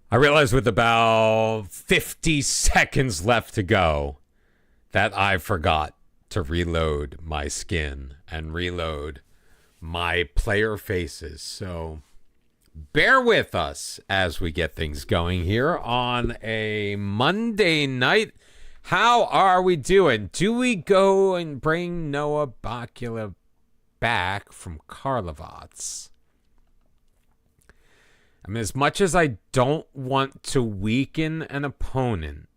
I realized with about 50 seconds left to go that I forgot to reload my skin and reload my player faces. So bear with us as we get things going here on a Monday night. How are we doing? Do we go and bring Noah Bakula back from Karlovats? I mean, as much as I don't want to weaken an opponent,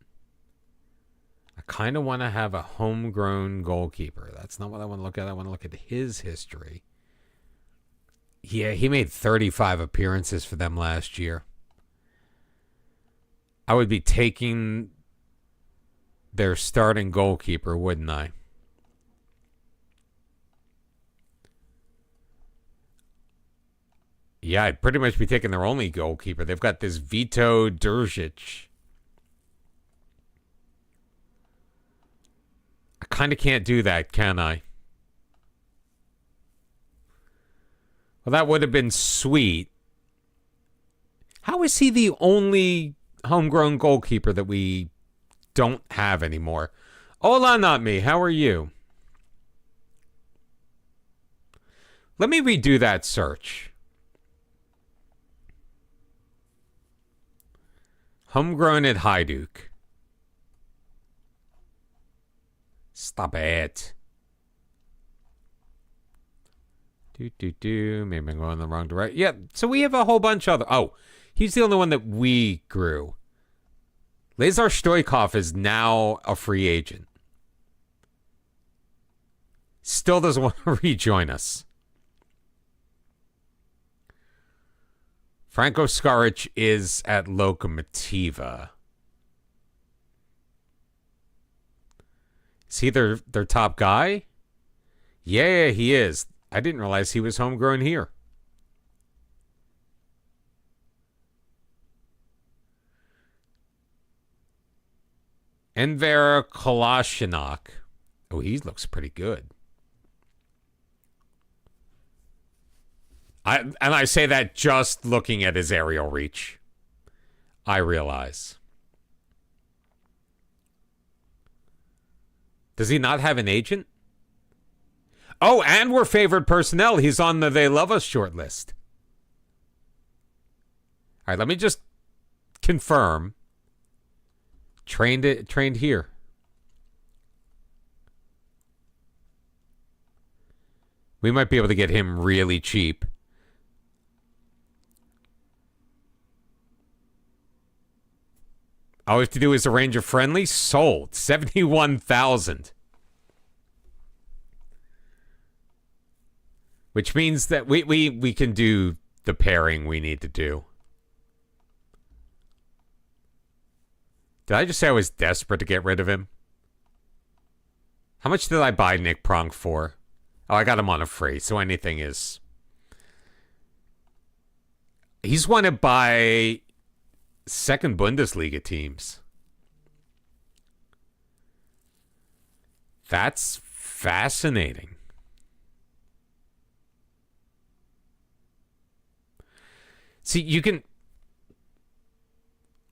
I kind of want to have a homegrown goalkeeper. That's not what I want to look at. I want to look at his history. Yeah, he made 35 appearances for them last year. I would be taking their starting goalkeeper, wouldn't I? Yeah, I'd pretty much be taking their only goalkeeper. They've got this Vito Držić. I kind of can't do that, can I? Well, that would have been sweet. How is he the only homegrown goalkeeper that we don't have anymore? Hola, not me. How are you? Let me redo that search. Homegrown at Hajduk. Stop it. Maybe I'm going in the wrong direction. Yeah, so we have a whole bunch of other... Oh, he's the only one that we grew. Lazar Stoikov is now a free agent. Still doesn't want to rejoin us. Franco Skaric is at Lokomotiva. Is he their top guy? Yeah, he is. I didn't realize he was homegrown here. Enver Kolasinac. Oh, he looks pretty good. I say that just looking at his aerial reach. I realize. Does he not have an agent? Oh, and we're favored personnel. He's on the They Love Us short list. All right, let me just confirm. Trained here. We might be able to get him really cheap. All we have to do is arrange a friendly. Sold. 71,000. Which means that we can do the pairing we need to do. Did I just say I was desperate to get rid of him? How much did I buy Nick Pronk for? Oh, I got him on a free, so anything is... He's wanted by second Bundesliga teams. That's fascinating. See, you can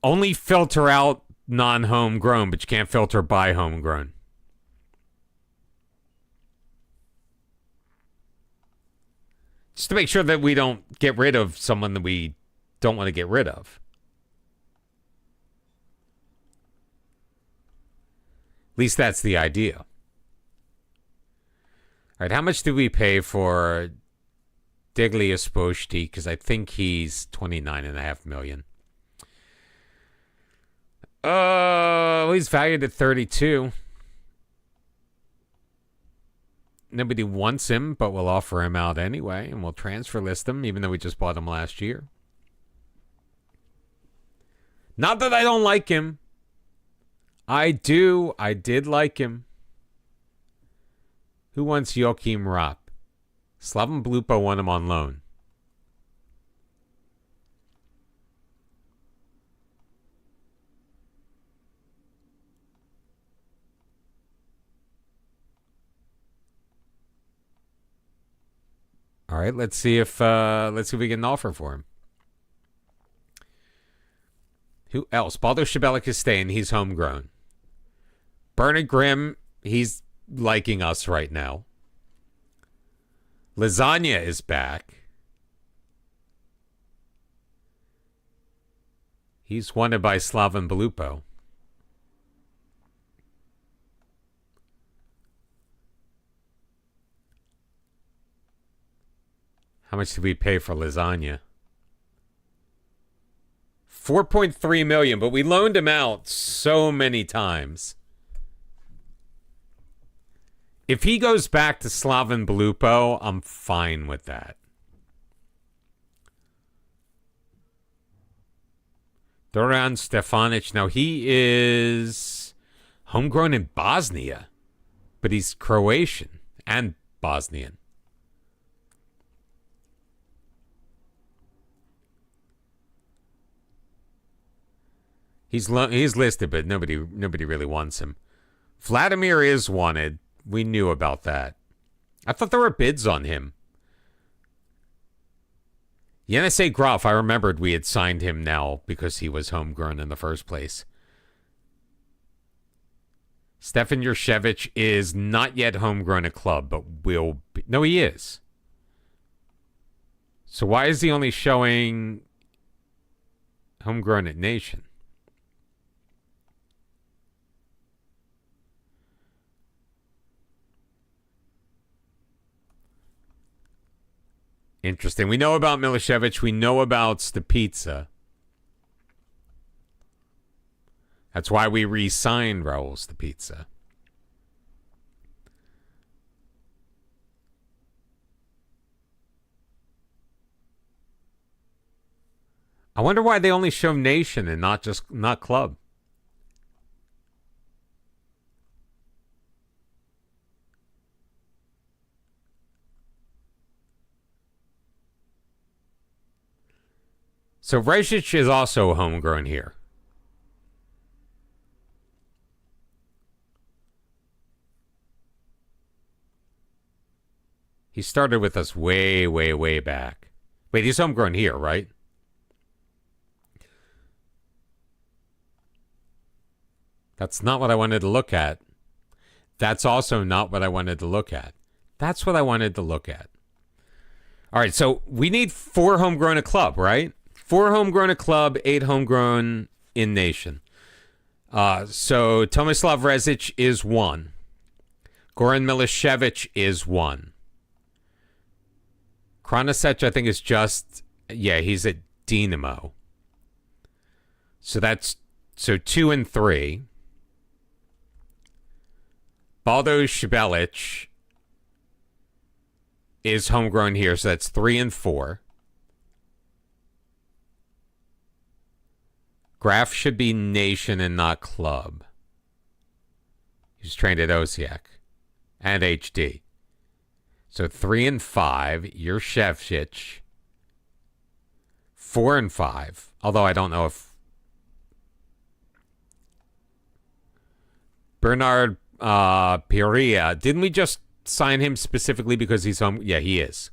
only filter out non-homegrown, but you can't filter by homegrown. Just to make sure that we don't get rid of someone that we don't want to get rid of. At least that's the idea. All right, how much do we pay for Deglia Sposti? Because I think he's $29.5 million. He's valued at 32. Nobody wants him, but we'll offer him out anyway, and we'll transfer list him, even though we just bought him last year. Not that I don't like him. I do. I did like him. Who wants Joachim Rapp? Slaven Blupo won him on loan. All right, let's see if we get an offer for him. Who else? Baldo Šibelik is staying. He's homegrown. Bernard Grimm, he's liking us right now. Lasagna is back. He's wanted by Slaven Belupo. How much did we pay for Lasagna? 4.3 million, but we loaned him out so many times. If he goes back to Slaven Belupo, I'm fine with that. Doran Stefanic. Now, he is homegrown in Bosnia, but he's Croatian and Bosnian. He's listed, but nobody really wants him. Vladimir is wanted. We knew about that. I thought there were bids on him. The NSA Groff, I remembered we had signed him now because he was homegrown in the first place. Stefan Jurcevic is not yet homegrown at club, but will be. No, he is. So why is he only showing homegrown at Nation? Interesting. We know about Milicevic. We know about Stepizza. That's why we re-signed Raul Stepizza. I wonder why they only show Nation and not club. So Rezic is also homegrown here. He started with us way, way, way back. Wait, he's homegrown here, right? That's not what I wanted to look at. That's also not what I wanted to look at. That's what I wanted to look at. All right, so we need 4 homegrown at club, right? 4 homegrown at club, 8 homegrown in Nation. So Tomislav Rezic is 1. Goran Milicevic is 1. Kranasic, I think, is just... Yeah, he's at Dinamo. So that's... So 2 and 3. Baldo Šibelik is homegrown here, so that's 3 and 4. Graf should be Nation and not club. He's trained at Osijek and HD. So 3 and 5. Jurcevic. 4 and 5. Although I don't know if Bernard Piria. Didn't we just sign him specifically because he's home? Yeah, he is.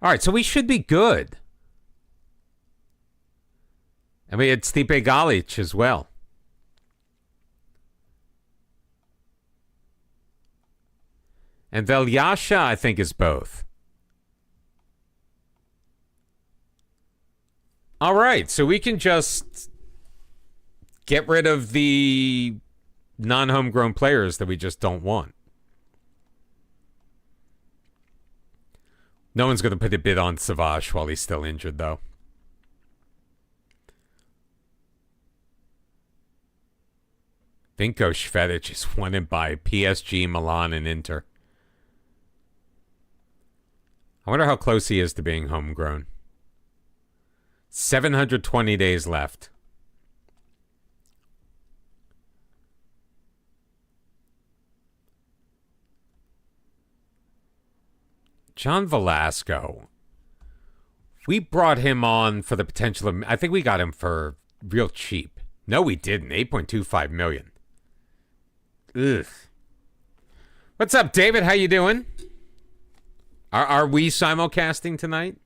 All right, so we should be good. And we had Stipe Galic as well. And Veljasha, I think, is both. All right, so we can just get rid of the non-homegrown players that we just don't want. No one's going to put a bid on Savage while he's still injured, though. Vinko Švedic is wanted by PSG, Milan, and Inter. I wonder how close he is to being homegrown. 720 days left. John Velasco. We brought him on for the potential of... I think we got him for real cheap. No, we didn't. 8.25 million. Ugh. What's up, David? How you doing? Are we simulcasting tonight?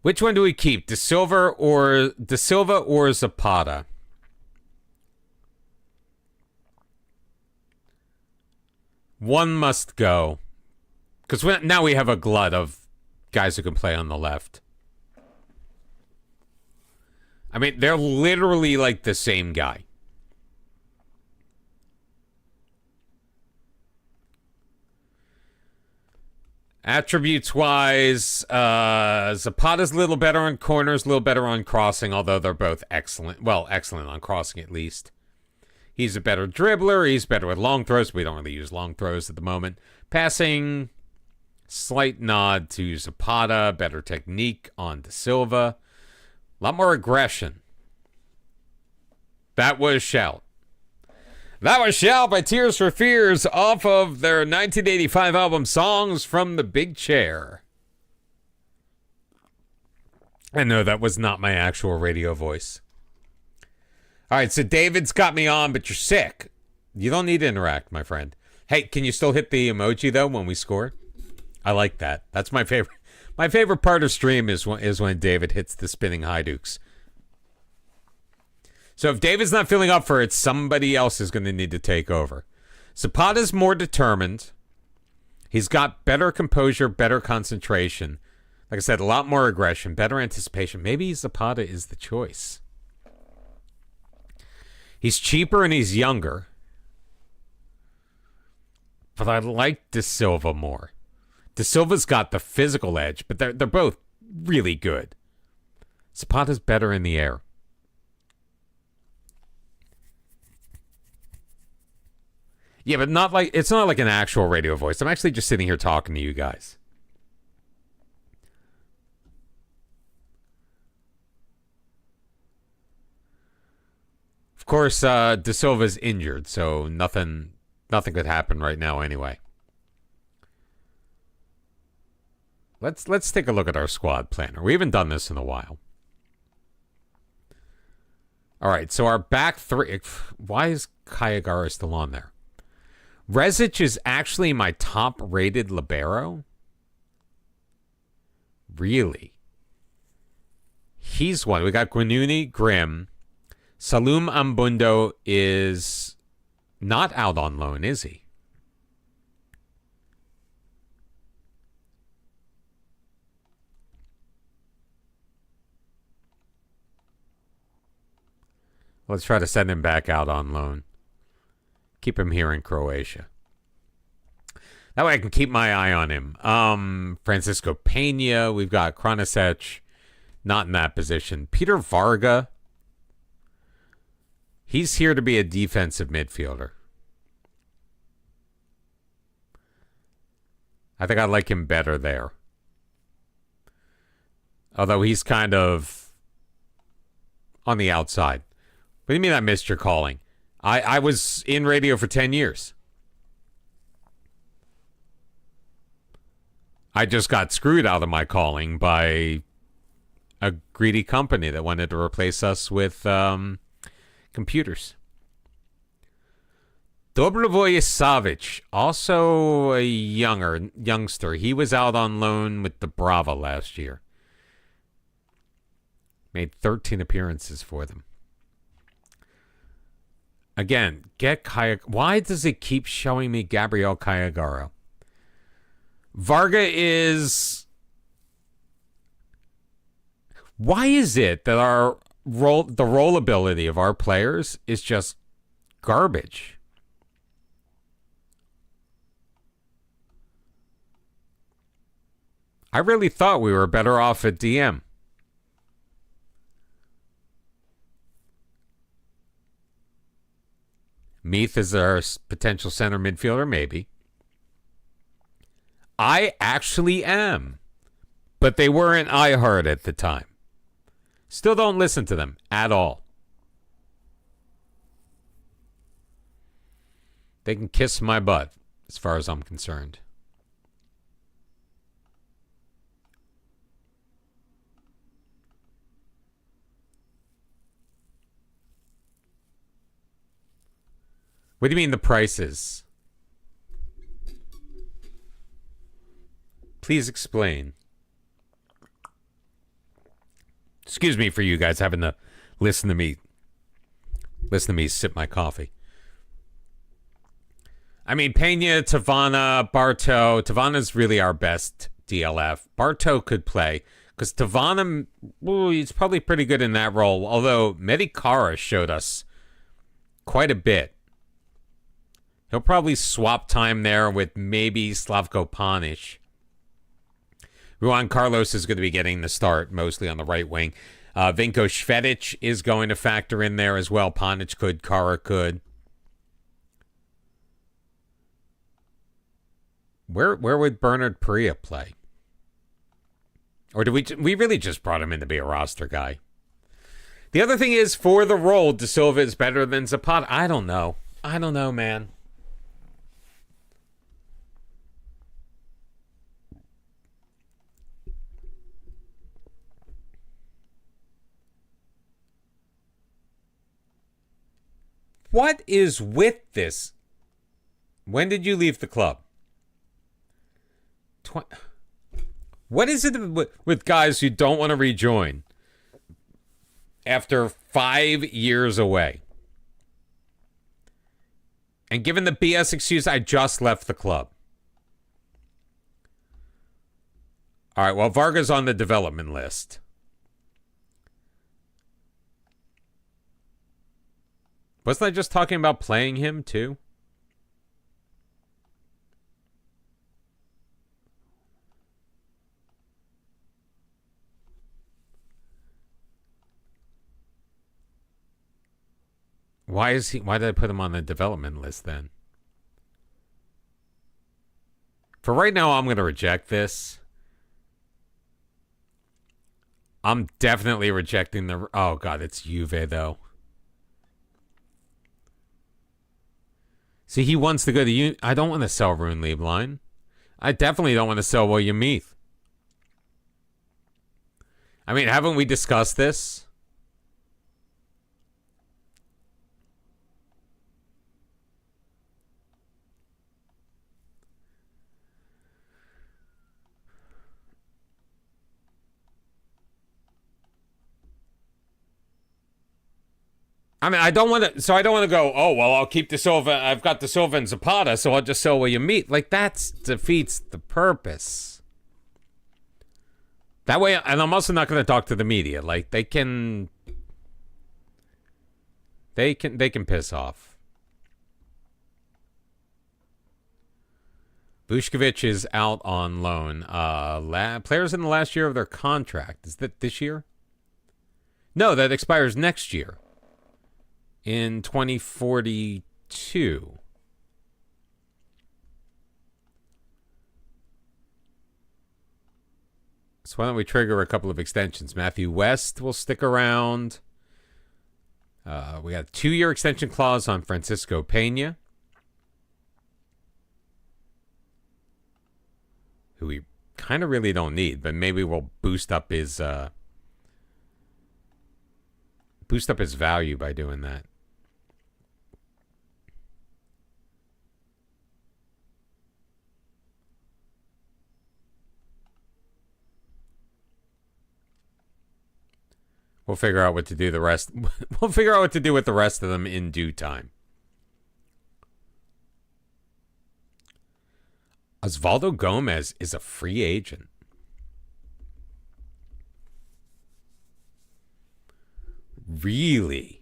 Which one do we keep? De Silva or Zapata? One must go. Because now we have a glut of guys who can play on the left. I mean, they're literally like the same guy. Attributes-wise, Zapata's a little better on corners, a little better on crossing, although they're both excellent. Well, excellent on crossing at least. He's a better dribbler. He's better with long throws. We don't really use long throws at the moment. Passing, slight nod to Zapata. Better technique on De Silva. A lot more aggression. That was Shout. That was Shout by Tears for Fears off of their 1985 album Songs from the Big Chair. And no, that was not my actual radio voice. All right, so David's got me on, but you're sick. You don't need to interact, my friend. Hey, can you still hit the emoji, though, when we score? I like that. That's my favorite. My favorite part of stream is when David hits the spinning Hajduks. So if David's not feeling up for it, somebody else is going to need to take over. Zapata's more determined. He's got better composure, better concentration. Like I said, a lot more aggression, better anticipation. Maybe Zapata is the choice. He's cheaper and he's younger. But I like De Silva more. De Silva's got the physical edge, but they're both really good. Zapata's better in the air. Yeah, but it's not like an actual radio voice. I'm actually just sitting here talking to you guys. Of course, De Silva's injured, so nothing could happen right now anyway. Let's take a look at our squad planner. We haven't done this in a while. All right, so our back three. Why is Kayagara still on there? Rezic is actually my top-rated libero. Really? He's one. We got Guanuni, Grimm. Salum Ambundo is not out on loan, is he? Let's try to send him back out on loan. Keep him here in Croatia. That way I can keep my eye on him. Francisco Pena. We've got Kranasec. Not in that position. Peter Varga. He's here to be a defensive midfielder. I think I like him better there. Although he's kind of on the outside. What do you mean I missed your calling? I was in radio for 10 years. I just got screwed out of my calling by a greedy company that wanted to replace us with computers. Dobrovoje Savic, also a youngster. He was out on loan with the Brava last year. Made 13 appearances for them. Again, get Kayagaro. Why does it keep showing me Gabriel Kayagaro? Varga is... Why is it that the rollability of our players is just garbage? I really thought we were better off at DM. Meath is our potential center midfielder, maybe. I actually am. But they weren't iHeart at the time. Still don't listen to them at all. They can kiss my butt, as far as I'm concerned. What do you mean the prices? Please explain. Excuse me for you guys having to listen to me sip my coffee. I mean, Pena, Tavana, Bartow. Tavana's really our best DLF. Bartow could play because Tavana, he's probably pretty good in that role. Although Medikara showed us quite a bit. He'll probably swap time there with maybe Slavko Panic. Juan Carlos is going to be getting the start mostly on the right wing. Vinko Švedić is going to factor in there as well. Panic could, Kara could. Where would Bernard Perea play? Or do we really just brought him in to be a roster guy? The other thing is, for the role, De Silva is better than Zapata. I don't know. Man. What is with this? When did you leave the club? What is it with guys who don't want to rejoin after 5 years away? And given the BS excuse, I just left the club. All right, well, Varga's on the development list. Wasn't I just talking about playing him too? Why did I put him on the development list then? For right now, I'm going to reject this. I'm definitely rejecting the... Oh, God, it's Juve, though. See, he wants to go to... I don't want to sell Rune Lieblein. I definitely don't want to sell William Meath. I mean, haven't we discussed this? I mean, I don't want to go, oh, well, I'll keep De Silva. I've got De Silva and Zapata, so I'll just sell William Meath. Like, that defeats the purpose. That way, and I'm also not going to talk to the media. Like, they can piss off. Vuskovic is out on loan. Players in the last year of their contract. Is that this year? No, that expires next year. In 2042. So why don't we trigger a couple of extensions? Matthew West will stick around. We got a 2-year extension clause on Francisco Pena, who we kind of really don't need, but maybe we'll boost up his value by doing that. We'll figure out what to do We'll figure out what to do with the rest of them in due time. Osvaldo Gomez is a free agent. Really?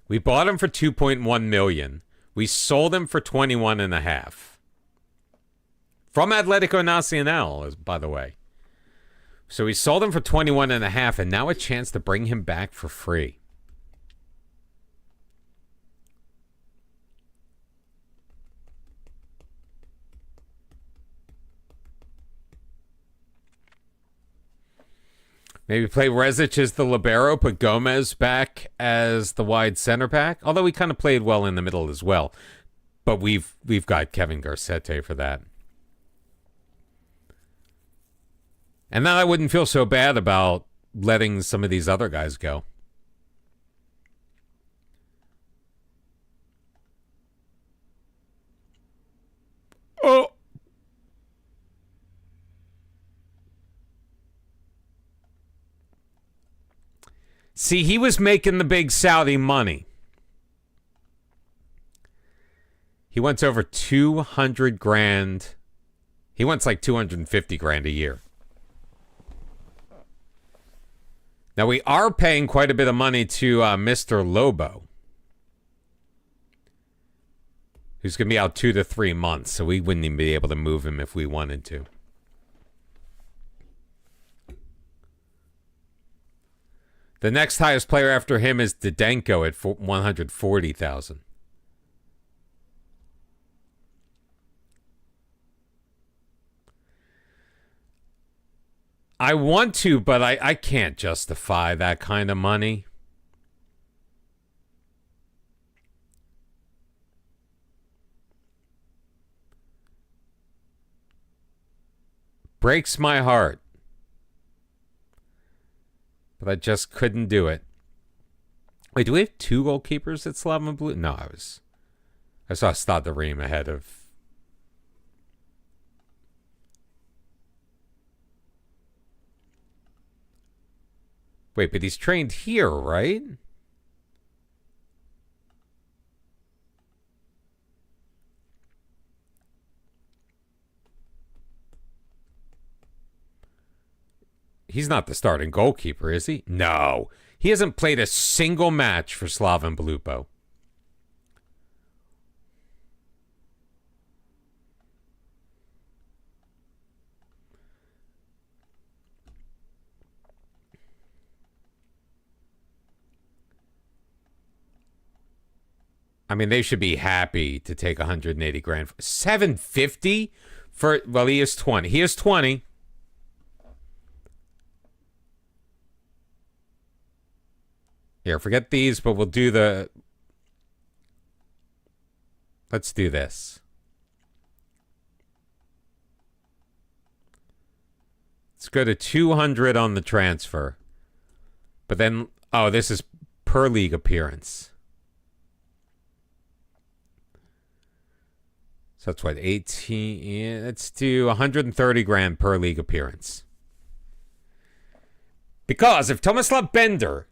We bought him for $2.1 million. We sold him for $21.5. From Atletico Nacional, by the way. So we sold him for $21.5, and now a chance to bring him back for free. Maybe play Rezic as the libero, put Gomez back as the wide center back. Although he kind of played well in the middle as well. But we've got Kevin Garcete for that. And then I wouldn't feel so bad about letting some of these other guys go. Oh. See, he was making the big Saudi money. He wants over 200 grand. He wants like 250 grand a year. Now, we are paying quite a bit of money to Mr. Lobo, who's going to be out 2 to 3 months, so we wouldn't even be able to move him if we wanted to. The next highest player after him is Didenko at 140,000. I want to, but I can't justify that kind of money. Breaks my heart. But I just couldn't do it. Wait, do we have 2 goalkeepers at Slaven Blue? No, I saw Stade de Reims ahead of... Wait, but he's trained here, right? He's not the starting goalkeeper, is he? No. He hasn't played a single match for Slaven Belupo. I mean, they should be happy to take 180 grand. 750 for, well, he is 20. He is 20. Here, forget these, but we'll do the... Let's do this. Let's go to 200 on the transfer. But then, oh, this is per league appearance. So that's what, 18... Yeah, let's do 130 grand per league appearance. Because if Tomislav Bender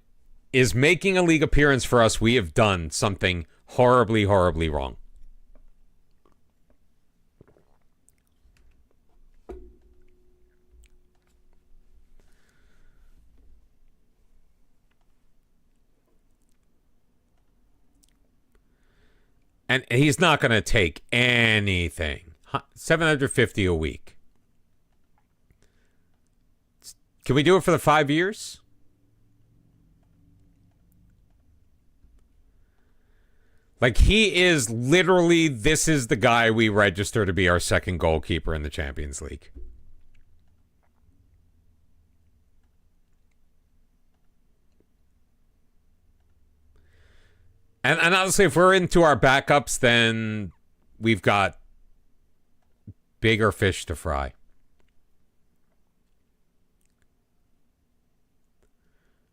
is making a league appearance for us, we have done something horribly, horribly wrong. And he's not going to take anything. 750 a week. Can we do it for the 5 years? Like, he is literally, this is the guy we register to be our second goalkeeper in the Champions League. And honestly, if we're into our backups, then we've got bigger fish to fry.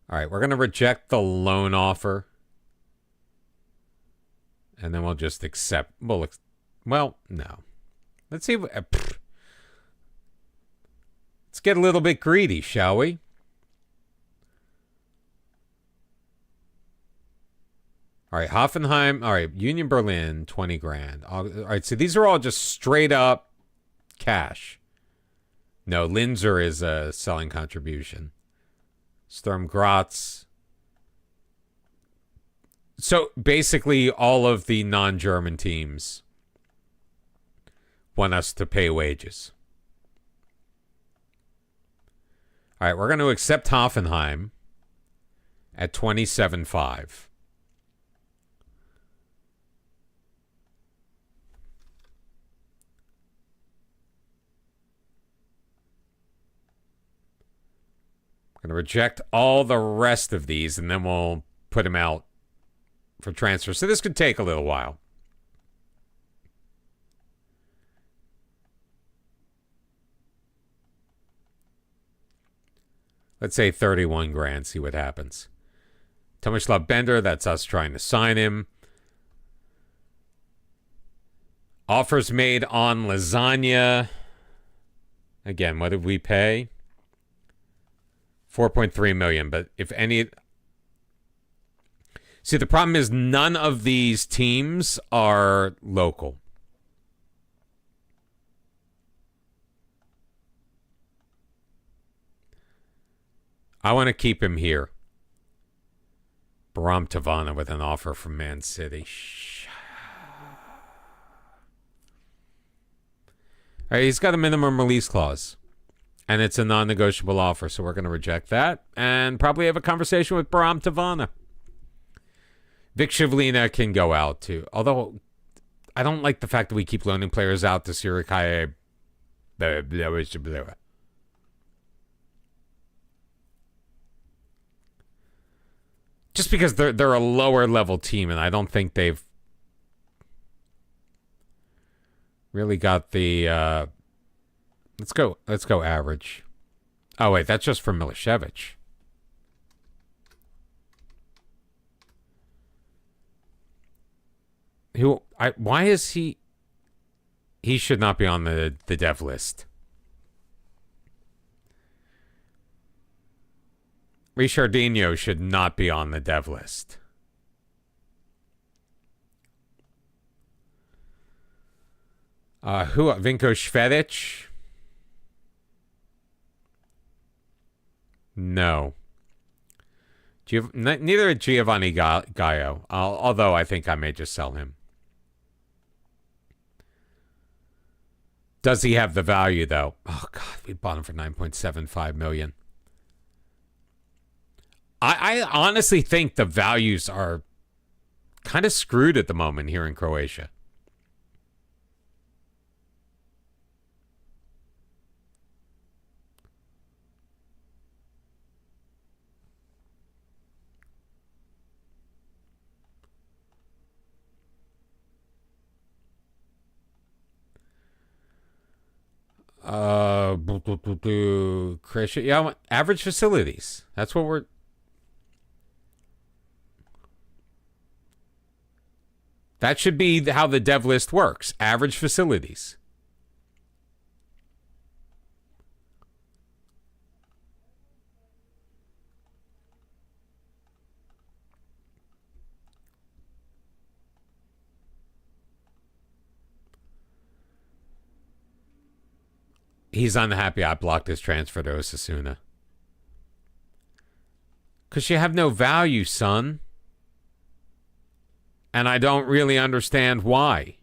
All right, we're going to reject the loan offer. And then we'll just accept. Well, no. Let's see. Let's get a little bit greedy, shall we? All right, Hoffenheim. All right, Union Berlin, 20 grand. All right, so these are all just straight up cash. No, Linzer is a selling contribution. Sturm Graz. So basically, all of the non-German teams want us to pay wages. All right, we're going to accept Hoffenheim at 27.5. Going to reject all the rest of these, and then we'll put him out for transfer. So this could take a little while. Let's say 31 grand, see what happens. Tomislav Bender, that's us trying to sign him. Offers made on Lasagna. Again, what did we pay? 4.3 million, but if any... See, the problem is none of these teams are local. I want to keep him here. Baram Tavana with an offer from Man City. All right, he's got a minimum release clause. And it's a non-negotiable offer, so we're going to reject that. And probably have a conversation with Baram Tavana. Vic Shivlina can go out, too. Although, I don't like the fact that we keep loaning players out to Surikai. Just because they're a lower level team, and I don't think they've really got the let's go average. Oh wait, that's just for Milicevic. Why is he should not be on the dev list. Richardinho should not be on the dev list. Vinko Švedić? No. Neither Giovanni Gallo, although I think I may just sell him. Does he have the value, though? Oh, God, we bought him for $9.75 million. I honestly think the values are kind of screwed at the moment here in Croatia. Croatia, yeah, average facilities. That's what we're. That should be how the dev list works. Average facilities. He's unhappy I blocked his transfer to Osasuna. Because you have no value, son. And I don't really understand why.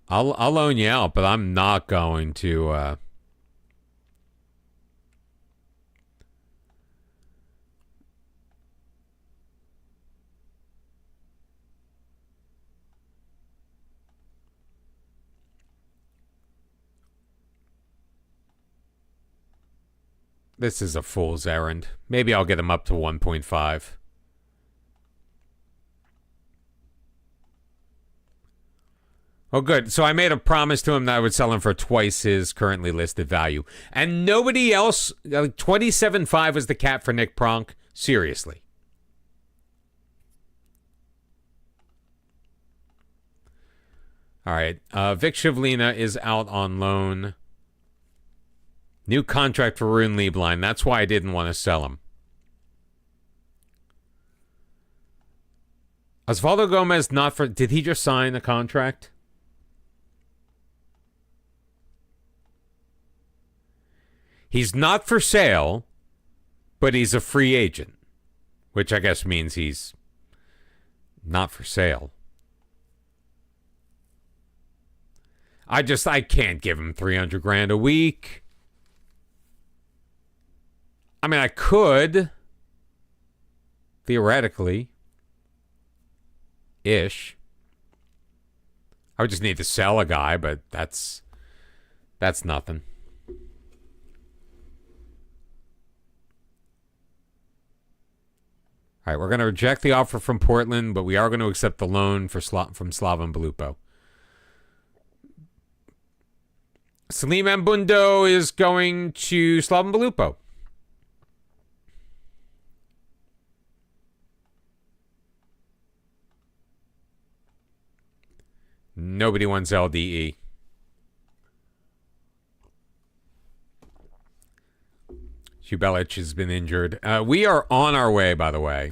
I'll loan you out, but I'm not going to. This is a fool's errand. Maybe I'll get him up to 1.5. Oh, good. So I made a promise to him that I would sell him for twice his currently listed value. And nobody else, like 27.5 was the cap for Nick Pronk. Seriously. All right. Vic Shivlina is out on loan. New contract for Rune Lieblein. That's why I didn't want to sell him. Osvaldo Gomez not for... Did he just sign a contract? He's not for sale, but he's a free agent. Which I guess means he's not for sale. I can't give him $300,000 a week. I mean, I could, theoretically, ish. I would just need to sell a guy, but that's nothing. All right, we're going to reject the offer from Portland, but we are going to accept the loan from Slaven Belupo. Salim Mbundo is going to Slaven Belupo. Nobody wants LDE. Kubelic has been injured. We are on our way, by the way.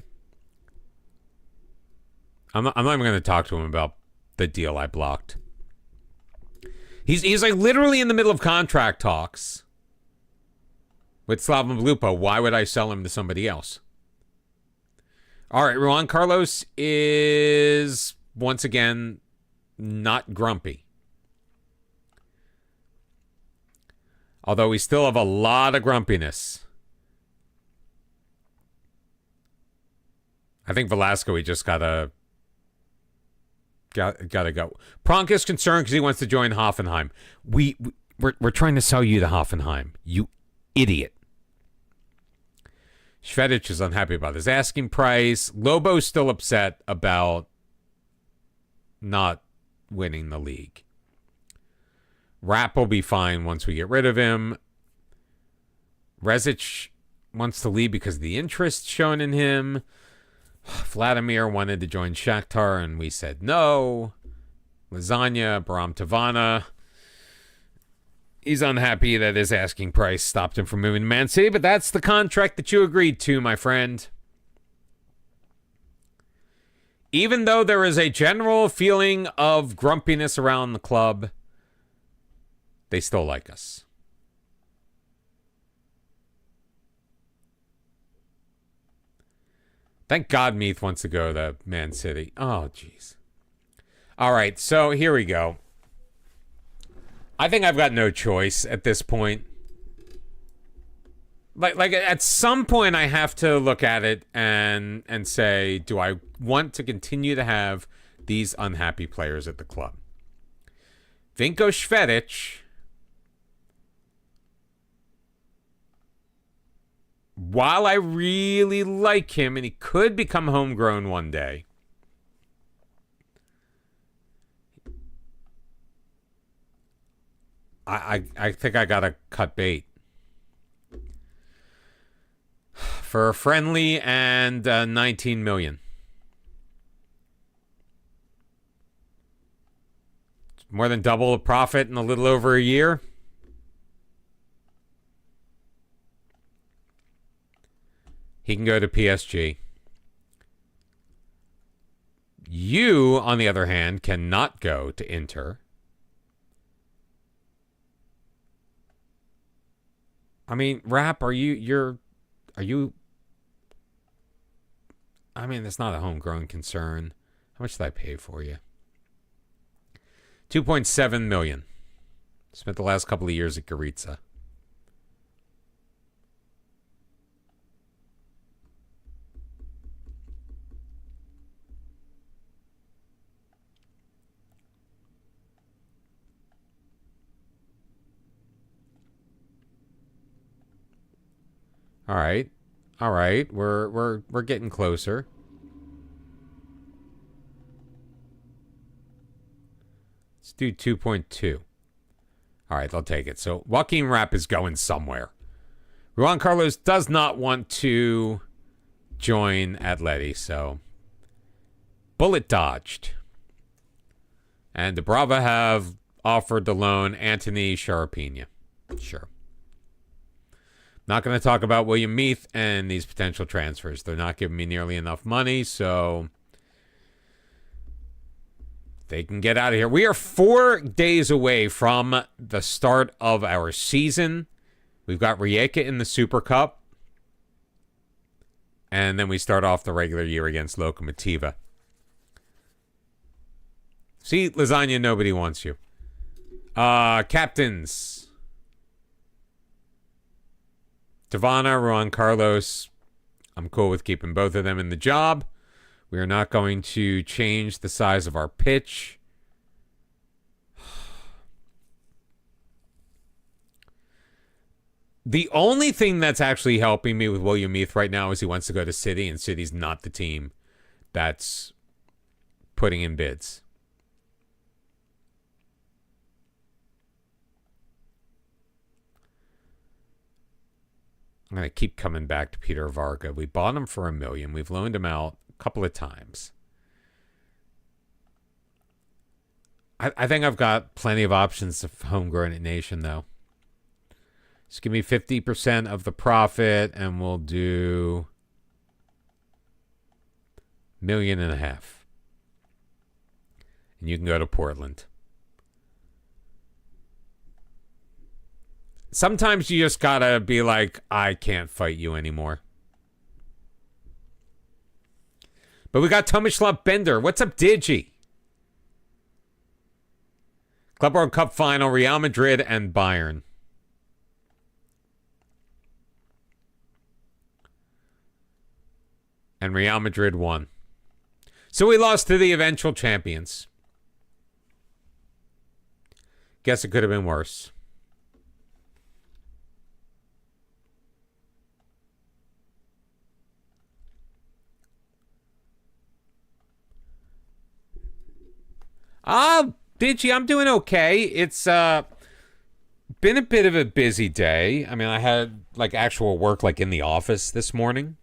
I'm not even going to talk to him about the deal I blocked. He's like literally in the middle of contract talks with Slaven Blupo. Why would I sell him to somebody else? All right, Juan Carlos is once again not grumpy. Although we still have a lot of grumpiness. I think Velasco, we just gotta go. Pronk is concerned because he wants to join Hoffenheim. We're trying to sell you to Hoffenheim, you idiot. Švedić is unhappy about his asking price. Lobo's still upset about not winning the league. Rapp will be fine once we get rid of him. Rezic wants to leave because of the interest shown in him. Vladimir wanted to join Shakhtar and we said no. Lasagna, Baram Tavana. He's unhappy that his asking price stopped him from moving to Man City, but that's the contract that you agreed to, my friend. Even though there is a general feeling of grumpiness around the club, they still like us. Thank God Meath wants to go to Man City. Oh, jeez. All right, so here we go. I think I've got no choice at this point. Like at some point I have to look at it and say, do I want to continue to have these unhappy players at the club? Vinko Švedić, while I really like him and he could become homegrown one day, I think I gotta cut bait for a friendly and 19 million. More than double the profit in a little over a year. He can go to PSG. You, on the other hand, cannot go to Inter. I mean, Rapp, are you... I mean, it's not a homegrown concern. How much did I pay for you? 2.7 million. Spent the last couple of years at Goritza. All right. All right. We're getting closer. Let's do 2.2. All right, I'll take it. So Joaquin Rapp is going somewhere. Juan Carlos does not want to join Atleti, so bullet dodged. And the Brava have offered to loan Anthony Sharapina. Sure. Not going to talk about William Meath and these potential transfers. They're not giving me nearly enough money, so they can get out of here. We are 4 days away from the start of our season. We've got Rijeka in the Super Cup. And then we start off the regular year against Lokomotiva. See, Lasagna, nobody wants you. Captains. Tavana, Juan Carlos. I'm cool with keeping both of them in the job. We are not going to change the size of our pitch. The only thing that's actually helping me with William Meath right now is he wants to go to City, and City's not the team that's putting in bids. I'm going to keep coming back to Peter Varga. We bought him for $1 million. We've loaned him out a couple of times. I think I've got plenty of options of homegrown at Nation, though. Just give me 50% of the profit, and we'll do $1.5 million. And you can go to Portland. Sometimes you just gotta be like, I can't fight you anymore. But we got Tomislav Bender. What's up, Digi? Club World Cup final, Real Madrid and Bayern. And Real Madrid won. So we lost to the eventual champions. Guess it could have been worse. Digi, I'm doing okay. It's been a bit of a busy day. I mean, I had like actual work like in the office this morning.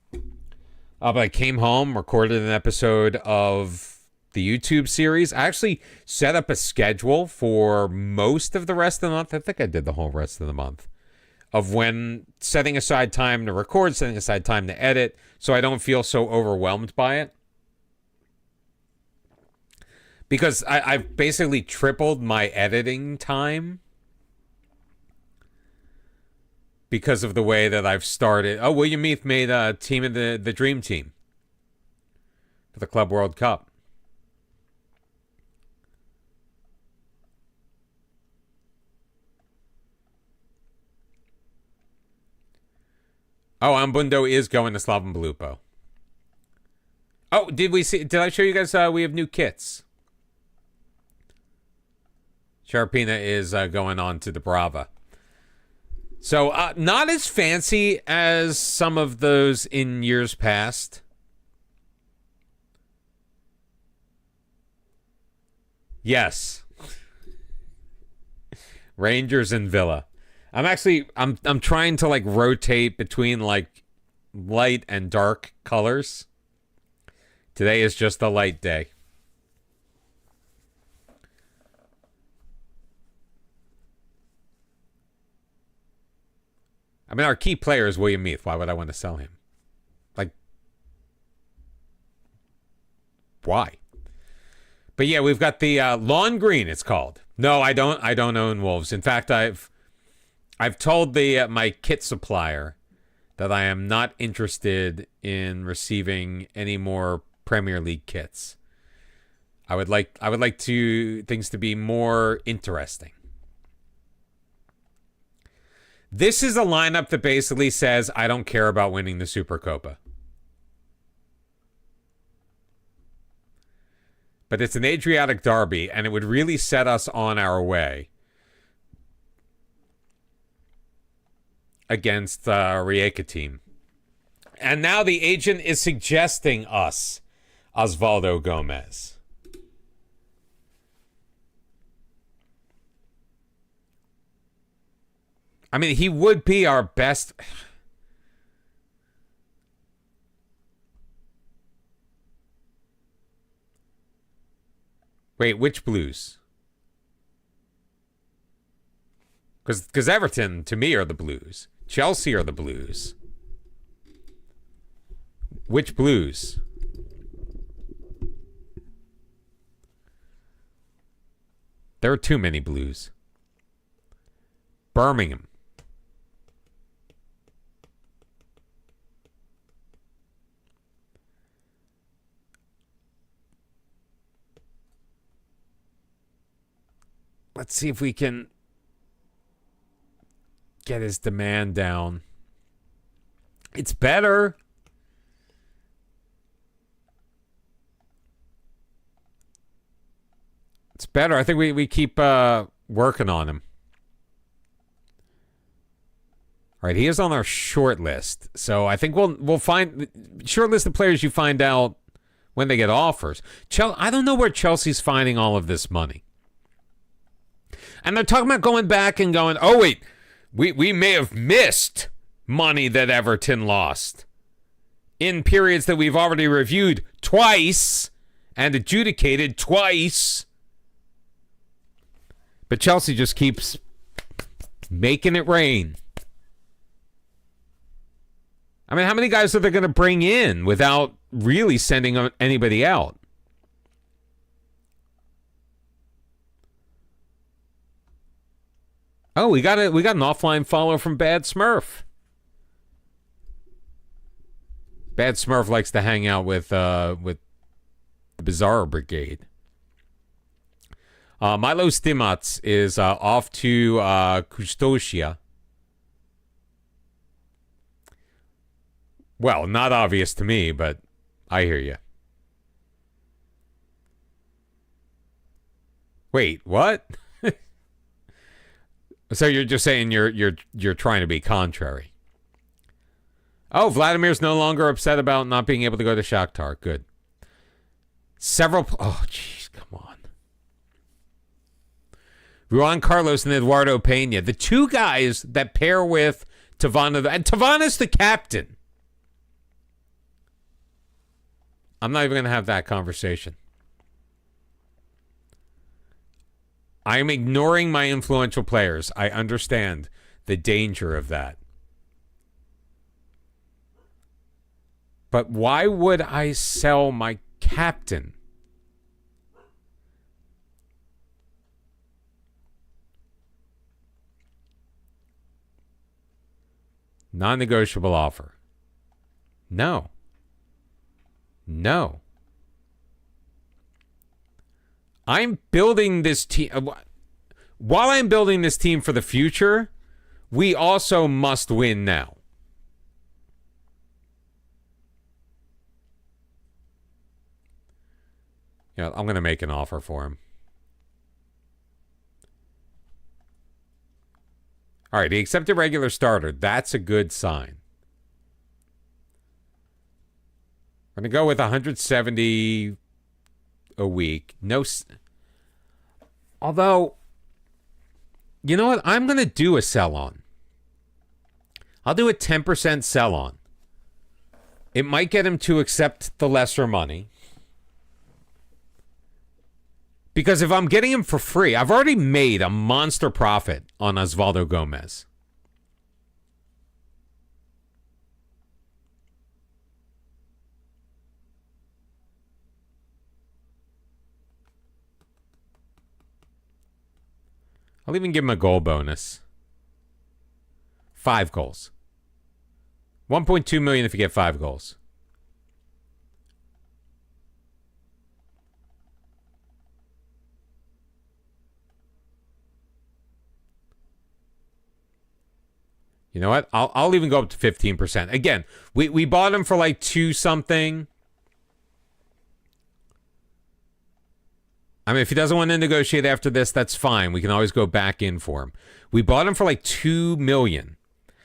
But I came home, recorded an episode of the YouTube series. I actually set up a schedule for most of the rest of the month. I think I did the whole rest of the month. Of when setting aside time to record, setting aside time to edit, so I don't feel so overwhelmed by it. Because I've basically tripled my editing time because of the way that I've started. Oh, William Meath made a team of the Dream Team for the Club World Cup. Oh, Ambundo is going to Slaven Belupo. Oh, did I show you guys we have new kits? Sharpina is going on to the Brava. So, not as fancy as some of those in years past. Yes. Rangers and Villa. I'm trying to like rotate between like light and dark colors. Today is just a light day. I mean, our key player is William Meath. Why would I want to sell him? Like, why? But yeah, we've got the Lawn Green, it's called. No, I don't own Wolves. In fact, I've told my kit supplier that I am not interested in receiving any more Premier League kits. I would like things to be more interesting. This is a lineup that basically says, I don't care about winning the Supercopa. But it's an Adriatic derby, and it would really set us on our way against the Rijeka team. And now the agent is suggesting us Osvaldo Gomez. I mean, he would be our best. Wait, which Blues? Because Everton, to me, are the Blues. Chelsea are the Blues. Which Blues? There are too many Blues. Birmingham. Let's see if we can get his demand down. It's better. It's better. I think we keep working on him. All right, he is on our short list. So I think we'll find short list of players you find out when they get offers. I don't know where Chelsea's finding all of this money. And they're talking about going back and going, oh, wait, we may have missed money that Everton lost in periods that we've already reviewed twice and adjudicated twice. But Chelsea just keeps making it rain. I mean, how many guys are they going to bring in without really sending anybody out? Oh, we got an offline follow from Bad Smurf. Bad Smurf likes to hang out with the Bizarre Brigade. Milo Stimac is off to Custodia. Well, not obvious to me, but I hear you. Wait, what? So you're just saying you're trying to be contrary. Oh, Vladimir's no longer upset about not being able to go to Shakhtar. Good. Oh, jeez, come on. Juan Carlos and Eduardo Pena, the two guys that pair with Tavana, and Tavana's the captain. I'm not even going to have that conversation. I am ignoring my influential players. I understand the danger of that. But why would I sell my captain? Non-negotiable offer. No. No. I'm building this team. While I'm building this team for the future, we also must win now. Yeah, I'm going to make an offer for him. All right, he accepted regular starter. That's a good sign. I'm going to go with 170 a week. No. Although, you know what? I'm going to do a sell-on. I'll do a 10% sell-on. It might get him to accept the lesser money. Because if I'm getting him for free, I've already made a monster profit on Osvaldo Gomez. I'll even give him a goal bonus. 5 goals. 1.2 million if you get 5 goals. You know what? I'll even go up to 15%. Again, we bought him for like 2 something. I mean, if he doesn't want to negotiate after this, that's fine. We can always go back in for him. We bought him for like 2 million.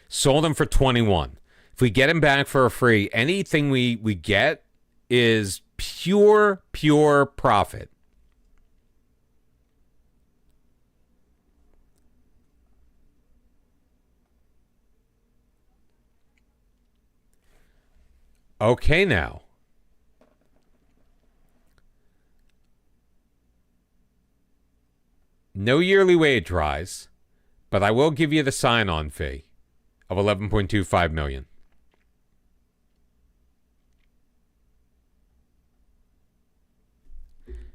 Sold him for 21. If we get him back for a free, anything we get is pure profit. Okay, now. No yearly wage rise, but I will give you the sign-on fee of 11.25 million.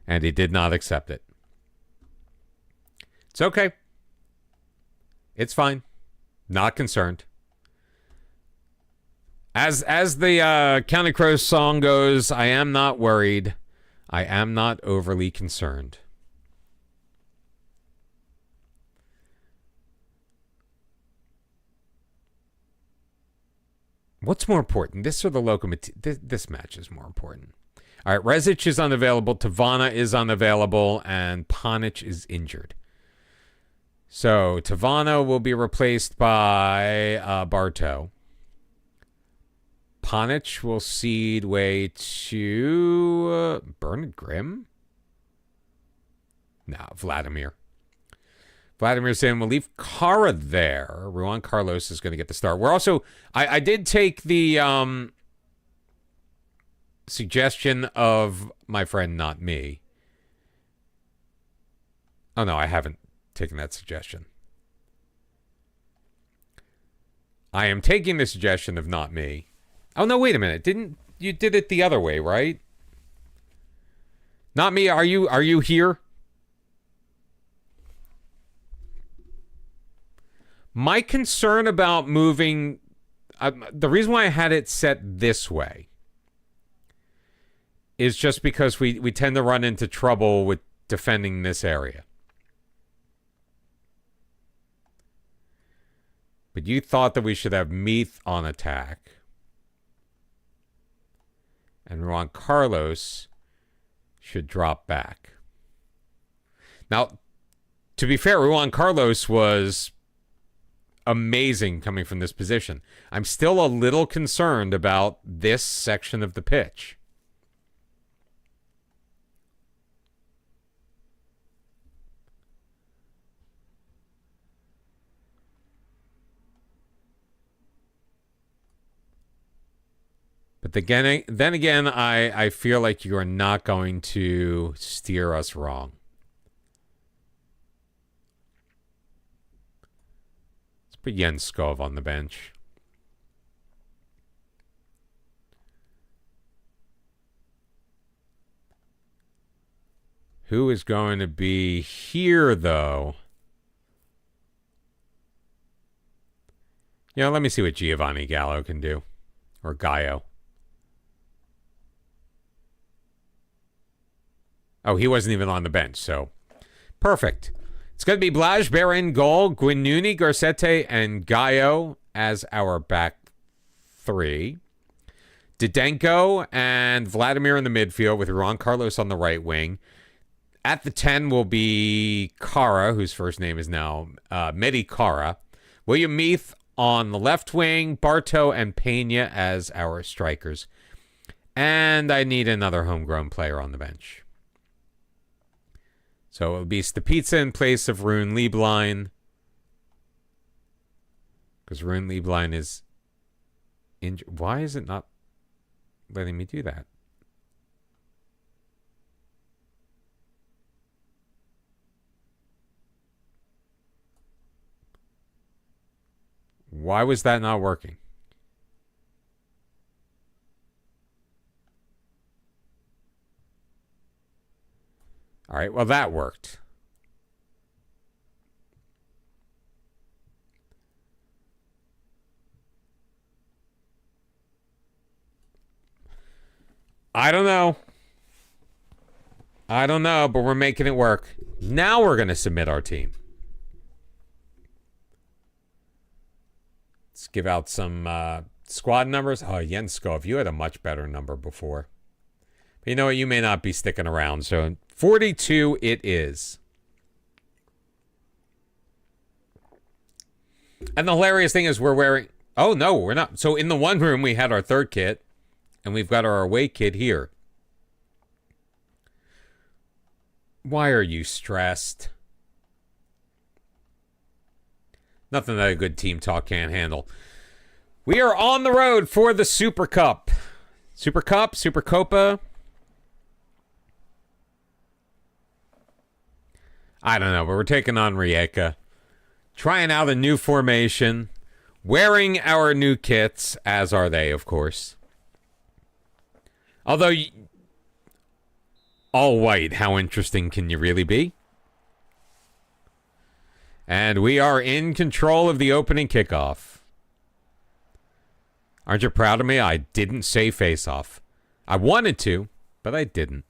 And he did not accept it. It's okay. It's fine. Not concerned. As the Counting Crows song goes, I am not worried. I am not overly concerned. What's more important, this or the Lokomotiv? This match is more important. All right, Rezic is unavailable, Tavana is unavailable, and Panic is injured. So Tavana will be replaced by Barto. Panic will cede way to Bernard Grimm? No, Vladimir. Vladimir's in. We'll leave Kara there. Juan Carlos is going to get the start. We're also... I did take the suggestion of my friend, not me. Oh, no, I haven't taken that suggestion. I am taking the suggestion of not me. Oh, no, wait a minute. You did it the other way, right? Not me. Are you here? My concern about moving... the reason why I had it set this way is just because we tend to run into trouble with defending this area. But you thought that we should have Meath on attack. And Juan Carlos should drop back. Now, to be fair, Juan Carlos was amazing coming from this position. I'm still a little concerned about this section of the pitch. But then again, I feel like you are not going to steer us wrong. Let's put Jens Skov on the bench. Who is going to be here, though? Yeah, let me see what Giovanni Gallo can do. Or Gallo. Oh, he wasn't even on the bench, so perfect. It's going to be Blaj, Bear goal, Guinuni, Garcete, and Gallo as our back three. Didenko and Vladimir in the midfield with Juan Carlos on the right wing. At the 10 will be Kara, whose first name is now Mehdi Kara. William Meath on the left wing, Barto and Pena as our strikers. And I need another homegrown player on the bench. So it'll be Stepizza in place of Rune Lieblein. Because Rune Lieblein is injured. Why is it not letting me do that? Why was that not working? All right, well, that worked. I don't know, but we're making it work. Now we're going to submit our team. Let's give out some squad numbers. Oh, Jens Skov, you had a much better number before. But you know what? You may not be sticking around, so 42 it is. And the hilarious thing is we're wearing... Oh, no, we're not. So in the one room, we had our third kit, and we've got our away kit here. Why are you stressed? Nothing that a good team talk can't handle. We are on the road for the Super Cup. Super Cup, Super Copa. I don't know, but we're taking on Rijeka. Trying out a new formation. Wearing our new kits, as are they, of course. Although, all white, how interesting can you really be? And we are in control of the opening kickoff. Aren't you proud of me? I didn't say face-off. I wanted to, but I didn't.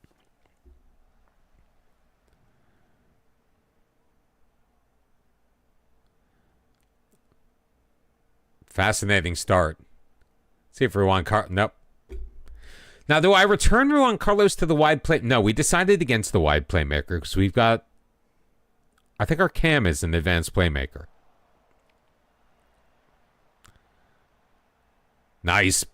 Fascinating start. See if Juan Carlos... Nope. Now, do I return Juan Carlos to the wide play? No, we decided against the wide playmaker because we've got... I think our Cam is an advanced playmaker. Nice.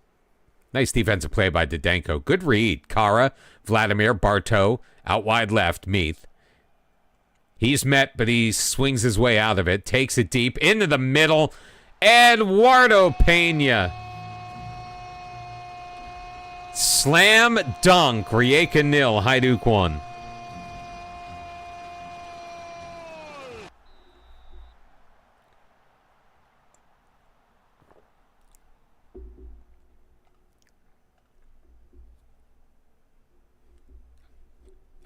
Nice defensive play by Didenko. Good read. Kara, Vladimir, Barto, out wide left, Meath. He's met, but he swings his way out of it. Takes it deep into the middle. Eduardo Pena. Slam dunk. Rijeka 0. Hajduk 1.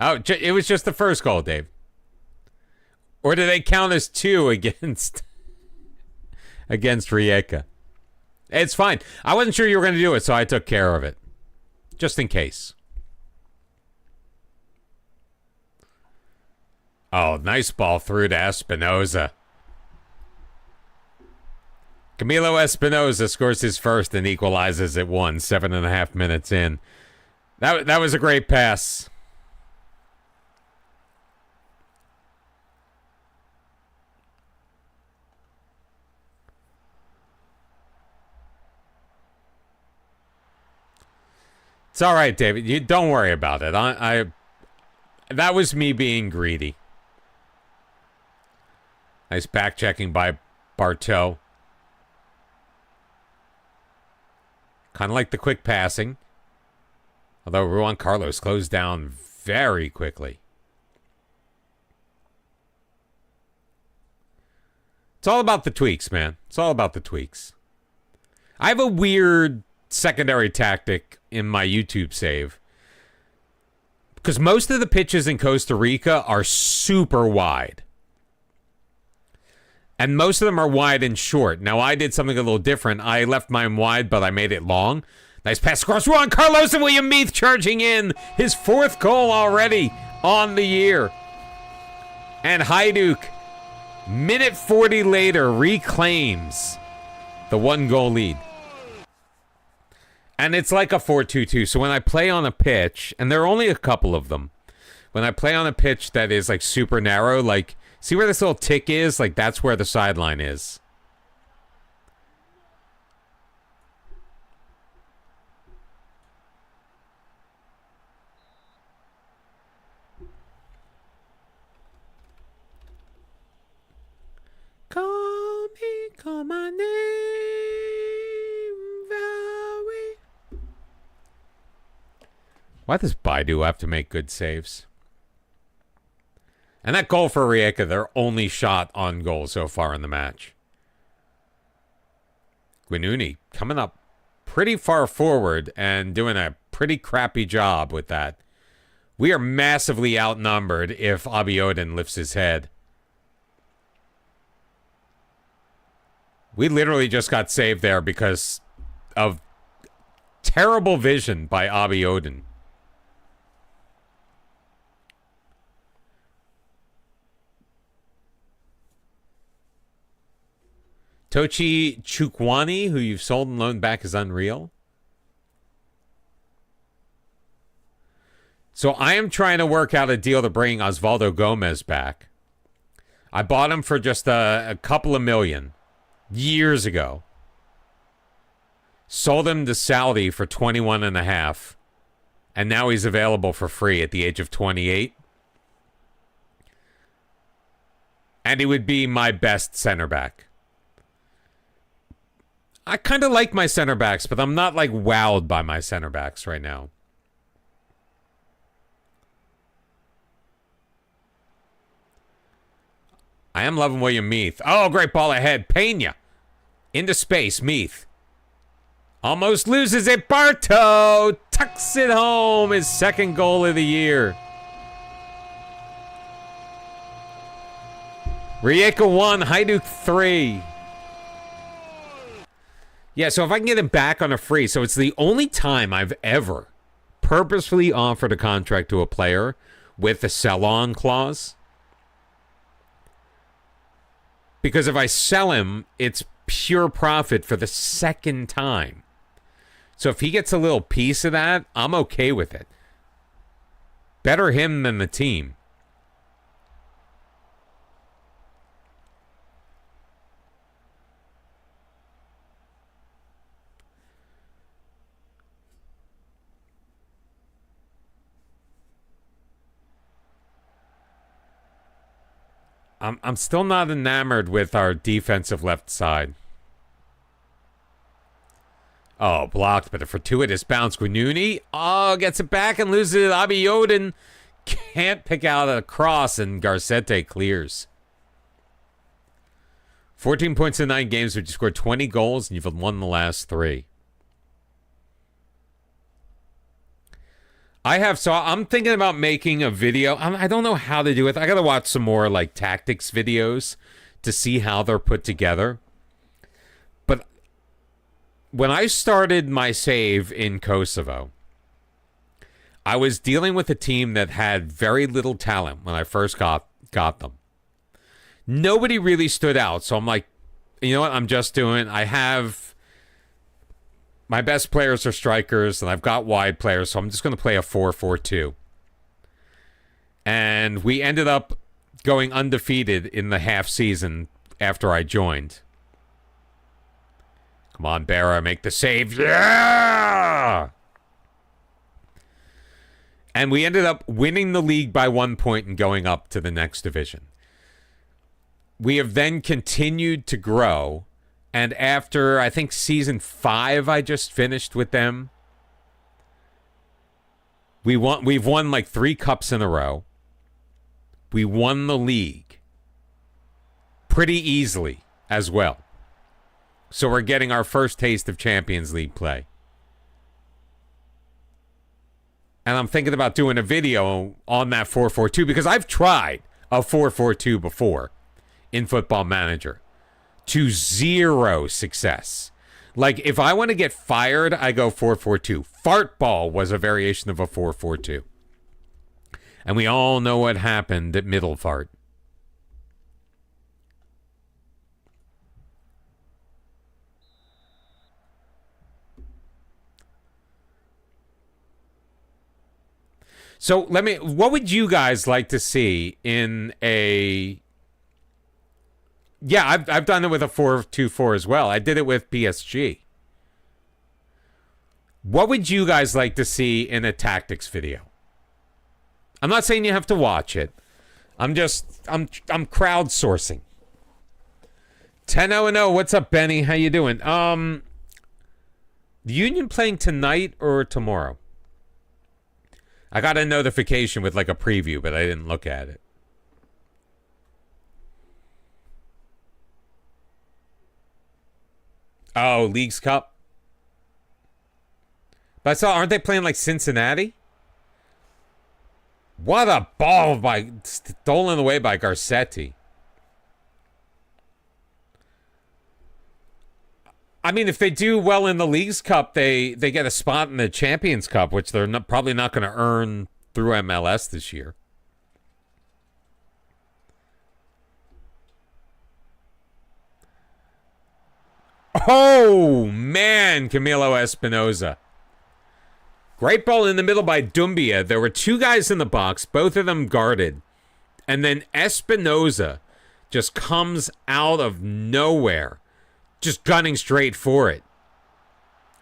Oh, it was just the first goal, Dave. Or do they count as 2 against Rijeka? It's fine. I wasn't sure you were going to do it, so I took care of it. Just in case. Oh, nice ball through to Espinoza. Camilo Espinoza scores his first and equalizes at 1, 7.5 minutes in. That was a great pass. It's all right, David. You don't worry about it. That was me being greedy. Nice back checking by Barteau. Kind of like the quick passing. Although Juan Carlos closed down very quickly. It's all about the tweaks, man. It's all about the tweaks. I have a weird secondary tactic in my YouTube save. Because most of the pitches in Costa Rica are super wide. And most of them are wide and short. Now, I did something a little different. I left mine wide, but I made it long. Nice pass across. Juan Carlos and William Meath charging in. His 4th goal already on the year. And Hajduk, minute 40 later, reclaims the 1-goal lead. And it's like a 4-2-2. So when I play on a pitch, and there are only a couple of them, when I play on a pitch that is like super narrow, like, see where this little tick is? Like, that's where the sideline is. Call my name, Valerie. Why does Baidu have to make good saves? And that goal for Rijeka, their only shot on goal so far in the match. Guinuni coming up pretty far forward and doing a pretty crappy job with that. We are massively outnumbered if Abiodun lifts his head. We literally just got saved there because of terrible vision by Abiodun. Tochi Chukwani, who you've sold and loaned back, is unreal. So I am trying to work out a deal to bring Osvaldo Gomez back. I bought him for just a couple of million years ago. Sold him to Saudi for 21.5. And now he's available for free at the age of 28. And he would be my best center back. I kind of like my center backs, but I'm not like wowed by my center backs right now. I am loving William Meath. Oh, great ball ahead. Pena. Into space. Meath. Almost loses it. Barto tucks it home. His 2nd goal of the year. Rijeka 1. Hajduk 3. Yeah, so if I can get him back on a free. So it's the only time I've ever purposefully offered a contract to a player with a sell-on clause. Because if I sell him, it's pure profit for the 2nd time. So if he gets a little piece of that, I'm okay with it. Better him than the team. I'm still not enamored with our defensive left side. Oh, blocked, but a fortuitous bounce. Guinuni, gets it back and loses it. Abiodun can't pick out a cross, and Garcete clears. 14 points in 9 games, but you scored 20 goals, and you've won the last 3. I have, so I'm thinking about making a video. I don't know how to do it. I got to watch some more like tactics videos to see how they're put together. But when I started my save in Kosovo, I was dealing with a team that had very little talent when I first got them. Nobody really stood out. So I'm like, you know what? I have my best players are strikers, and I've got wide players, so I'm just going to play a 4-4-2. And we ended up going undefeated in the half season after I joined. Come on, Barra, make the save. Yeah! And we ended up winning the league by 1 point and going up to the next division. We have then continued to grow. And after, I think, season 5, I just finished with them. We've won like 3 cups in a row. We won the league pretty easily as well. So we're getting our first taste of Champions League play. And I'm thinking about doing a video on that 4-4-2 because I've tried a 4-4-2 before in Football Manager. To zero success. Like, if I want to get fired, I go 4-4-2. Fart ball was a variation of a 4-4-2. And we all know what happened at middle fart. So what would you guys like to see in a... Yeah, I've done it with a 4-2-4 as well. I did it with PSG. What would you guys like to see in a tactics video? I'm not saying you have to watch it. I'm crowdsourcing. 10-0-0. What's up, Benny? How you doing? The Union playing tonight or tomorrow? I got a notification with like a preview, but I didn't look at it. Oh, Leagues Cup. But I saw, aren't they playing like Cincinnati? What a ball stolen away by Garcetti. I mean, if they do well in the Leagues Cup, they get a spot in the Champions Cup, which they're probably not going to earn through MLS this year. Oh, man, Camilo Espinoza. Great ball in the middle by Dumbia. There were 2 guys in the box, both of them guarded. And then Espinoza just comes out of nowhere, just gunning straight for it.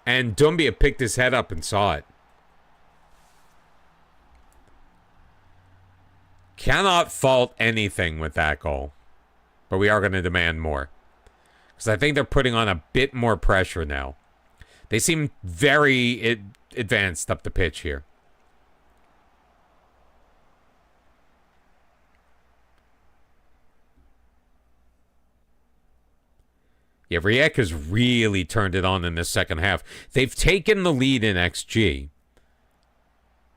And Dumbia picked his head up and saw it. Cannot fault anything with that goal. But we are going to demand more. Because I think they're putting on a bit more pressure now. They seem very advanced up the pitch here. Yeah, Rijeka's really turned it on in the second half. They've taken the lead in XG.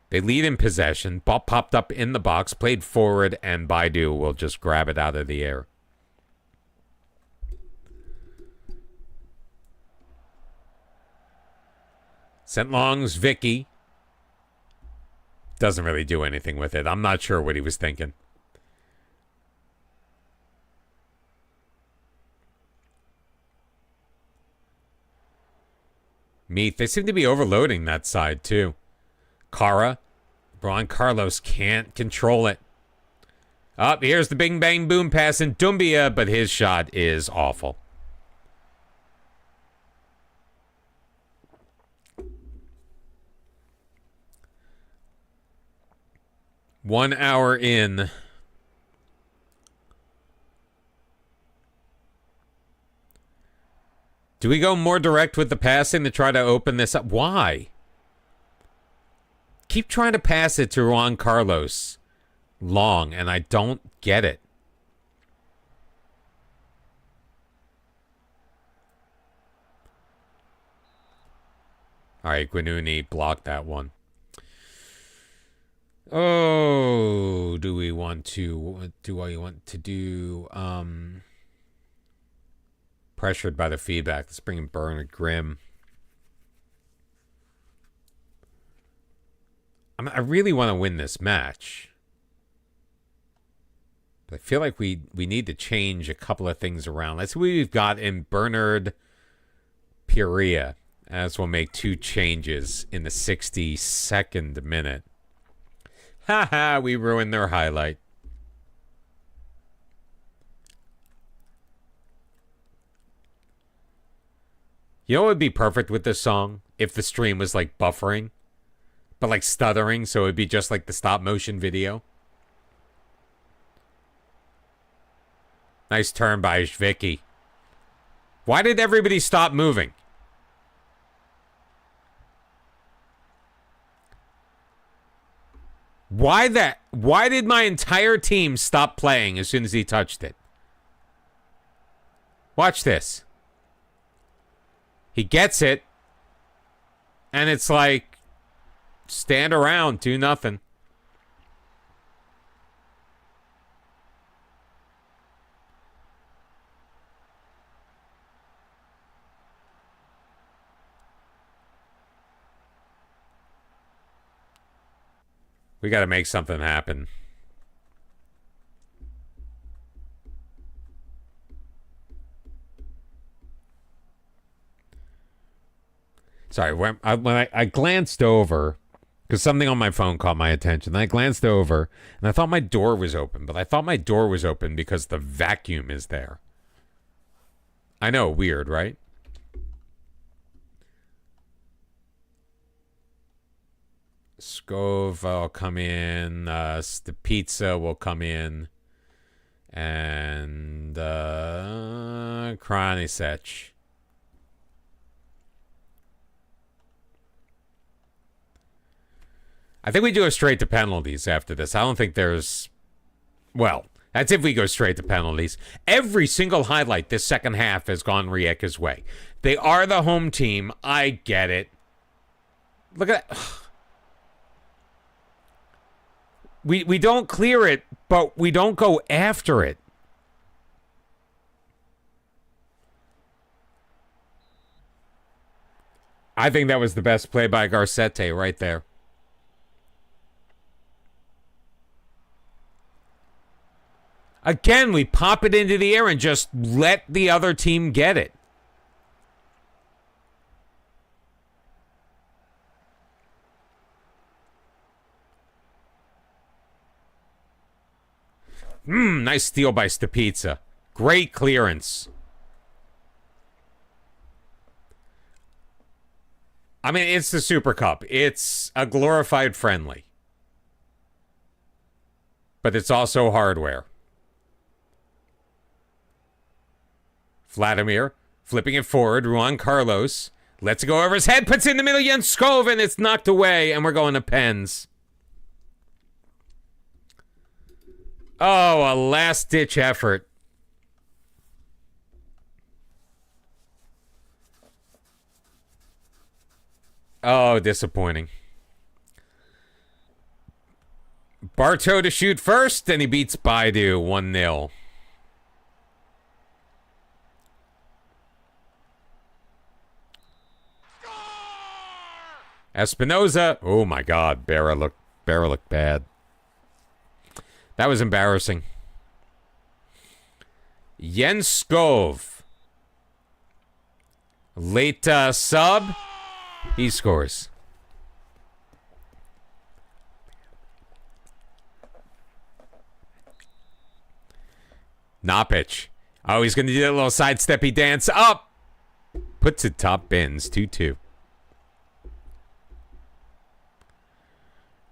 They lead in possession. Ball popped up in the box, played forward, and Baidu will just grab it out of the air. Sent longs, Vicky. Doesn't really do anything with it. I'm not sure what he was thinking. Meath. They seem to be overloading that side, too. Cara. Juan Carlos can't control it. Up, here's the bing bang boom pass in Dumbia, but his shot is awful. One hour in. Do we go more direct with the passing to try to open this up? Why? Keep trying to pass it to Juan Carlos long, and I don't get it. All right, Guinuni blocked that one. Oh, do I want to do pressured by the feedback? Let's bring in Bernard Grimm. I really want to win this match. But I feel like we need to change a couple of things around. Let's see what we've got in Bernard Perea, as we'll make 2 changes in the 62nd minute. Haha, we ruined their highlight. You know what would be perfect with this song? If the stream was like buffering, but like stuttering, so it'd be just like the stop motion video. Nice turn by Vicky. Why did everybody stop moving? Why did my entire team stop playing as soon as he touched it? Watch this. He gets it, and it's like, stand around, do nothing. We got to make something happen. Sorry, when I glanced over, because something on my phone caught my attention. I glanced over, and I thought my door was open, but I thought my door was open because the vacuum is there. I know, weird, right? Skov will come in. The pizza will come in. And Kranisec. I think we do go straight to penalties after this. I don't think there's... Well, that's if we go straight to penalties. Every single highlight this second half has gone Rijeka's way. They are the home team. I get it. Look at that. We don't clear it, but we don't go after it. I think that was the best play by Garcete right there. Again, we pop it into the air and just let the other team get it. Nice steal by Stepizza. Great clearance. I mean, it's the Super Cup. It's a glorified friendly. But it's also hardware. Vladimir flipping it forward. Juan Carlos lets it go over his head. Puts it in the middle. Jens Skov, and it's knocked away. And we're going to pens. Oh, a last-ditch effort. Oh, disappointing. Bartow to shoot first, and he beats Baidu 1-0. Espinoza. Oh, my God. Barra looked bad. That was embarrassing. Jens Skov. Late sub. He scores. Napic. Oh, he's going to do that little sidesteppy dance up. Puts it top bins. 2-2.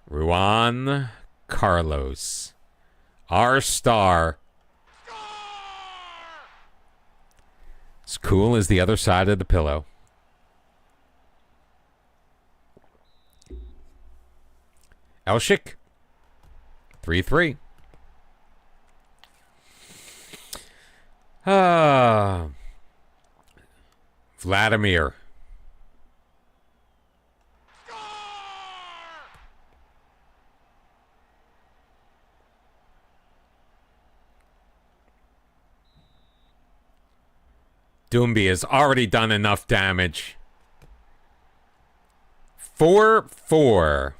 Juan Carlos. Our star. As cool as the other side of the pillow. Elshik. 3-3. Vladimir. Doomby has already done enough damage. 4-4.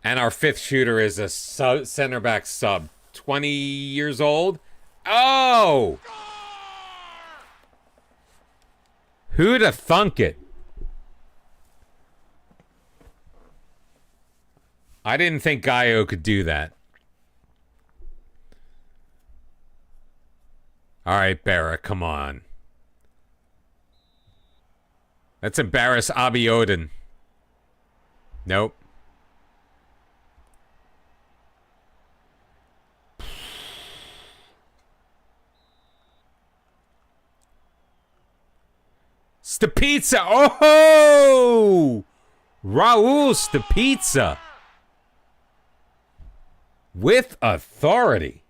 And our fifth shooter is a center back sub. 20 years old. Oh! Who'd have thunk it? I didn't think Gaio could do that. All right, Barra, come on. Let's embarrass Abiodun. Nope. Stapizza. Oh! Raul Stapizza. With authority.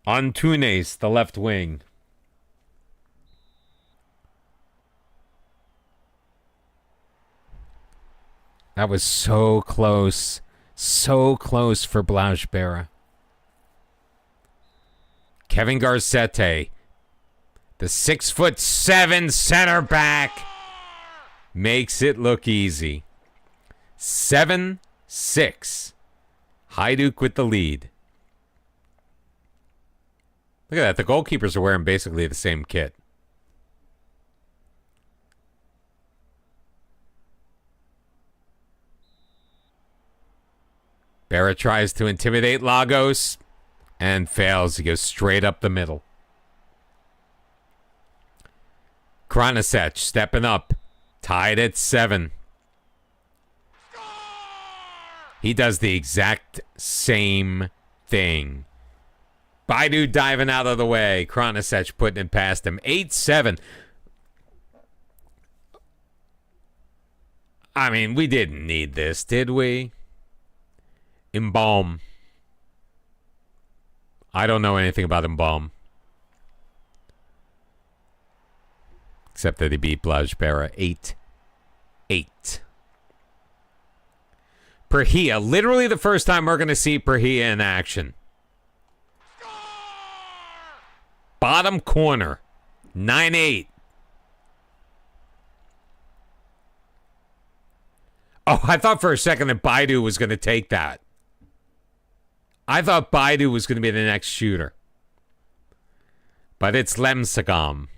Antunes, the left wing. That was so close. So close for Blaž Berra. Kevin Garcete, the 6'7" center back, makes it look easy. 7-6. Hajduk with the lead. Look at that. The goalkeepers are wearing basically the same kit. Berra tries to intimidate Lagos and fails. He goes straight up the middle. Kranasec stepping up. Tied at 7. He does the exact same thing. Baidu diving out of the way. Kranasec putting it past him. 8-7. I mean, we didn't need this, did we? Embalm. I don't know anything about Embalm. Except that he beat Blaž Berra 8-8. Perhia. Literally the first time we're going to see Perhia in action. Bottom corner. 9-8. Oh, I thought for a second that Baidu was going to take that. I thought Baidu was going to be the next shooter. But it's Lemsagam.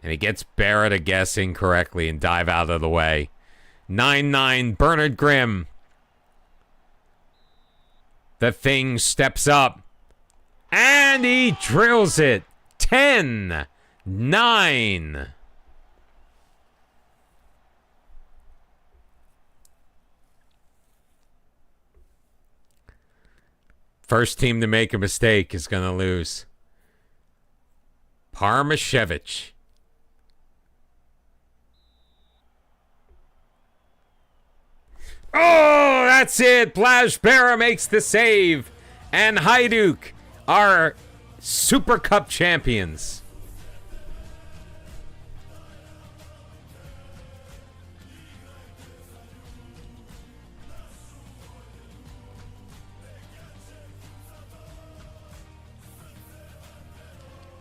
And he gets Barra to guess incorrectly and dive out of the way. 9-9, Bernard Grimm. The thing steps up. And he drills it. 10-9. First team to make a mistake is going to lose. Parmashevich. Oh, that's it. Blaž Berra makes the save. And Hajduk are Super Cup champions.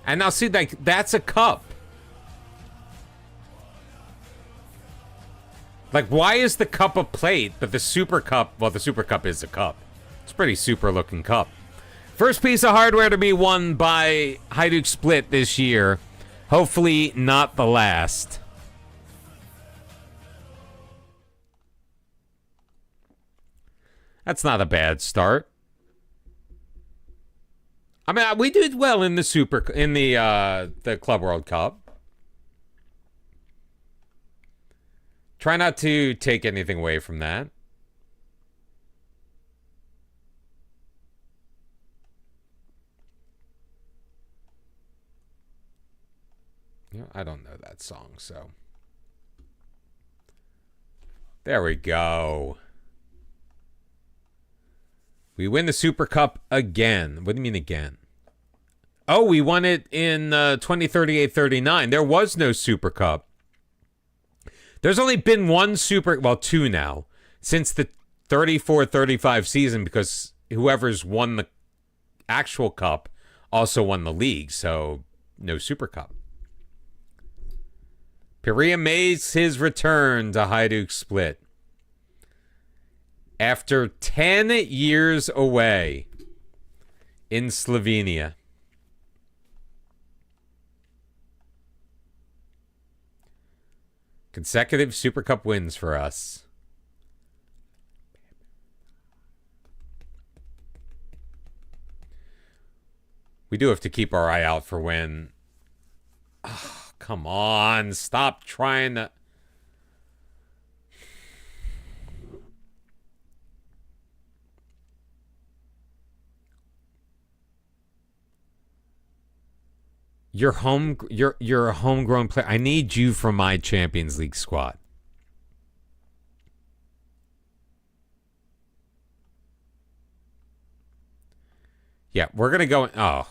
And now see, like, that's a cup. Like, why is the cup a plate, but the Super Cup, well, the Super Cup is a cup. It's a pretty super looking cup. First piece of hardware to be won by Hajduk Split this year. Hopefully not the last. That's not a bad start. I mean, we did well in the the Club World Cup. Try not to take anything away from that. You know, I don't know that song, so. There we go. We win the Super Cup again. What do you mean again? Oh, we won it in 2038-39. There was no Super Cup. There's only been one two now, since the 34-35 season, because whoever's won the actual cup also won the league, so no Super Cup. Piria makes his return to Hajduk Split. After 10 years away in Slovenia. Consecutive Super Cup wins for us. We do have to keep our eye out for when... Oh, come on. Stop trying to... You're a homegrown player. I need you for my Champions League squad. Yeah, we're going to go... Oh.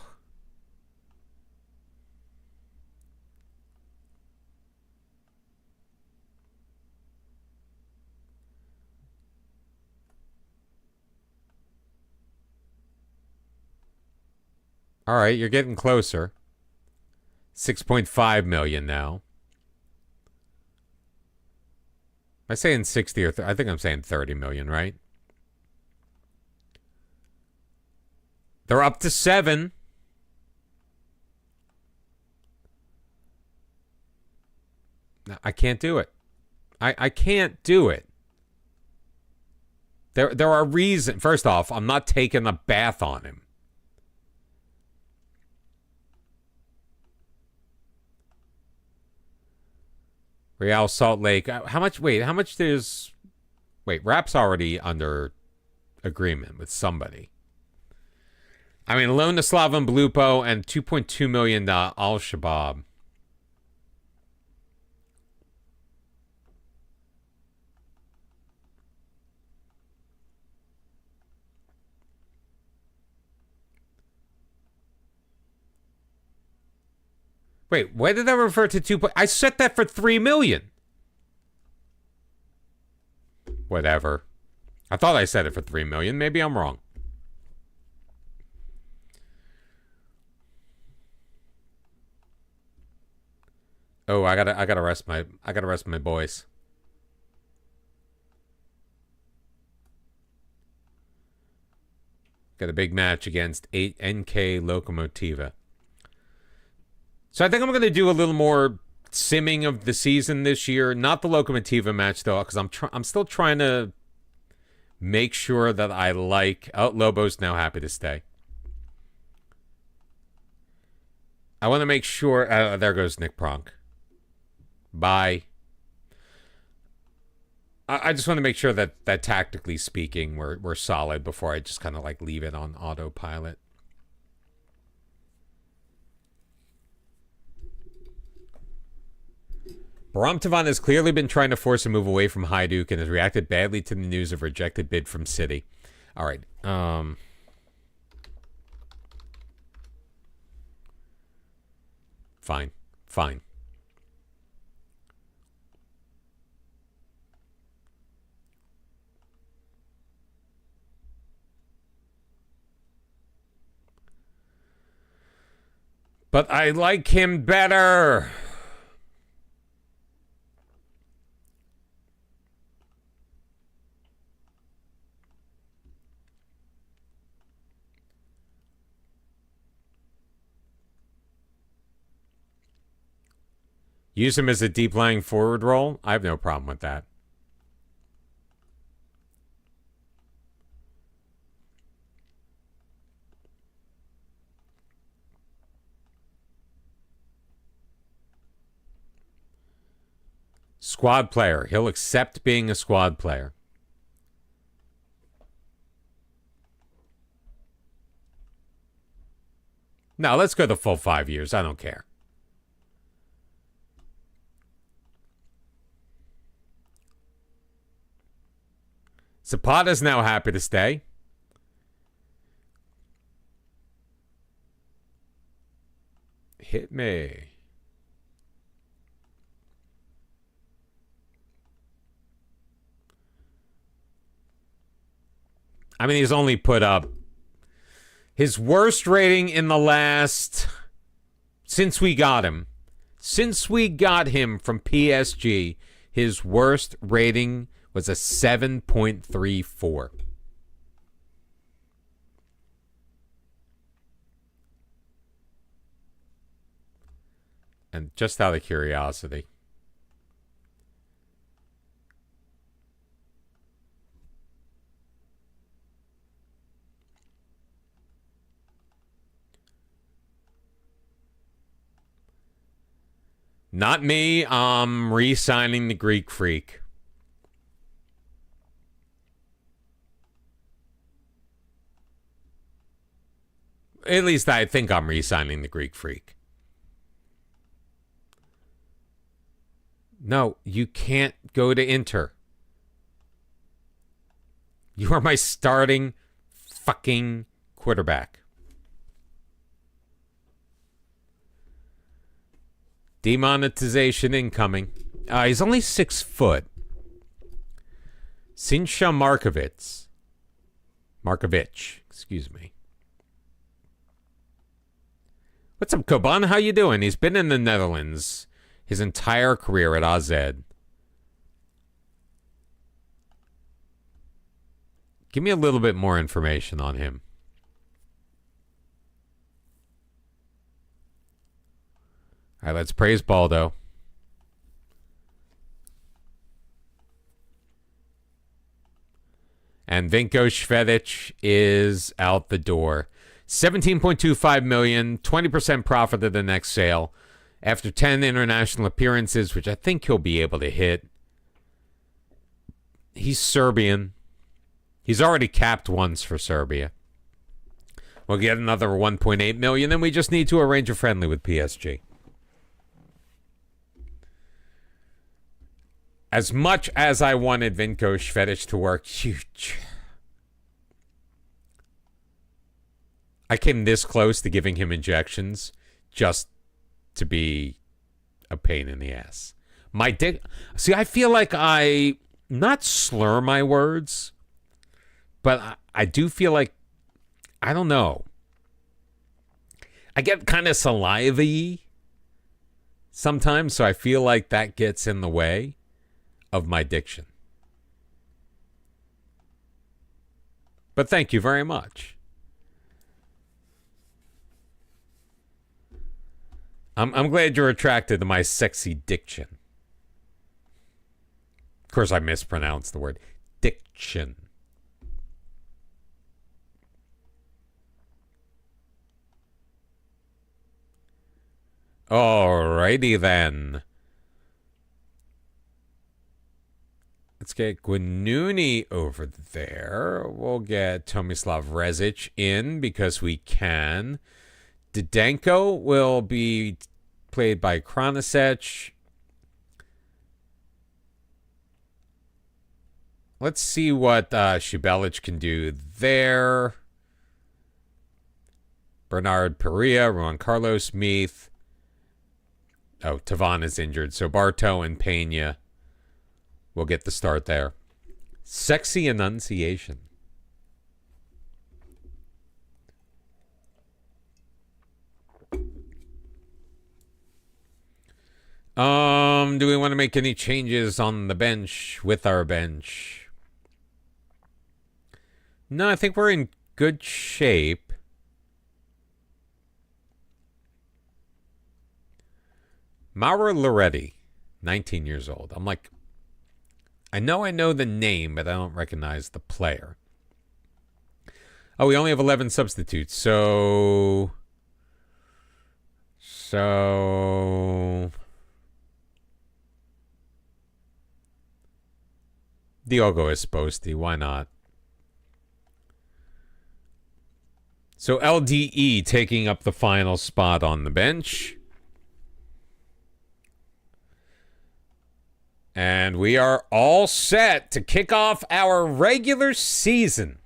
All right, you're getting closer. 6.5 million now. Am I saying 60 or I think I'm saying 30 million, right? They're up to 7. No, I can't do it. I can't do it. There are reasons. First off, I'm not taking a bath on him. Real Salt Lake. How much? Wait, how much does... Wait, Rap's already under agreement with somebody. I mean, loan to Slaven Belupo and $2.2 million to Al-Shabaab. Wait, why did I refer to 2? I set that for 3 million. Whatever. I thought I set it for 3 million. Maybe I'm wrong. Oh, I gotta rest my boys. Got a big match against 8 NK Lokomotiva. So I think I'm going to do a little more simming of the season this year. Not the Lokomotiva match, though, because I'm still trying to make sure that I like... Oh, Lobo's now happy to stay. I want to make sure... there goes Nick Pronk. Bye. I just want to make sure that tactically speaking, we're solid before I just kind of like leave it on autopilot. Baramtavan has clearly been trying to force a move away from Hajduk and has reacted badly to the news of rejected bid from City. All right. Fine. Fine. But I like him better. Use him as a deep lying forward role? I have no problem with that. Squad player. He'll accept being a squad player. No, let's go the full 5 years. I don't care. Zapata's now happy to stay. Hit me. I mean, he's only put up his worst rating in the last... Since we got him from PSG, his worst rating was a 7.34. And just out of curiosity, not me, I'm re-signing the Greek Freak. At least I think I'm re-signing the Greek Freak. No, you can't go to Inter. You are my starting fucking quarterback. Demonetization incoming. He's only 6 foot. Sincha Markovic, excuse me. What's up, Koban? How you doing? He's been in the Netherlands his entire career at AZ. Give me a little bit more information on him. All right, let's praise Baldo. And Vinko Švedić is out the door. 17.25 million, 20% profit of the next sale. After 10 international appearances, which I think he'll be able to hit. He's Serbian. He's already capped once for Serbia. We'll get another 1.8 million, and we just need to arrange a friendly with PSG. As much as I wanted Vinko Švedić to work, I came this close to giving him injections just to be a pain in the ass. See, I feel like I not slur my words, but I do feel like, I don't know. I get kind of saliva-y sometimes, so I feel like that gets in the way of my diction. But thank you very much. I'm glad you're attracted to my sexy diction. Of course, I mispronounced the word diction. Alrighty then. Let's get Guanuni over there. We'll get Tomislav Rezic in because we can. Didenko will be played by Kranasec. Let's see what Shibelic can do there. Bernard Perea, Juan Carlos Meath. Oh, Tavan is injured, so Barto and Pena will get the start there. Sexy enunciation. Do we want to make any changes on the bench with our bench? No, I think we're in good shape. Mauro Loretti, 19 years old. I'm like, I know the name, but I don't recognize the player. Oh, we only have 11 substitutes, so Diogo Esposti, why not? So LDE taking up the final spot on the bench. And we are all set to kick off our regular season.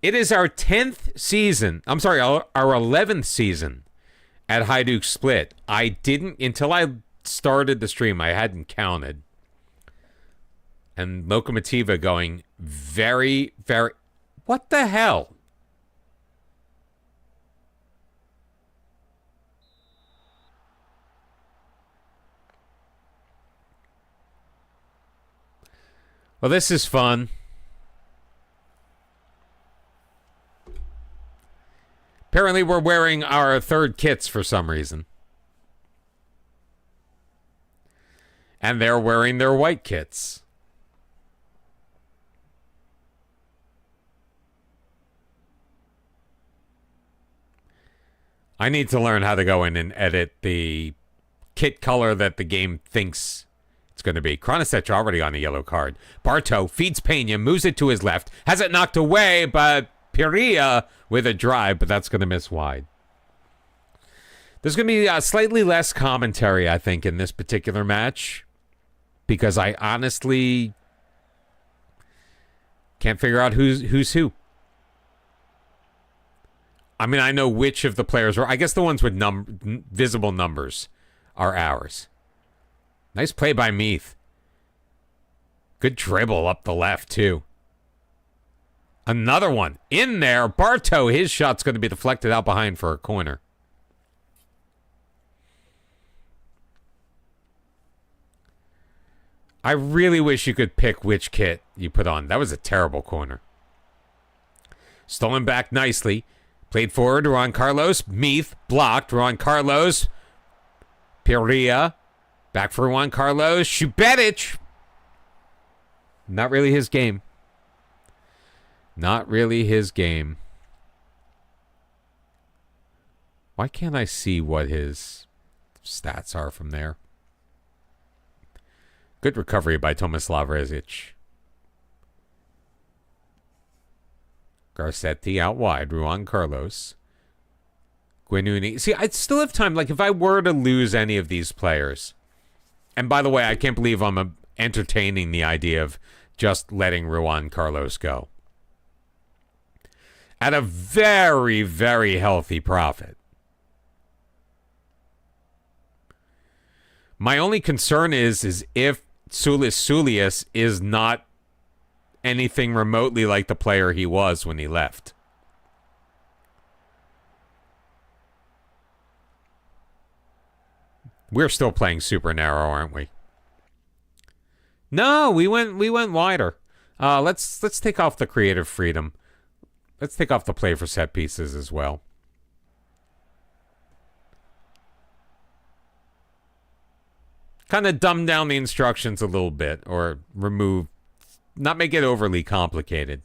It is our 10th season. I'm sorry, our 11th season at Hajduk Split. I didn't, until I started the stream, I hadn't counted. And Lokomotiva going very, very, What the hell? Well, this is fun. Apparently, we're wearing our third kits for some reason. And they're wearing their white kits. I need to learn how to go in and edit the kit color that the game thinks it's going to be. Kronisec already on a yellow card. Barto feeds Pena, moves it to his left, has it knocked away, but Piria with a drive, but that's going to miss wide. There's going to be slightly less commentary, I think, in this particular match, because I honestly can't figure out who's who. I mean, I know which of the players are. I guess the ones with visible numbers are ours. Nice play by Meath. Good dribble up the left, too. Another one in there. Barto, his shot's going to be deflected out behind for a corner. I really wish you could pick which kit you put on. That was a terrible corner. Stolen back nicely. Played forward, Juan Carlos. Meath blocked. Juan Carlos. Piria. Back for Juan Carlos. Šubetić. Not really his game. Not really his game. Why can't I see what his stats are from there? Good recovery by Tomislav Rezic. Garcetti out wide. Juan Carlos. Guinuni. See, I'd still have time. Like, if I were to lose any of these players. And by the way, I can't believe I'm entertaining the idea of just letting Juan Carlos go. At a very, very healthy profit. My only concern is if Sulis is not anything remotely like the player he was when he left. We're still playing super narrow, aren't we? No, we went wider. Let's take off the creative freedom. Let's take off the play for set pieces as well. Kind of dumb down the instructions a little bit, or not make it overly complicated.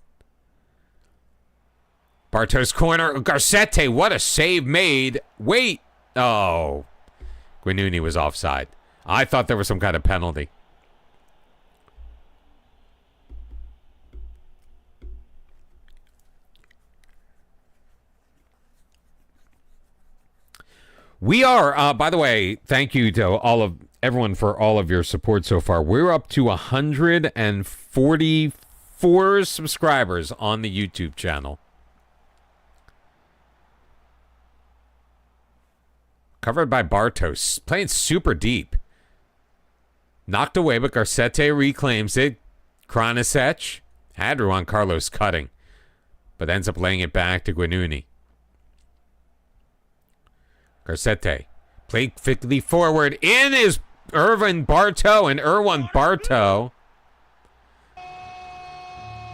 Barto's corner. Garcetti, what a save made. Wait. Oh. Guinuni was offside. I thought there was some kind of penalty. We are, by the way, thank you to everyone for all of your support so far. We're up to 144 subscribers on the YouTube channel. Covered by Bartos. Playing super deep. Knocked away, but Garcetti reclaims it. Kronisec had Juan Carlos cutting, but ends up laying it back to Guinuni. Garcetti played quickly forward. In is Erwin Barto, and Erwin Barto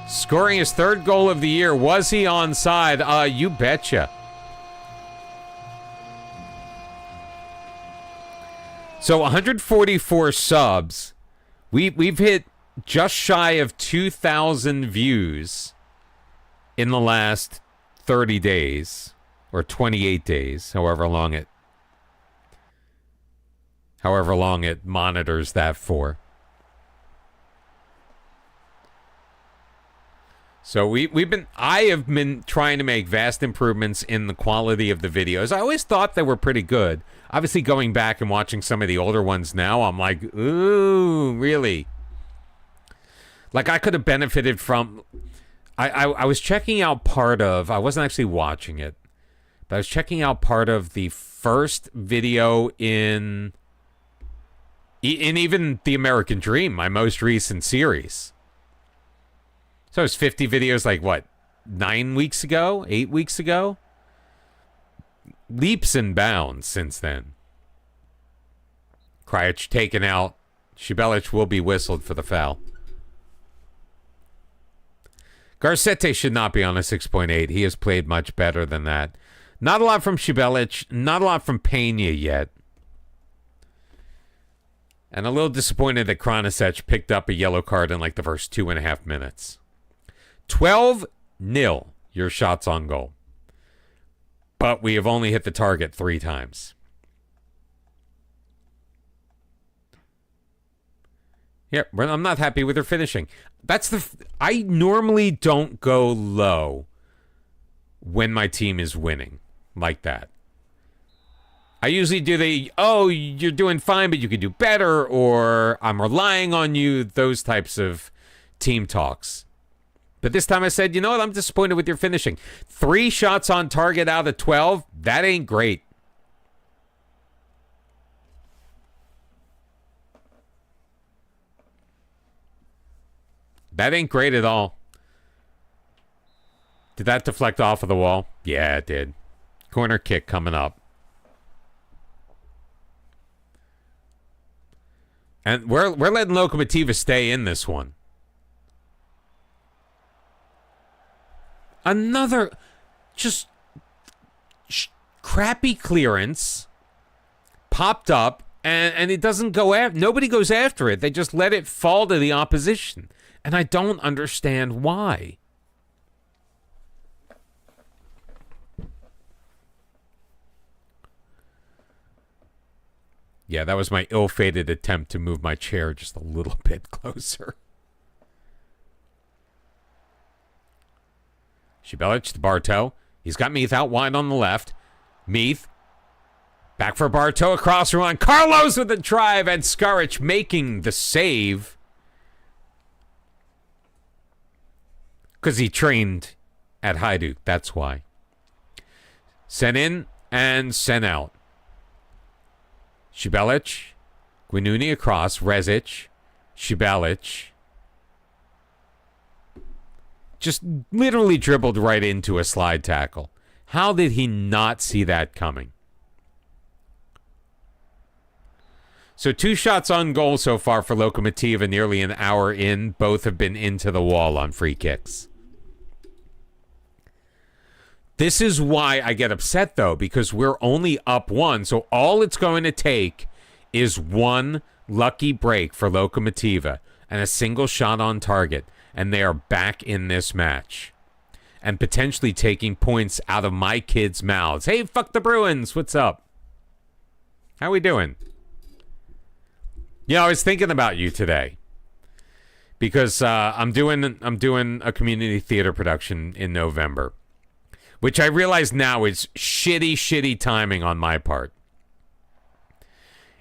scoring his third goal of the year. Was he onside? You betcha. So 144 subs. We've hit just shy of 2,000 views in the last 30 days. Or 28 days, however long it monitors that for. So I have been trying to make vast improvements in the quality of the videos. I always thought they were pretty good. Obviously, going back and watching some of the older ones now, I'm like, ooh, really? Like, I could have benefited from... I was checking out part of... I wasn't actually watching it. But I was checking out part of the first video in even The American Dream, my most recent series. So it's 50 videos, like what, 9 weeks ago, 8 weeks ago. Leaps and bounds since then. Croatia taken out. Šibalić will be whistled for the foul. Garcete should not be on a 6.8. He has played much better than that. Not a lot from Šibalić. Not a lot from Peña yet. And a little disappointed that Kranjčević picked up a yellow card in like the first 2.5 minutes. 12-0, your shots on goal. But we have only hit the target 3 times. Yeah, I'm not happy with her finishing. I normally don't go low when my team is winning like that. I usually do you're doing fine, but you could do better, or I'm relying on you, those types of team talks. But this time I said, you know what, I'm disappointed with your finishing. 3 shots on target out of 12, that ain't great. That ain't great at all. Did that deflect off of the wall? Yeah, it did. Corner kick coming up. And we're letting Lokomotiva stay in this one. Another just crappy clearance popped up, and it doesn't go after. Nobody goes after it. They just let it fall to the opposition. And I don't understand why. Yeah, that was my ill-fated attempt to move my chair just a little bit closer. Šibalić to Bartow. He's got Meath out wide on the left. Meath. Back for Bartow across the line. Carlos with the drive, and Škarić making the save. Because he trained at Hajduk. That's why. Sent in and sent out. Šibalić. Guinuni across. Rezic. Šibalić. Just literally dribbled right into a slide tackle. How did he not see that coming? So 2 shots on goal so far for Lokomotiva, nearly an hour in. Both have been into the wall on free kicks. This is why I get upset, though, because we're only up 1. So all it's going to take is 1 lucky break for Lokomotiva and a single shot on target, and they are back in this match and potentially taking points out of my kids' mouths. Hey, fuck the Bruins. What's up? How we doing? I was thinking about you today because I'm doing a community theater production in November, which I realize now is shitty timing on my part.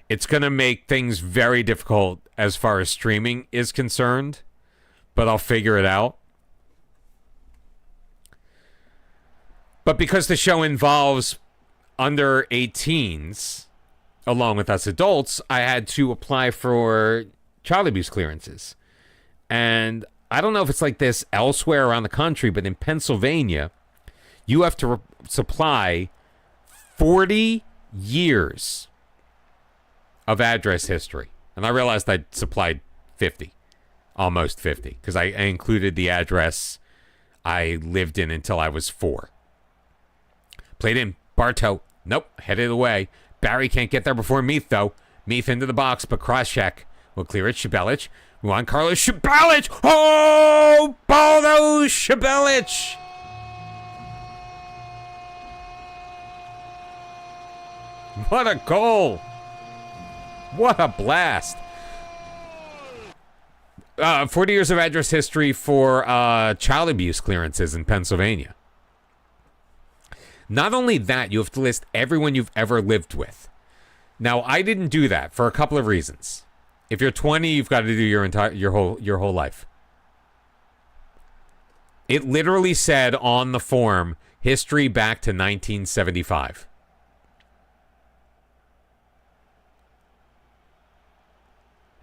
It's going to make things very difficult as far as streaming is concerned, but I'll figure it out. But because the show involves under 18s, along with us adults, I had to apply for child abuse clearances. And I don't know if it's like this elsewhere around the country, but in Pennsylvania, you have to supply 40 years of address history. And I realized I supplied 50, almost 50, because I included the address I lived in until I was 4. Played in Bartow. Nope, headed away. Barry can't get there before Meath, though. Meath into the box, but cross-check will clear it. Šibalić. Juan Carlos Šibalić. Oh, Baldo Šibalić. What a goal. What a blast. 40 years of address history for child abuse clearances in Pennsylvania. Not only that, you have to list everyone you've ever lived with. Now, I didn't do that for a couple of reasons. If you're 20, you've got to do your whole life. It literally said on the form, history back to 1975.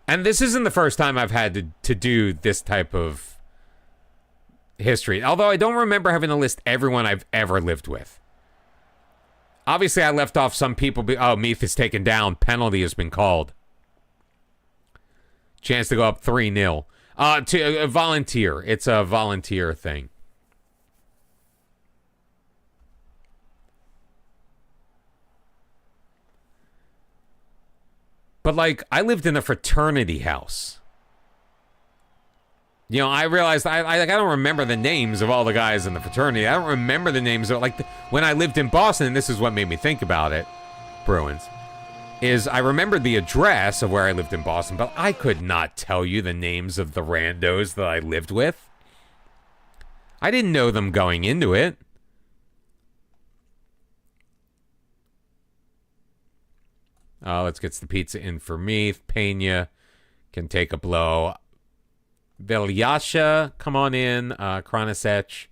And this isn't the first time I've had to do this type of history. Although I don't remember having to list everyone I've ever lived with. Obviously, I left off some people. Meath is taken down. Penalty has been called. Chance to go up 3-0. To a volunteer. It's a volunteer thing. But, like, I lived in a fraternity house. You know, I realized I don't remember the names of all the guys in the fraternity. I don't remember the names of, like, when I lived in Boston, and this is what made me think about it, Bruins, is I remembered the address of where I lived in Boston, but I could not tell you the names of the randos that I lived with. I didn't know them going into it. Let's get the pizza in for Meath. Pena can take a blow. Veljasha, come on in. Kranasech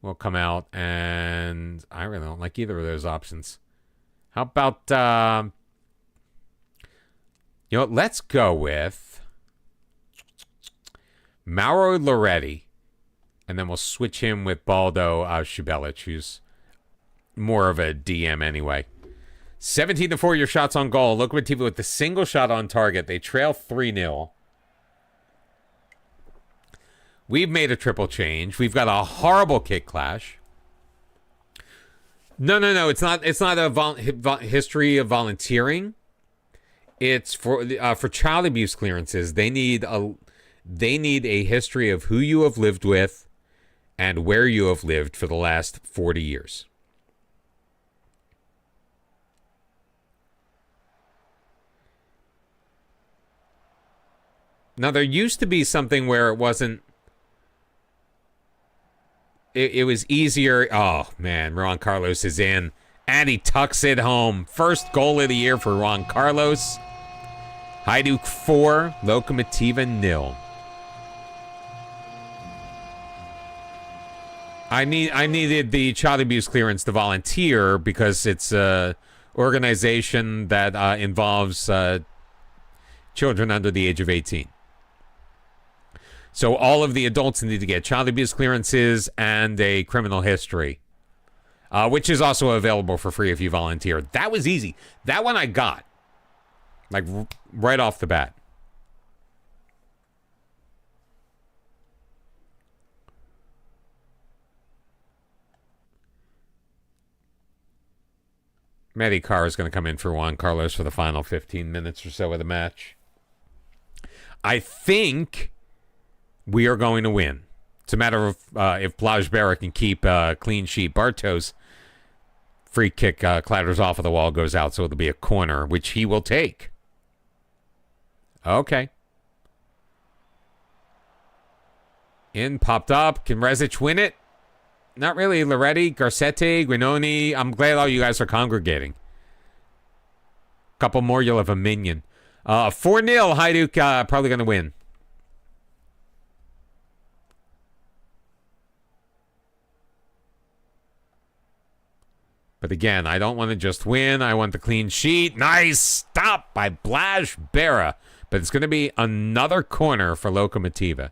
will come out. And I really don't like either of those options. How about... you know what? Let's go with... Mauro Loretti. And then we'll switch him with Baldo Shubelic, who's more of a DM anyway. 17-4 your shots on goal. Lokomotiv with the single shot on target. They trail 3-0. We've made a triple change. We've got a horrible kick clash. No. It's not a history of volunteering. It's for child abuse clearances. They need a history of who you have lived with and where you have lived for the last 40 years. Now, there used to be something where it wasn't... It was easier. Oh, man, Juan Carlos is in. And he tucks it home. First goal of the year for Juan Carlos. Hajduk 4, Lokomotiva 0. I needed the child abuse clearance to volunteer because it's a organization that involves children under the age of 18. So all of the adults need to get child abuse clearances and a criminal history, which is also available for free if you volunteer. That was easy. That one I got, like, right off the bat. Matty Carr is going to come in for Juan Carlos for the final 15 minutes or so of the match. I think... we are going to win. It's a matter of if Blaj Berra can keep a clean sheet. Bartos' free kick clatters off of the wall, goes out, so it'll be a corner, which he will take. Okay. In, popped up. Can Rezic win it? Not really. Loretti, Garcetti, Guinoni. I'm glad all you guys are congregating. Couple more, you'll have a minion. 4-0, Hajduk probably going to win. But again, I don't want to just win. I want the clean sheet. Nice stop by Blaj Berra. But it's going to be another corner for Lokomotiva.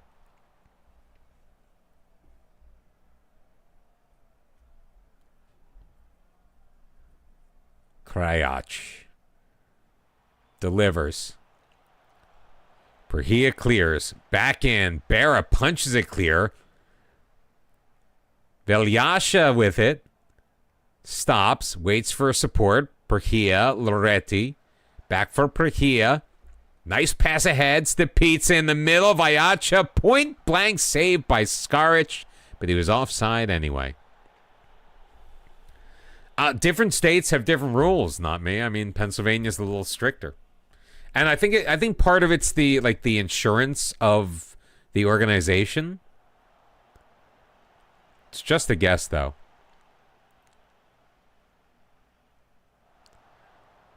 Krajac delivers. Perhia clears. Back in. Berra punches it clear. Veljasha with it. Stops, waits for support. Perhia, Loretti. Back for Perhia. Nice pass ahead. Stepizza in the middle. Vajacha, point blank save by Skaric, but he was offside anyway. Different states have different rules, not me. I mean, Pennsylvania's a little stricter. And I think part of it's the insurance of the organization. It's just a guess, though.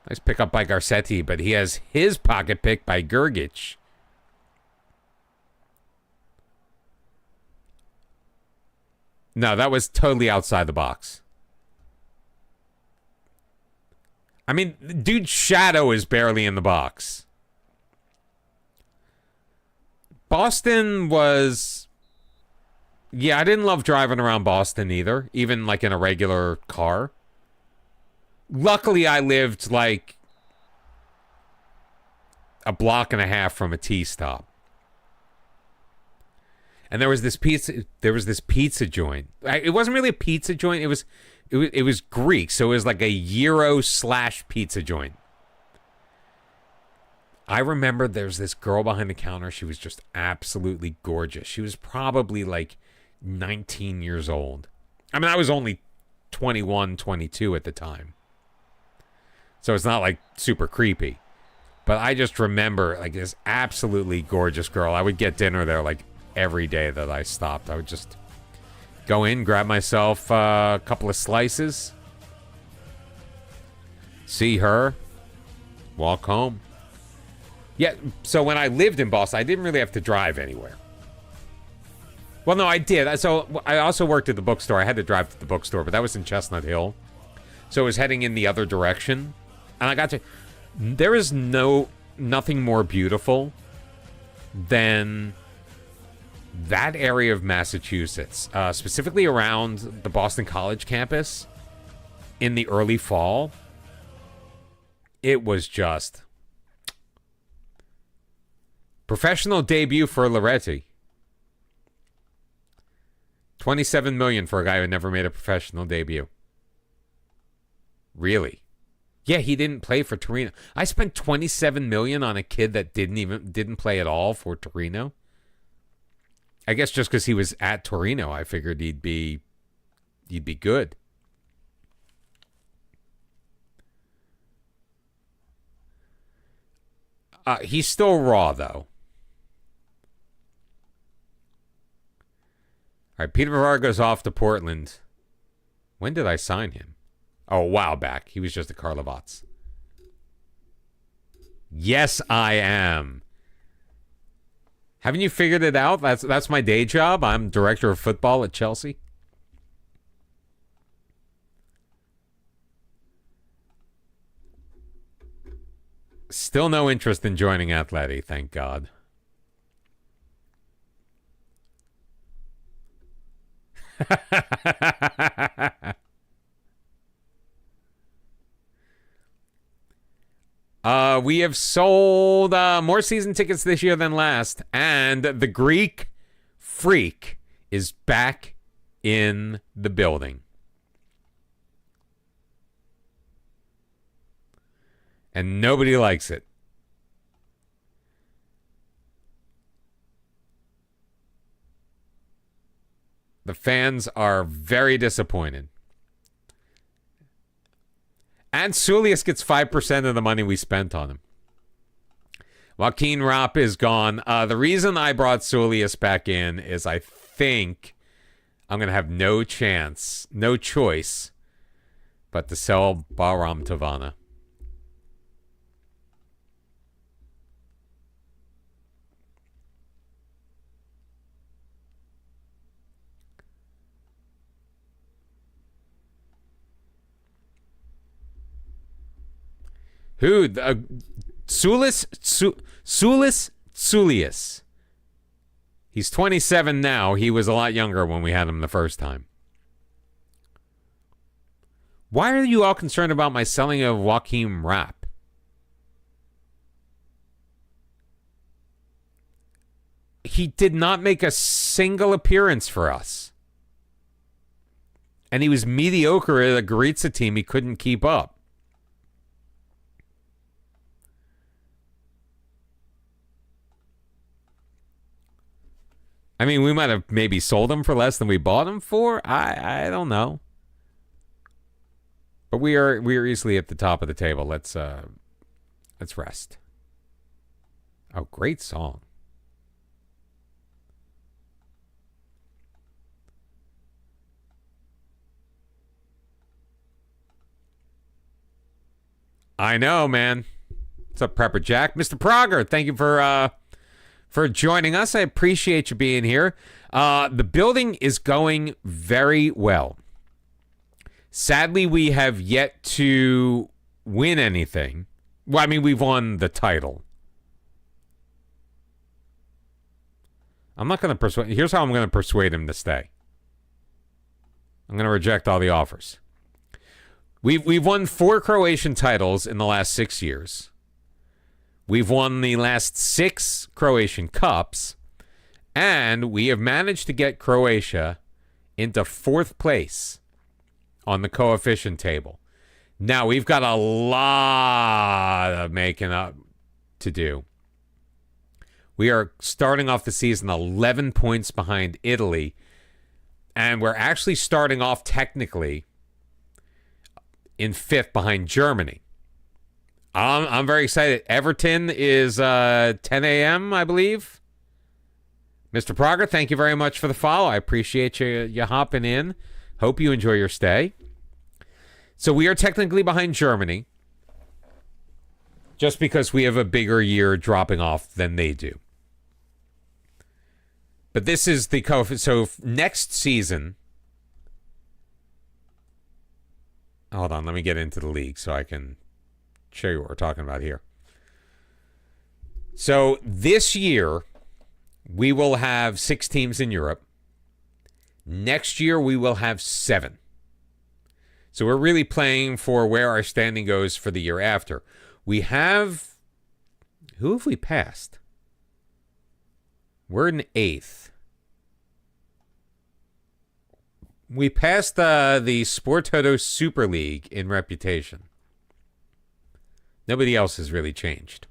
Nice pickup by Garcetti, but he has his pocket pick by Gergic. No, that was totally outside the box. I mean, dude's shadow is barely in the box. Boston was Yeah, I didn't love driving around Boston either, even like in a regular car. Luckily, I lived like a block and a half from a T-stop. And there was this pizza joint. It wasn't really a pizza joint. It was Greek, so it was like a Euro/pizza joint. I remember there's this girl behind the counter. She was just absolutely gorgeous. She was probably like 19 years old. I mean, I was only 21, 22 at the time. So it's not like super creepy. But I just remember like this absolutely gorgeous girl. I would get dinner there like every day that I stopped. I would just go in, grab myself a couple of slices, see her, walk home. Yeah, so when I lived in Boston, I didn't really have to drive anywhere. Well, no, I did. So I also worked at the bookstore. I had to drive to the bookstore, but that was in Chestnut Hill. So I was heading in the other direction. And I got to... There is nothing more beautiful than that area of Massachusetts, specifically around the Boston College campus in the early fall. It was just... Professional debut for Loretti. $27 million for a guy who never made a professional debut. Really? Yeah, he didn't play for Torino. I spent $27 million on a kid that didn't play at all for Torino. I guess just because he was at Torino, I figured he'd be good. He's still raw though. All right, Peter Vargas off to Portland. When did I sign him? Oh, a while back. He was just a Karlovats. Yes, I am. Haven't you figured it out? That's my day job. I'm director of football at Chelsea. Still no interest in joining Atleti, thank God. We have sold more season tickets this year than last, and the Greek Freak is back in the building. And nobody likes it. The fans are very disappointed. And Sulius gets 5% of the money we spent on him. Joaquin Rapp is gone. The reason I brought Sulius back in is I think I'm going to have no choice, but to sell Bahram Tavana. Who? Sulius. He's 27 now. He was a lot younger when we had him the first time. Why are you all concerned about my selling of Joaquin Rapp? He did not make a single appearance for us. And he was mediocre at a Goritza team he couldn't keep up. I mean, we might have maybe sold him for less than we bought him for. I don't know. But we are easily at the top of the table. Let's rest. Oh, great song. I know, man. What's up, Prepper Jack? Mr. Prager, thank you for joining us. I appreciate you being here. The building is going very well. Sadly, we have yet to win anything. Well, I mean, we've won the title. I'm not going to persuade. Here's how I'm going to persuade him to stay. I'm going to reject all the offers. We've won 4 Croatian titles in the last 6 years. We've won the last 6 Croatian Cups, and we have managed to get Croatia into 4th place on the coefficient table. Now, we've got a lot of making up to do. We are starting off the season 11 points behind Italy, and we're actually starting off technically in 5th behind Germany. I'm very excited. Everton is 10 a.m., I believe. Mr. Prager, thank you very much for the follow. I appreciate you hopping in. Hope you enjoy your stay. So we are technically behind Germany just because we have a bigger year dropping off than they do. But this is the so next season. Hold on, let me get into the league so I can show you what we're talking about here. So this year, we will have 6 teams in Europe. Next year, we will have 7. So we're really playing for where our standing goes for the year after. We have... Who have we passed? We're in 8th. We passed the Sport Toto Super League in reputation. Nobody else has really changed.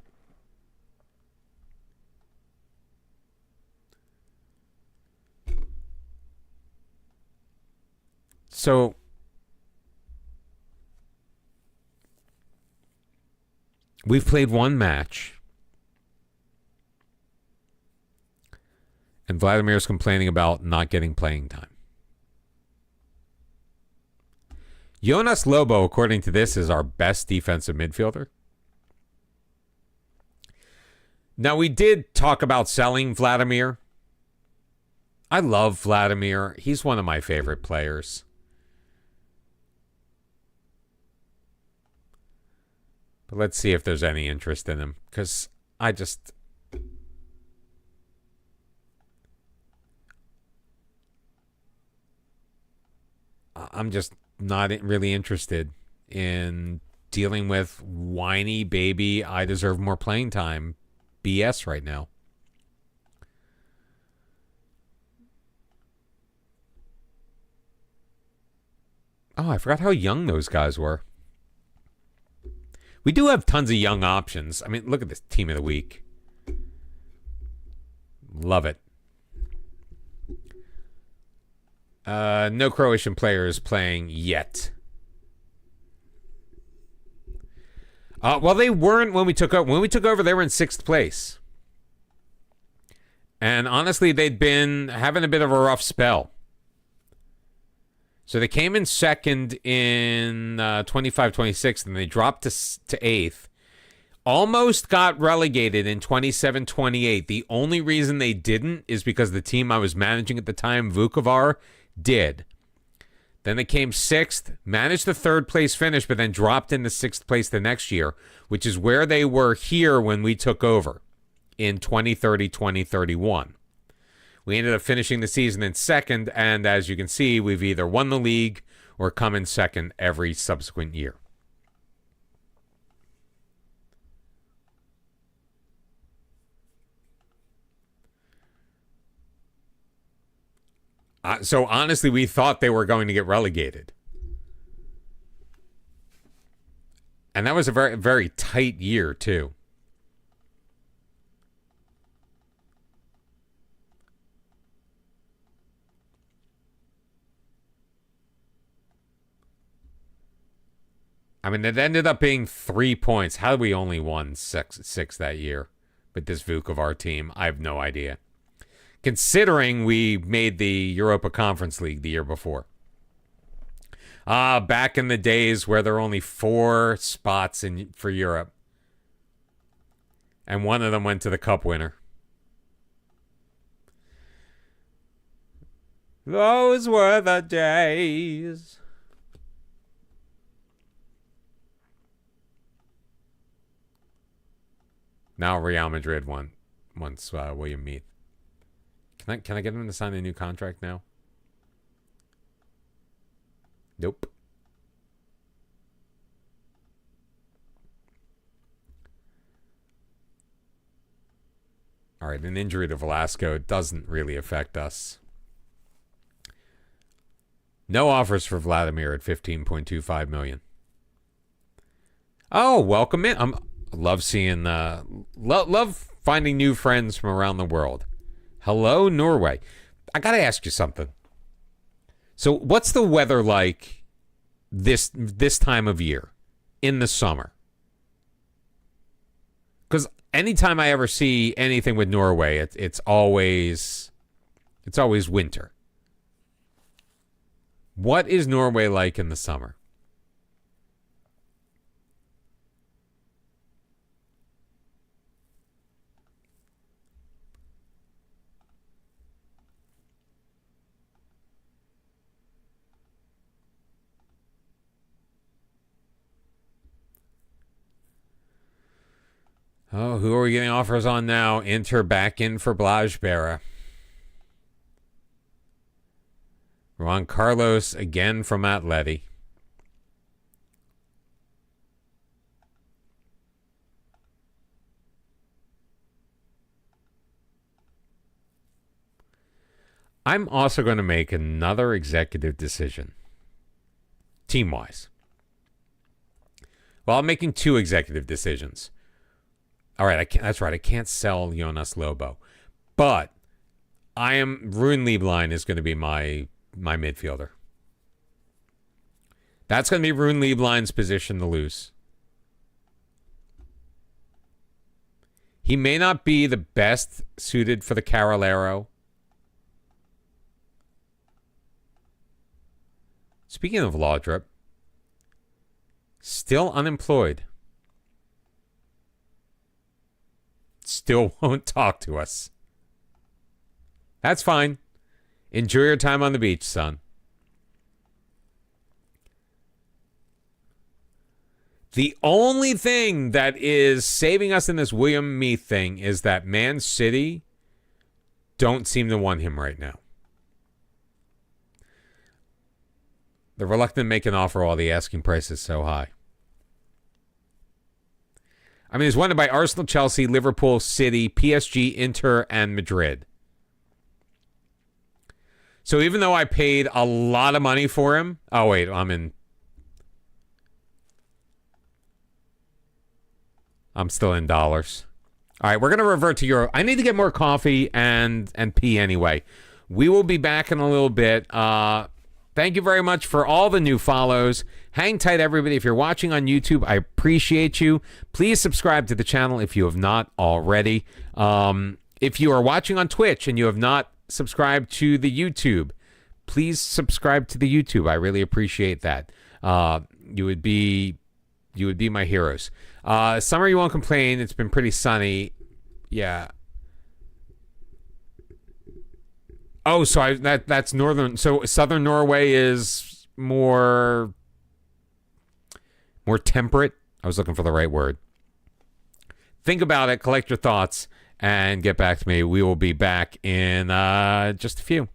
So we've played 1 match. And Vladimir's complaining about not getting playing time. Jonas Lobo, according to this, is our best defensive midfielder. Now, we did talk about selling Vladimir. I love Vladimir. He's one of my favorite players. But let's see if there's any interest in him. Because I'm just not really interested in dealing with whiny baby, I deserve more playing time BS right now. Oh, I forgot how young those guys were. We do have tons of young options. I mean, look at this team of the week. Love it. No Croatian players playing yet. Well, they weren't when we took over. When we took over, they were in 6th place. And honestly, they'd been having a bit of a rough spell. So they came in 2nd in 25-26, and they dropped to 8th. Almost got relegated in 27-28. The only reason they didn't is because the team I was managing at the time, Vukovar, did. Then they came 6th, managed the 3rd place finish, but then dropped into 6th place the next year, which is where they were here when we took over in 2030-2031. We ended up finishing the season in 2nd, and as you can see, we've either won the league or come in 2nd every subsequent year. So honestly, we thought they were going to get relegated. And that was a very, very tight year, too. I mean, it ended up being 3 points. How did we only won six that year with this Vukovar team? I have no idea. Considering we made the Europa Conference League the year before. Back in the days where there were only 4 spots for Europe. And one of them went to the cup winner. Those were the days. Now Real Madrid won once William Meath. Can I get him to sign a new contract now? Nope. All right, an injury to Velasco doesn't really affect us. No offers for Vladimir at $15.25 million. Oh, welcome in. I love seeing, love finding new friends from around the world. Hello, Norway. I got to ask you something. So what's the weather like this time of year in the summer? Because anytime I ever see anything with Norway, it's always winter. What is Norway like in the summer? Oh, who are we getting offers on now? Inter back in for Blajbera. Juan Carlos again from Atleti. I'm also going to make another executive decision. Team-wise. Well, I'm making two executive decisions. All right, that's right. I can't sell Jonas Lobo. But Ruin Lieblein is going to be my midfielder. That's going to be Ruin Lieblein's position to lose. He may not be the best suited for the Carolero. Speaking of Laudrup, still unemployed. Still won't talk to us. That's fine. Enjoy your time on the beach, son. The only thing that is saving us in this William Meath thing is that Man City don't seem to want him right now. They're reluctant to make an offer while the asking price is so high. I mean, he's wanted by Arsenal, Chelsea, Liverpool, City, PSG, Inter, and Madrid. So even though I paid a lot of money for him... Oh, wait, I'm still in dollars. All right, we're going to revert to euro. I need to get more coffee and pee anyway. We will be back in a little bit. Thank you very much for all the new follows. Hang tight, everybody. If you're watching on YouTube, I appreciate you. Please subscribe to the channel if you have not already. If you are watching on Twitch and you have not subscribed to the YouTube, please subscribe to the YouTube. I really appreciate that. You would be my heroes. Summer, you won't complain. It's been pretty sunny. Yeah. Oh, so that's northern. So southern Norway is more temperate. I was looking for the right word. Think about it. Collect your thoughts and get back to me. We will be back in just a few.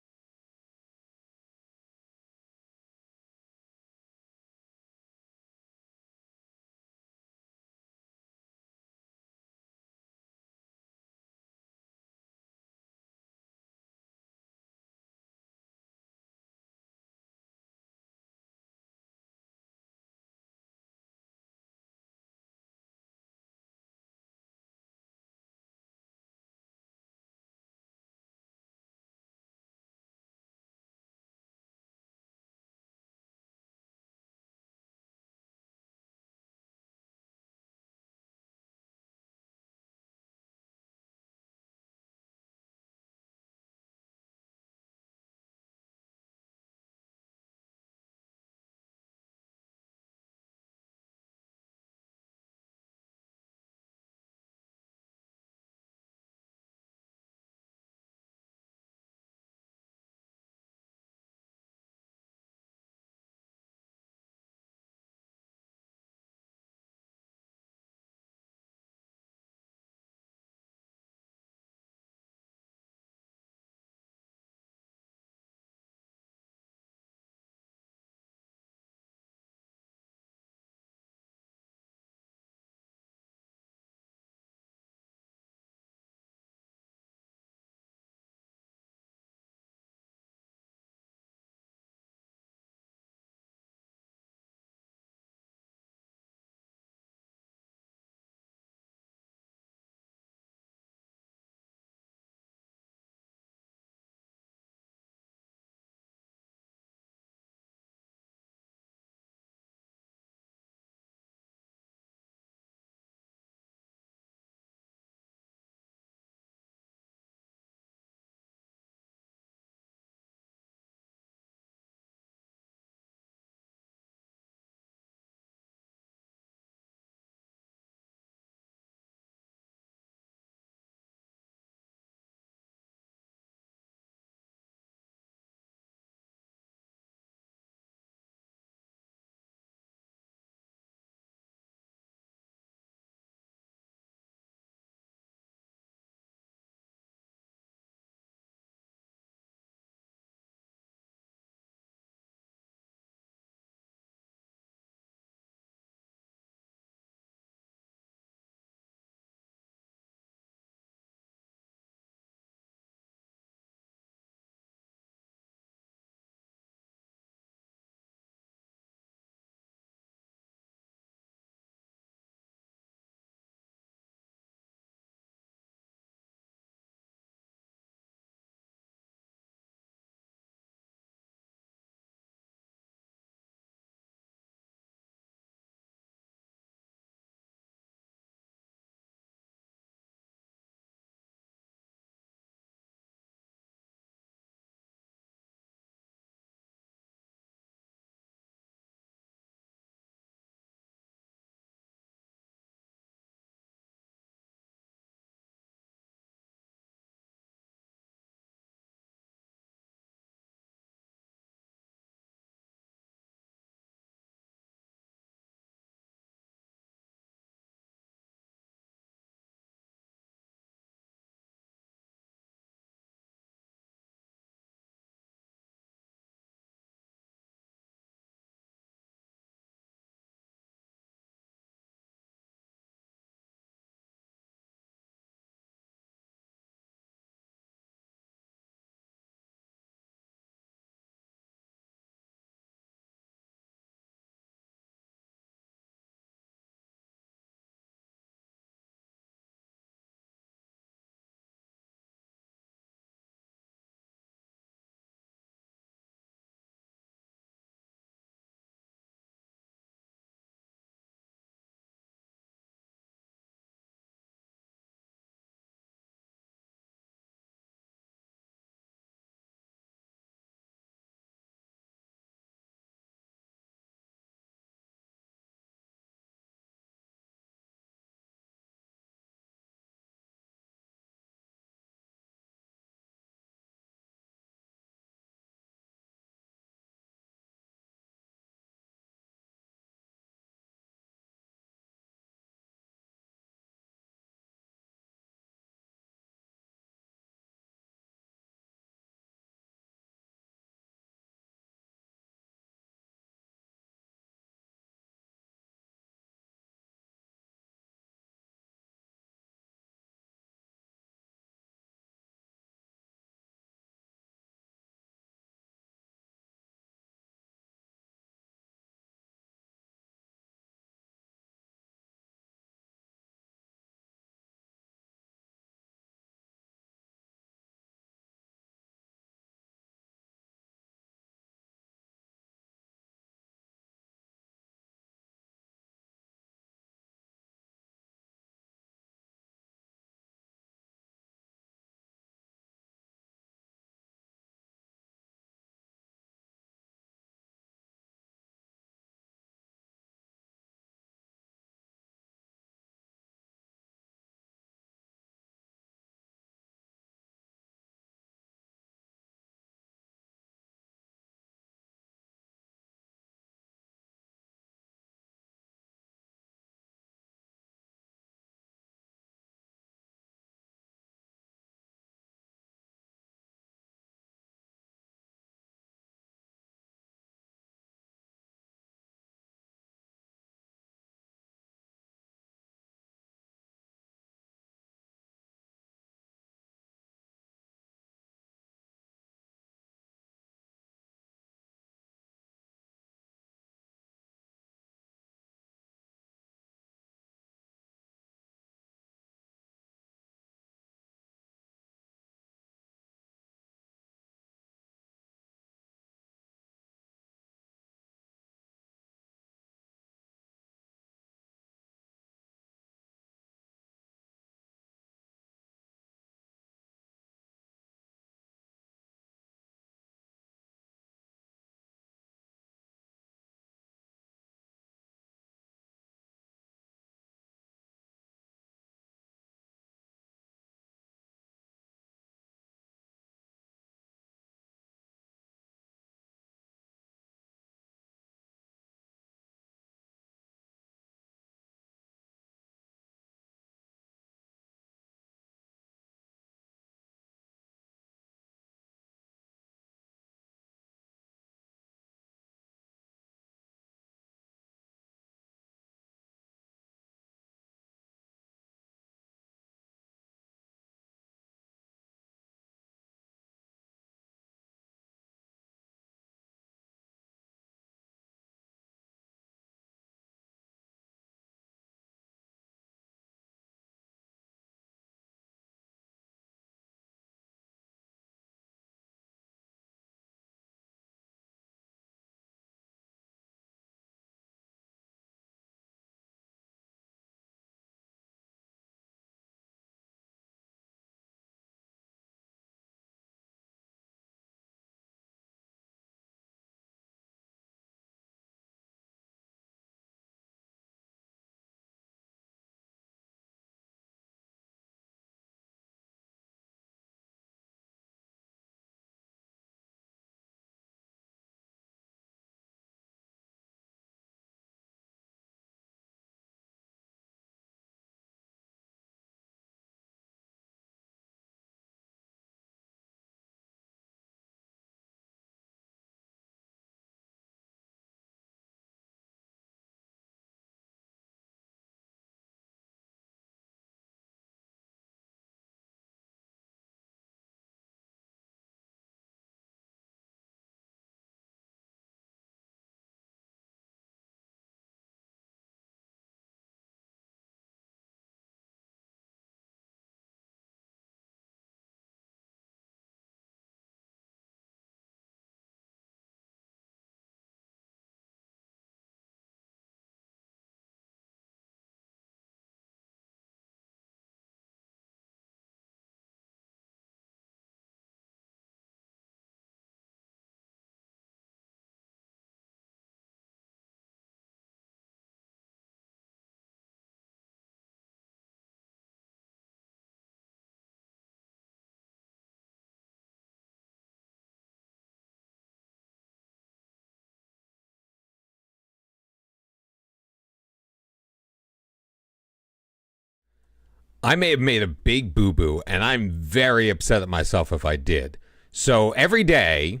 I may have made a big boo-boo, and I'm very upset at myself if I did. So every day,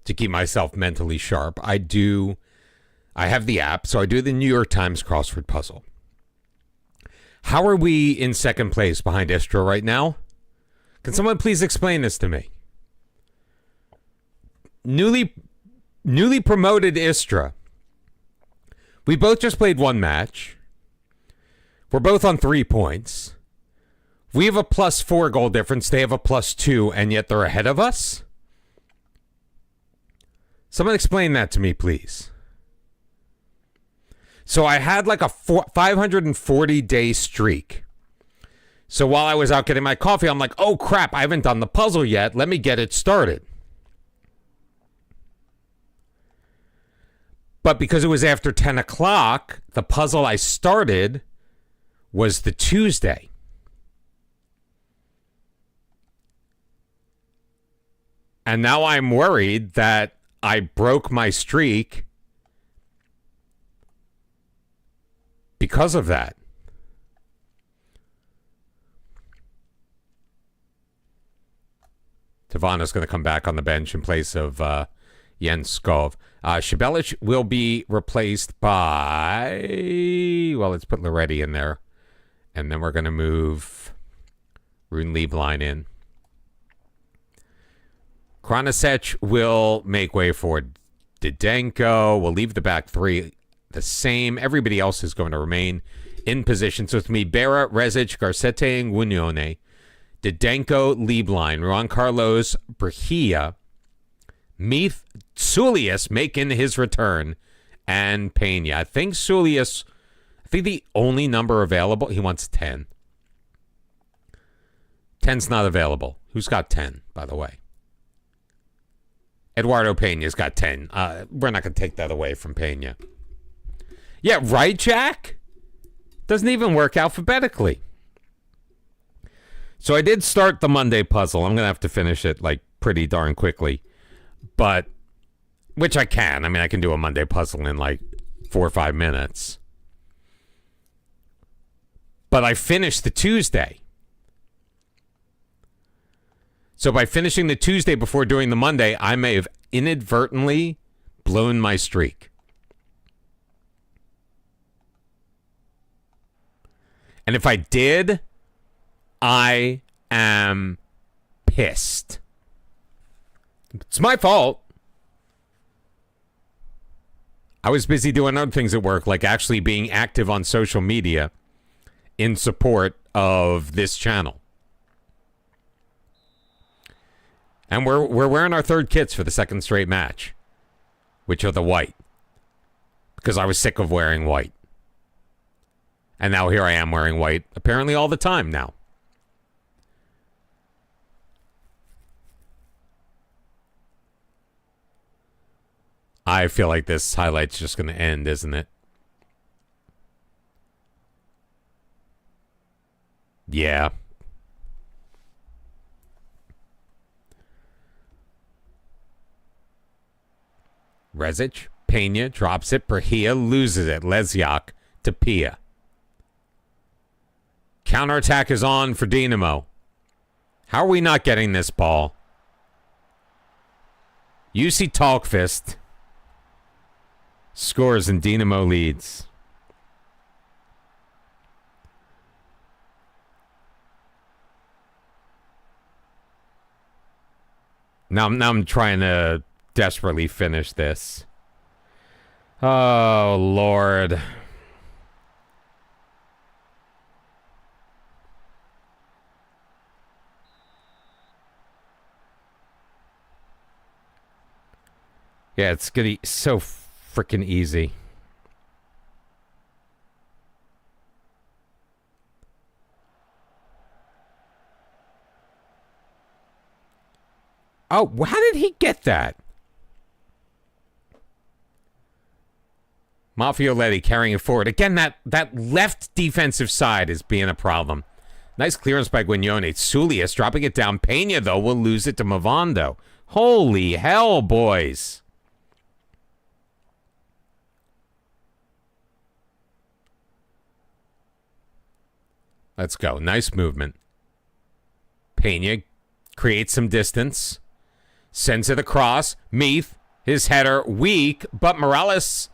to keep myself mentally sharp, I have the app, so I do the New York Times crossword puzzle. How are we in second place behind Istra right now? Can someone please explain this to me? Newly promoted Istra. We both just played one match. We're both on 3 points. We have a +4 goal difference. They have a +2, and yet they're ahead of us? Someone explain that to me, please. So I had like a 540-day streak. So while I was out getting my coffee, I'm like, oh crap, I haven't done the puzzle yet. Let me get it started. But because it was after 10 o'clock, the puzzle I started was the Tuesday. And now I'm worried that I broke my streak because of that. Tavana's going to come back on the bench in place of Jens Skov. Shabelic will be replaced by... Well, let's put Loretti in there. And then we're going to move Rune Lieblein in. Kranasec will make way for Didenko. We'll leave the back three the same. Everybody else is going to remain in position. So it's me, Berra, Rezic, Garcete, and Gugnone. Didenko, Lieblein, Juan Carlos, Brahia, Meath, Sulius making his return, and Pena. I think Sulius, the only number available, he wants 10. 10's not available. Who's got 10, by the way? Eduardo Pena's got 10. We're not going to take that away from Pena. Yeah, right, Jack? Doesn't even work alphabetically. So I did start the Monday puzzle. I'm going to have to finish it like pretty darn quickly. But, which I can. I mean, I can do a Monday puzzle in like 4 or 5 minutes. But I finished the Tuesday. So by finishing the Tuesday before doing the Monday, I may have inadvertently blown my streak. And if I did, I am pissed. It's my fault. I was busy doing other things at work, like actually being active on social media in support of this channel. And we're wearing our third kits for the second straight match, which are the white, because I was sick of wearing white. And now here I am wearing white, apparently all the time now. I feel like this highlight's just going to end, isn't it? Yeah. Rezic, Pena drops it. Brahia loses it. Lesjak to Pia. Counterattack is on for Dinamo. How are we not getting this ball? UC Talkfist scores and Dinamo leads. Now I'm trying to desperately finish this. Oh, Lord. Yeah, it's gonna be so freaking easy. Oh, how did he get that? Maffioletti carrying it forward. Again, that left defensive side is being a problem. Nice clearance by Guignone. Sulius dropping it down. Pena, though, will lose it to Mavando. Holy hell, boys. Let's go. Nice movement. Pena creates some distance. Sends it across. Meath, his header, weak, but Morales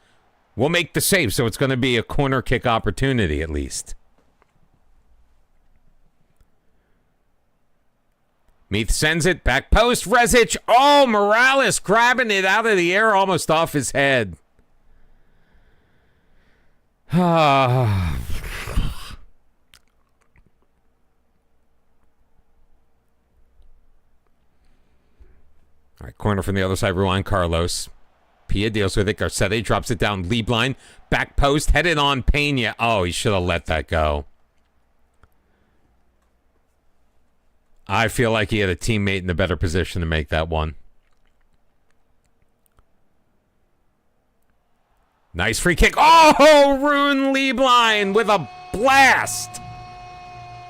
will make the save, so it's going to be a corner kick opportunity at least. Meath sends it, back post, Rezic. Oh, Morales grabbing it out of the air, almost off his head. All right, corner from the other side, Juan Carlos. Pia deals with it. Garcetti drops it down. Lieblein, back post, headed on Pena. Oh, he should have let that go. I feel like he had a teammate in a better position to make that one. Nice free kick. Oh, Rune Lieblein with a blast.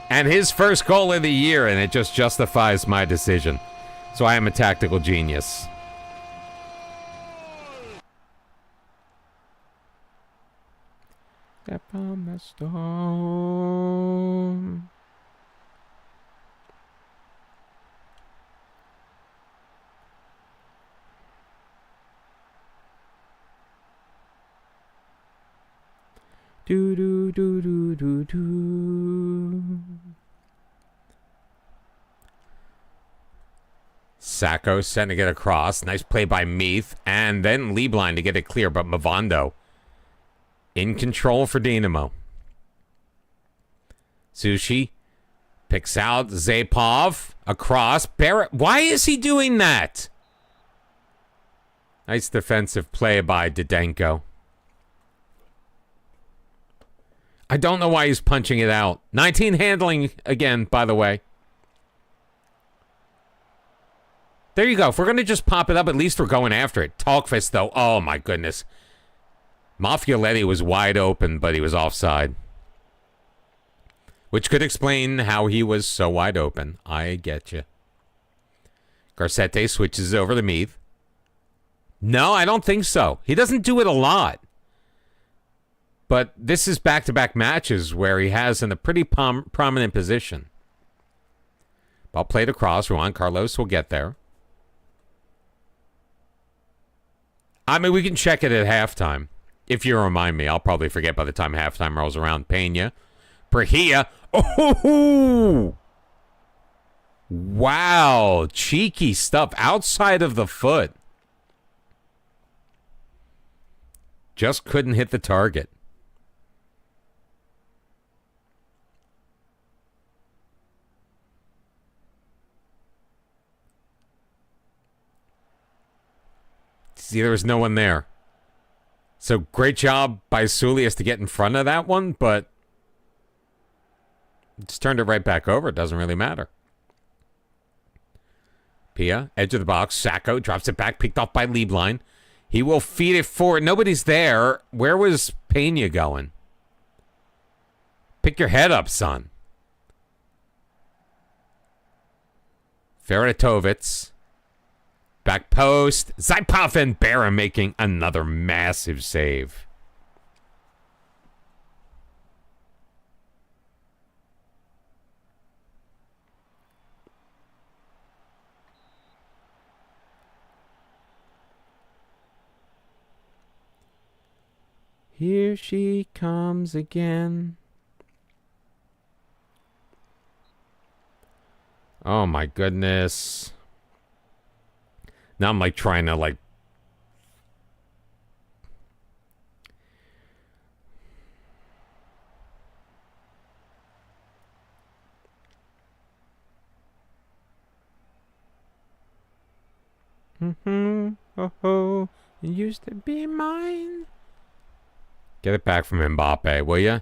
And his first goal of the year, and it just justifies my decision. So I am a tactical genius. Step on the stone. Do do do do do do. Sacco sending it across. Nice play by Meath. And then Lieblein to get it clear. But Mavondo in control for Dinamo. Sushi picks out Zapov. Across. Barrett. Why is he doing that? Nice defensive play by Didenko. I don't know why he's punching it out. 19 handling again, by the way. There you go. If we're going to just pop it up, at least we're going after it. Talkfist, though. Oh, my goodness. Mafioletti was wide open, but he was offside. Which could explain how he was so wide open. I get you. Garcetti switches over to Meath. No, I don't think so. He doesn't do it a lot. But this is back-to-back matches where he has in a pretty prominent position. Ball played across. Juan Carlos will get there. I mean, we can check it at halftime. If you remind me, I'll probably forget by the time halftime rolls around. Pena. Brahia. Oh! Wow. Cheeky stuff outside of the foot. Just couldn't hit the target. See, there was no one there. So great job by Sulius to get in front of that one, but just turned it right back over. It doesn't really matter. Pia, edge of the box. Sacco drops it back, picked off by Lieblein. He will feed it forward. Nobody's there. Where was Pena going? Pick your head up, son. Ferretovitz. Back post. Zaipov and Barra making another massive save. Here she comes again. Oh my goodness. Now I'm like trying to like oh, it used to be mine. Get it back from Mbappe, will ya?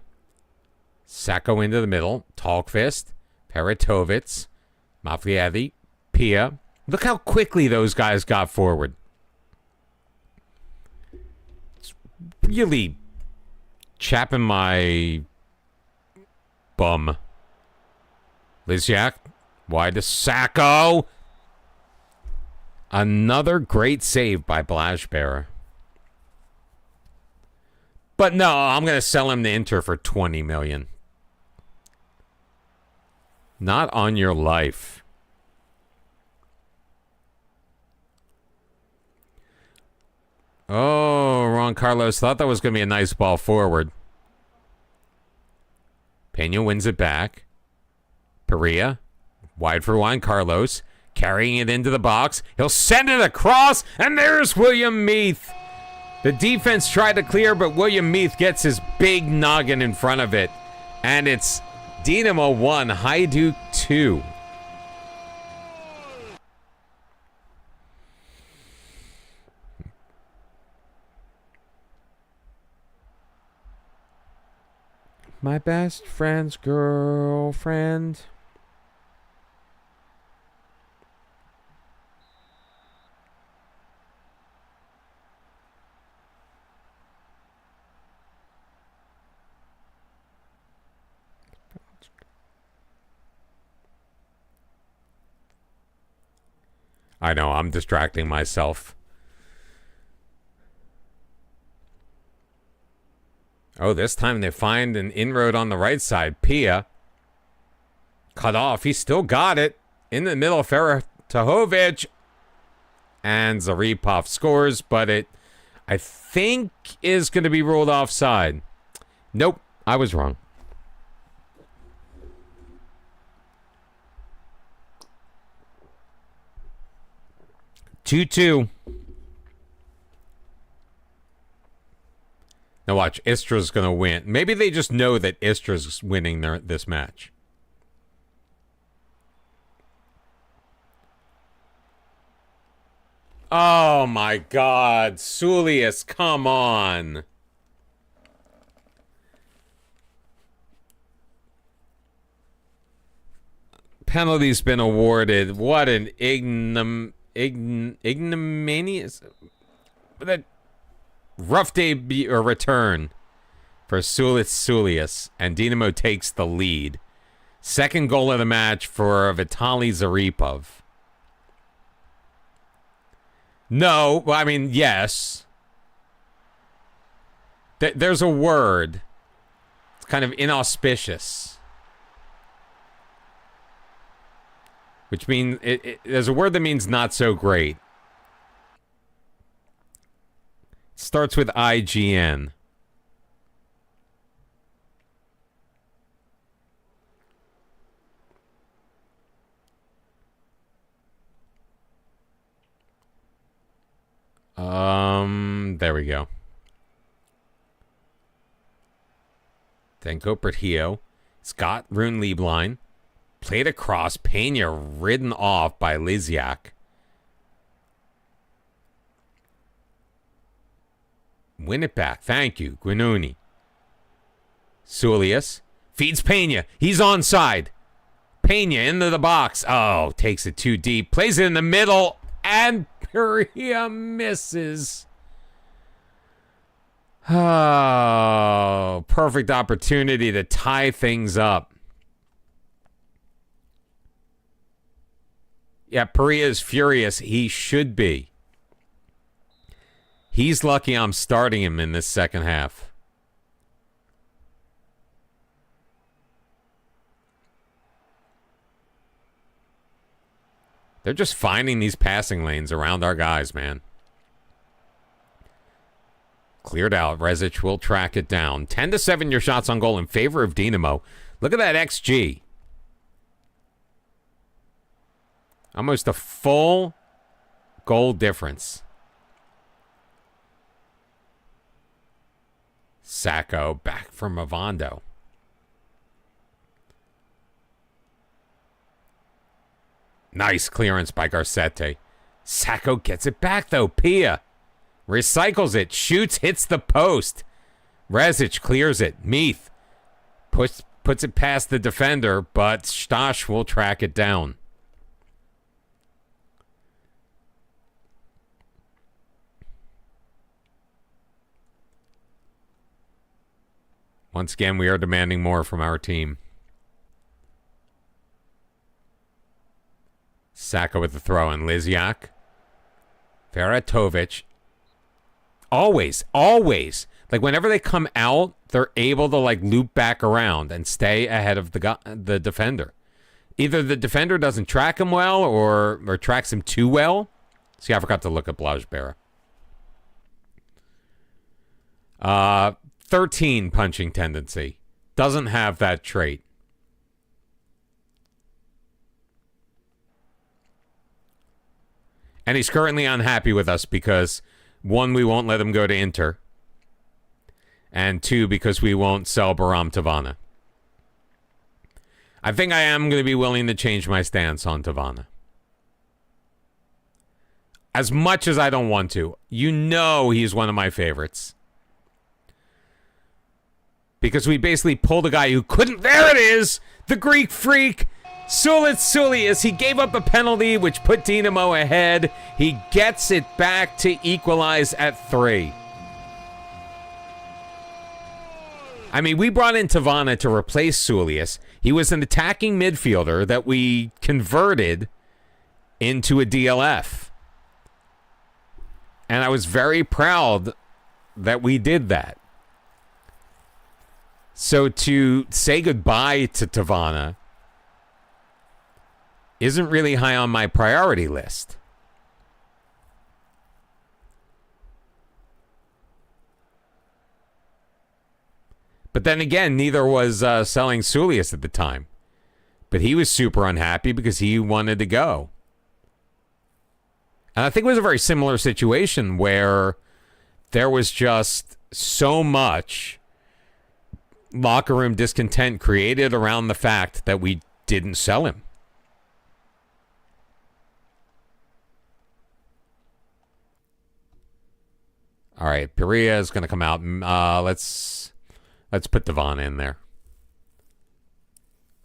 Sacco into the middle. Talkfist. Peritovitz. Mafliadi. Pia. Look how quickly those guys got forward. It's really chapping my bum. Lysiak. Wide to Sacco. Another great save by Blashbearer. But no, I'm going to sell him to Inter for $20 million. Not on your life. Oh, Juan Carlos thought that was going to be a nice ball forward. Pena wins it back. Perea, wide for Juan Carlos, carrying it into the box. He'll send it across, and there's William Meath. The defense tried to clear, but William Meath gets his big noggin in front of it. And it's Dynamo 1, Hajduk 2. My best friend's girlfriend. I know, I'm distracting myself. Oh, this time they find an inroad on the right side. Pia. Cut off. He still got it. In the middle, Feratahovic. And Zaripov scores, but it, I think, is going to be ruled offside. Nope, I was wrong. Two. Now watch, Istra's going to win. Maybe they just know that Istra's winning this match. Oh my God, Sulius, come on. Penalty's been awarded. What an ignominious... That rough day or return for Sulius, and Dynamo takes the lead. Second goal of the match for Vitaly Zaripov. No, I mean, yes. There's a word. It's kind of inauspicious. Which means, there's a word that means not so great. It starts with IGN. There we go. Denko Pertio. Scott Rune Lieblein. Played across. Pena ridden off by Liziak. Win it back. Thank you. Guinuni. Sulius. Feeds Pena. He's onside. Pena into the box. Oh, takes it too deep. Plays it in the middle. And Perea misses. Oh, perfect opportunity to tie things up. Yeah, Perea is furious. He should be. He's lucky I'm starting him in this second half. They're just finding these passing lanes around our guys, man. Cleared out. Rezic will track it down. 10-7 your shots on goal in favor of Dynamo. Look at that XG. Almost a full goal difference. Sacco back from Mavando. Nice clearance by Garcetti. Sacco gets it back, though. Pia recycles it. Shoots, hits the post. Rezic clears it. Meath puts it past the defender, but Stash will track it down. Once again, we are demanding more from our team. Sacco with the throw in. Liziak. Feratovic. Always. Like, whenever they come out, they're able to, like, loop back around and stay ahead of the defender. Either the defender doesn't track him well or tracks him too well. See, I forgot to look at Blajbera. 13 punching tendency. Doesn't have that trait. And he's currently unhappy with us because, one, we won't let him go to Inter. And two, because we won't sell Baram Tavana. I think I am going to be willing to change my stance on Tavana. As much as I don't want to. You know he's one of my favorites. Because we basically pulled a guy who couldn't... There it is! The Greek freak! Sulit Sulius, he gave up a penalty which put Dinamo ahead. He gets it back to equalize at 3. I mean, we brought in Tavana to replace Sulius. He was an attacking midfielder that we converted into a DLF. And I was very proud that we did that. So to say goodbye to Tavana isn't really high on my priority list. But then again, neither was selling Sulius at the time. But he was super unhappy because he wanted to go. And I think it was a very similar situation where there was just so much locker room discontent created around the fact that we didn't sell him. All right, Perea is going to come out. Let's put Devon in there.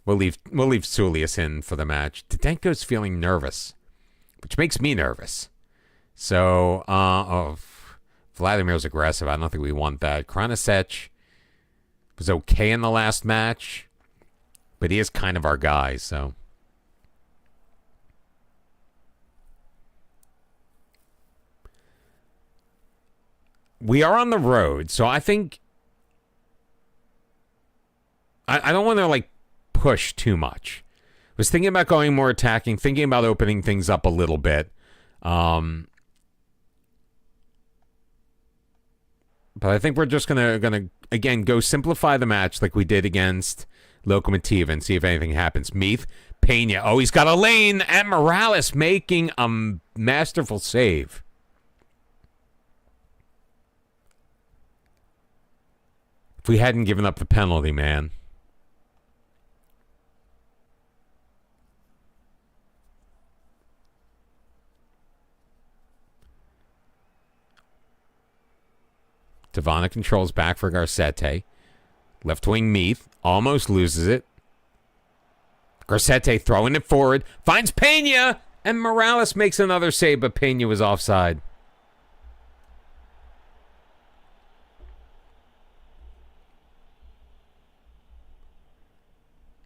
We'll leave Sulius in for the match. Didenko's feeling nervous, which makes me nervous. So, Vladimir's aggressive. I don't think we want that. Kranisec was okay in the last match, but he is kind of our guy, so. We are on the road, so I think I don't want to, like, push too much. I was thinking about going more attacking, thinking about opening things up a little bit. But I think we're just gonna again go simplify the match like we did against Lokomotiv and see if anything happens. Meath, Pena. Oh, he's got a lane, and Morales making a masterful save. If we hadn't given up the penalty, man. Tavana controls back for Garcete. Left wing Meath. Almost loses it. Garcete throwing it forward. Finds Pena. And Morales makes another save, but Pena was offside.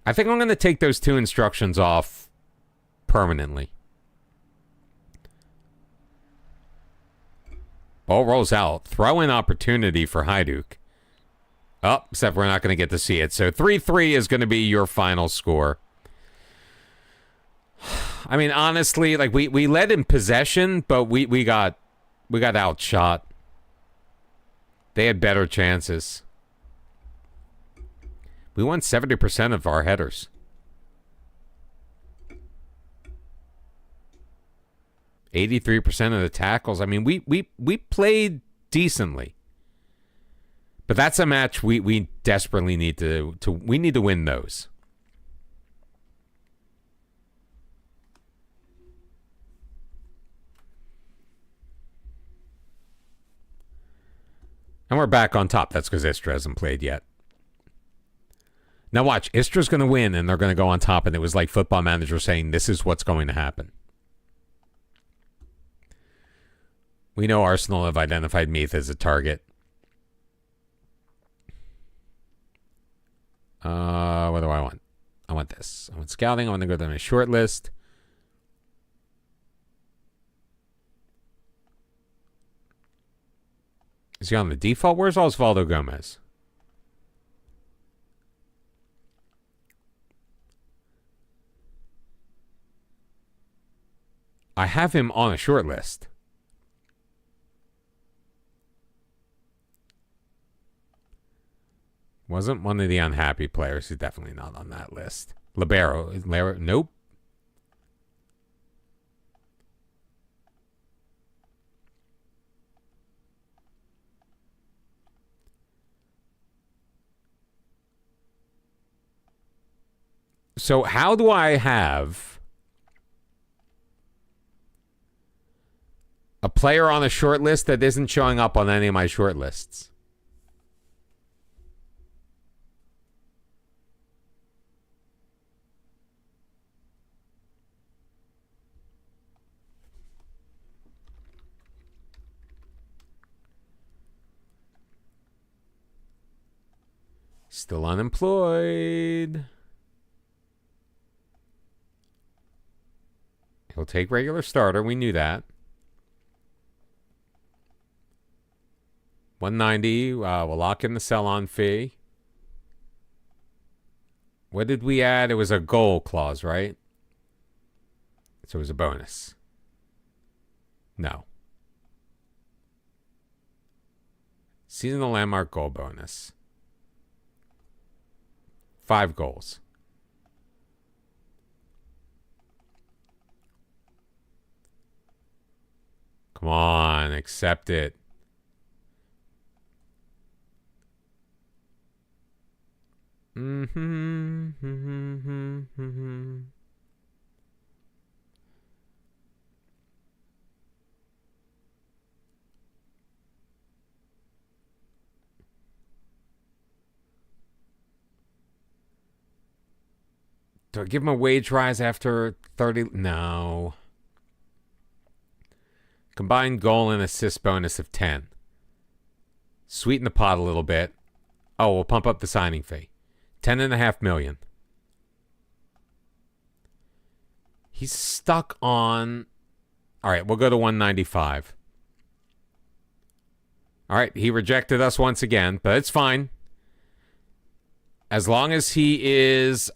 I think I'm going to take those two instructions off permanently. Ball rolls out. Throw-in opportunity for Hajduk. Oh, except we're not going to get to see it. So 3-3 is going to be your final score. I mean, honestly, like we led in possession, but we got outshot. They had better chances. We won 70% of our headers. 83% of the tackles. I mean, we played decently. But that's a match we desperately need to we need to win those. And we're back on top. That's because Istra hasn't played yet. Now watch, Istra's going to win and they're going to go on top, and it was like Football Manager saying this is what's going to happen. We know Arsenal have identified Meath as a target. What do I want? I want this. I want scouting. I want to go to my short list. Is he on the default? Where's Osvaldo Gomez? I have him on a short list. Wasn't one of the unhappy players. He's definitely not on that list. Libero. Nope. So how do I have a player on a short list that isn't showing up on any of my short lists? Still unemployed. He'll take regular starter. We knew that. 190. We'll lock in the sell-on fee. What did we add? It was a goal clause, right? So it was a bonus. No. Seasonal landmark goal bonus. 5 goals. Come on, accept it. Do I give him a wage rise after 30? No. Combined goal and assist bonus of 10. Sweeten the pot a little bit. Oh, we'll pump up the signing fee. $10.5 million. He's stuck on... All right, we'll go to 195. All right, he rejected us once again, but it's fine. As long as he is...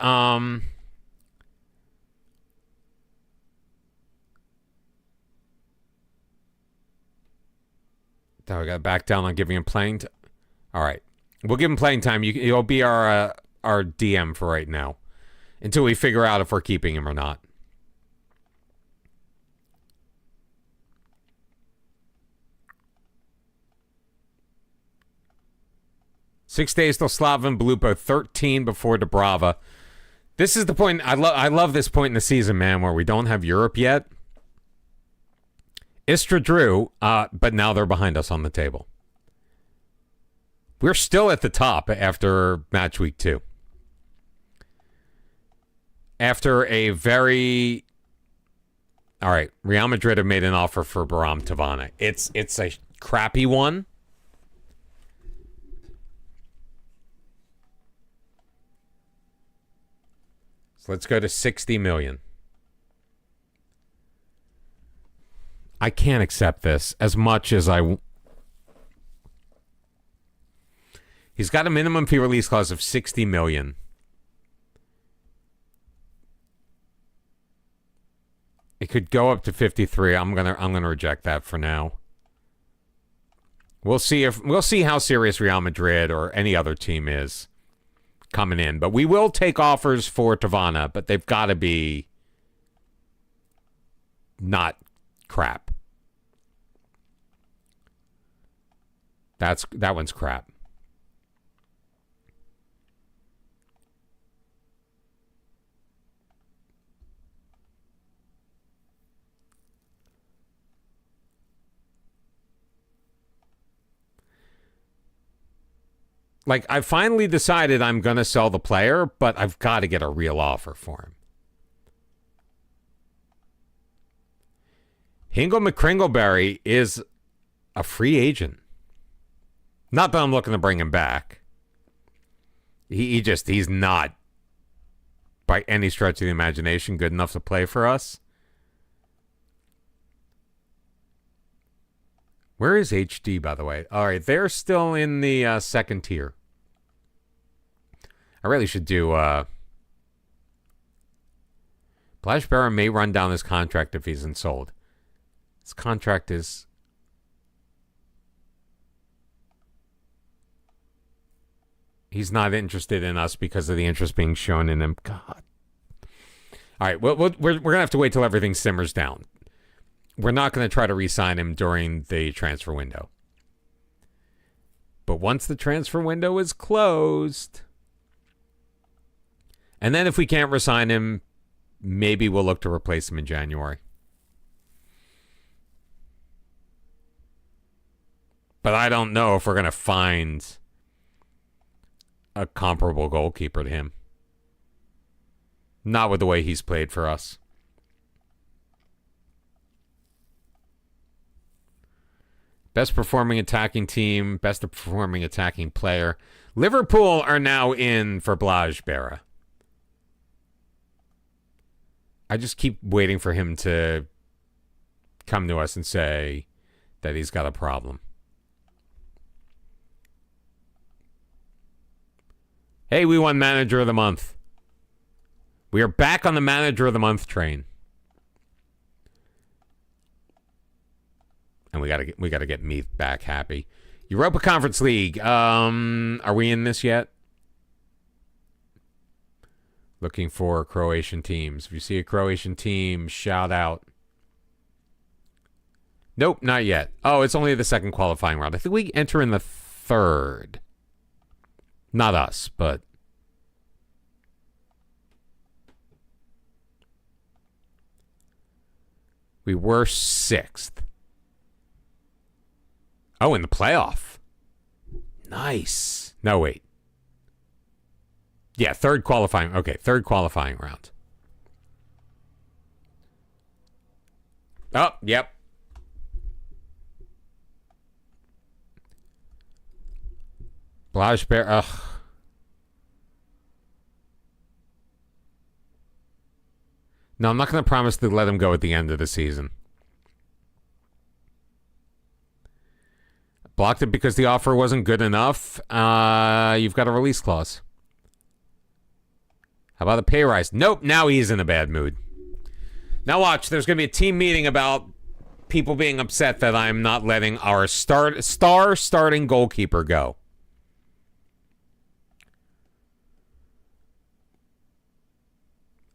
Oh, we got to back down on giving him playing time. All right. We'll give him playing time. He'll be our DM for right now until we figure out if we're keeping him or not. Six days till Slaven Belupo, 13 before Dubrava. This is the point. I love this point in the season, man, where we don't have Europe yet. Istra drew, but now they're behind us on the table. We're still at the top after match week 2. After a very... All right, Real Madrid have made an offer for Baram Tavana. It's a crappy one. So let's go to 60 million. I can't accept this as much as I... He's got a minimum fee release clause of 60 million. It could go up to 53. I'm gonna reject that for now. We'll see how serious Real Madrid or any other team is coming in, but we will take offers for Tavana, but they've got to be not crap. That one's crap. Like, I finally decided I'm going to sell the player, but I've got to get a real offer for him. Hingle McCringleberry is a free agent. Not that I'm looking to bring him back. He's not, by any stretch of the imagination, good enough to play for us. Where is HD, by the way? All right, they're still in the second tier. I really should do Blaž Bera may run down his contract if he's sold. His contract is... He's not interested in us because of the interest being shown in him. God. All right, well, we're going to have to wait till everything simmers down. We're not going to try to re-sign him during the transfer window. But once the transfer window is closed, and then if we can't re-sign him, maybe we'll look to replace him in January. But I don't know if we're going to find a comparable goalkeeper to him. Not with the way he's played for us. Best performing attacking team, best performing attacking player. Liverpool are now in for Blaž Bera. I just keep waiting for him to come to us and say that he's got a problem. Hey, we won Manager of the Month. We are back on the Manager of the Month train. And we gotta get Meath back happy. Europa Conference League. Are we in this yet? Looking for Croatian teams. If you see a Croatian team, shout out. Nope, not yet. Oh, it's only the second qualifying round. I think we enter in the third. Not us, but... We were 6th. Oh, in the playoff. Nice. No, wait. Yeah, third qualifying. Okay, third qualifying round. Oh, yep. Blaž Bera. Ugh. No, I'm not going to promise to let him go at the end of the season. Blocked it because the offer wasn't good enough. You've got a release clause. How about a pay rise? Nope, now he's in a bad mood. Now watch, there's going to be a team meeting about people being upset that I'm not letting our star starting goalkeeper go.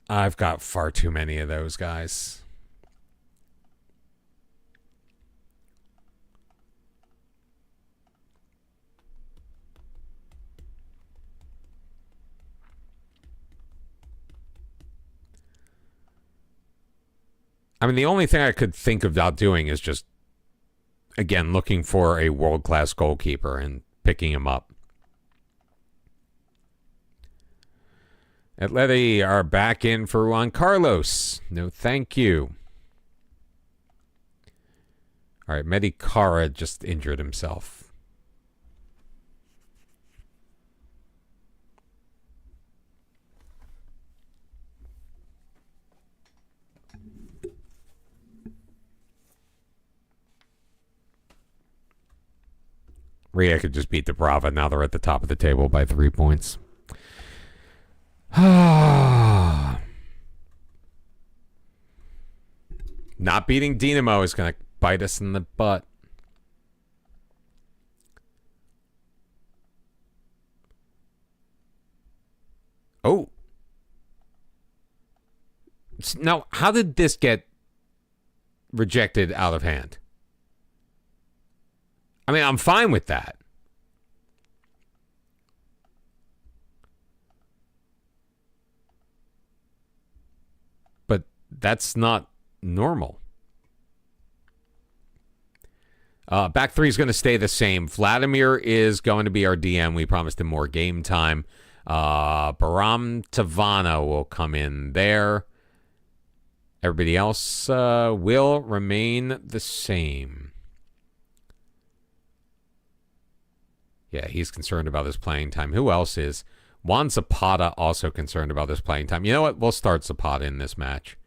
I've got far too many of those guys. I mean, the only thing I could think about doing is just, again, looking for a world-class goalkeeper and picking him up. Atleti are back in for Juan Carlos. No, thank you. All right, Medicara just injured himself. Ria could just beat the Brava. Now they're at the top of the table by 3 points. Not beating Dinamo is going to bite us in the butt. Oh. Now, how did this get rejected out of hand? I mean, I'm fine with that. But that's not normal. Back three is going to stay the same. Vladimir is going to be our DM. We promised him more game time. Baram Tavana will come in there. Everybody else will remain the same. Yeah, he's concerned about his playing time. Who else is? Juan Zapata also concerned about his playing time. You know what? We'll start Zapata in this match.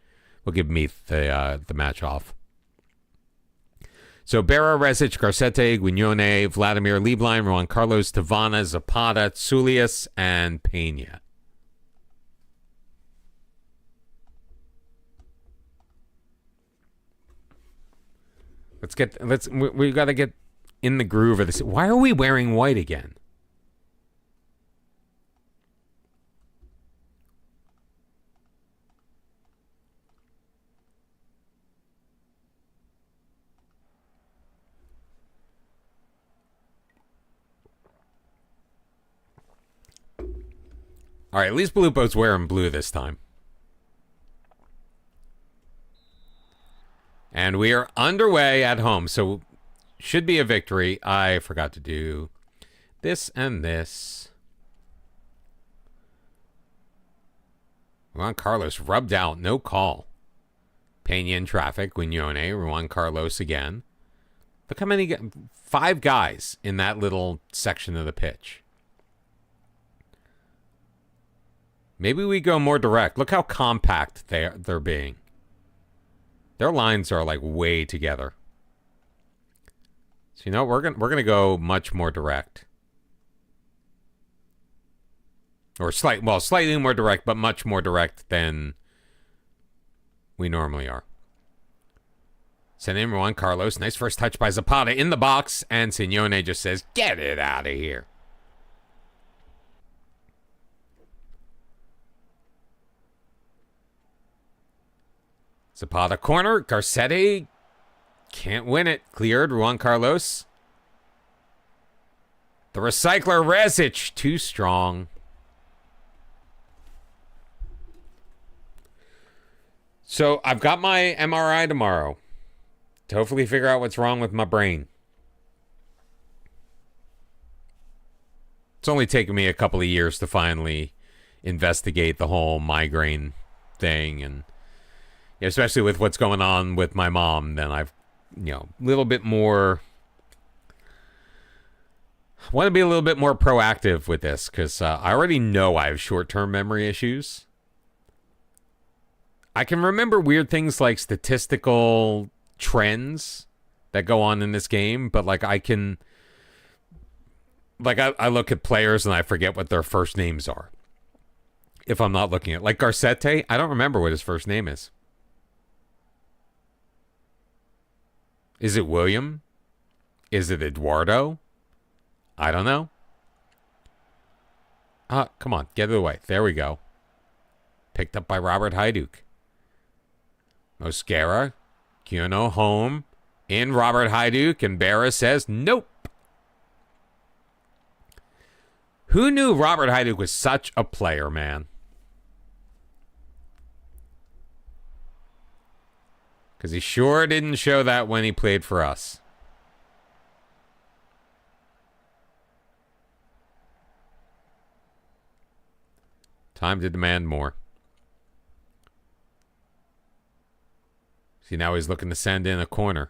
We'll give Meath the match off. So Bera, Rezic, Garcete, Guignone, Vladimir, Lieblein, Juan Carlos, Tavana, Zapata, Tsulias, and Pena. We got to get in the groove of this. Why are we wearing white again? All right, at least Belupo's wearing blue this time. And we are underway at home, so should be a victory. I forgot to do this and this. Juan Carlos rubbed out, no call. Peña in traffic, Guignone, Juan Carlos again. Look how many, 5 guys in that little section of the pitch. Maybe we go more direct. Look how compact they're being. Their lines are like way together. So you know we're gonna go much more direct, or slightly more direct, but much more direct than we normally are. Send in Juan Carlos. Nice first touch by Zapata in the box, and Signone just says, "Get it out of here." Zapata corner. Garcetti can't win it. Cleared. Juan Carlos. The recycler Rezic. Too strong. So I've got my MRI tomorrow to hopefully figure out what's wrong with my brain. It's only taken me a couple of years to finally investigate the whole migraine thing, and especially with what's going on with my mom, then I've, a little bit more, I want to be a little bit more proactive with this, because I already know I have short-term memory issues. I can remember weird things like statistical trends that go on in this game, but I look at players and I forget what their first names are. If I'm not looking at, Garcetti, I don't remember what his first name is. Is it William? Is it Eduardo? I don't know. Come on, get it away. There we go. Picked up by Robert Hajduk. Mosquera. Cuno home. In Robert Hajduk, and Berra says, nope. Who knew Robert Hajduk was such a player, man? Because he sure didn't show that when he played for us. Time to demand more. See, now he's looking to send in a corner.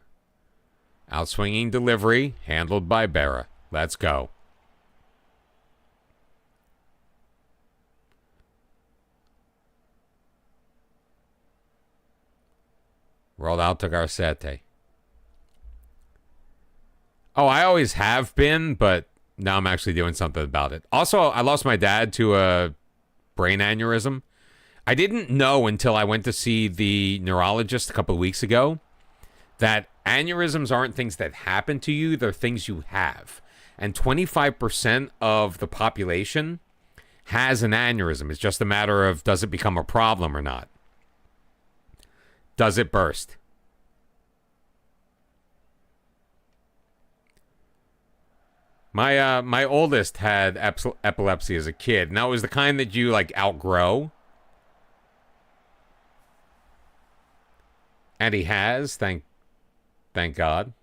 Outswinging delivery, handled by Berra. Let's go. Rolled out to Garcetti. Oh, I always have been, but now I'm actually doing something about it. Also, I lost my dad to a brain aneurysm. I didn't know until I went to see the neurologist a couple of weeks ago that aneurysms aren't things that happen to you, they're things you have. And 25% of the population has an aneurysm. It's just a matter of, does it become a problem or not? Does it burst? My oldest had epilepsy as a kid. Now it was the kind that you outgrow. And he has, thank God.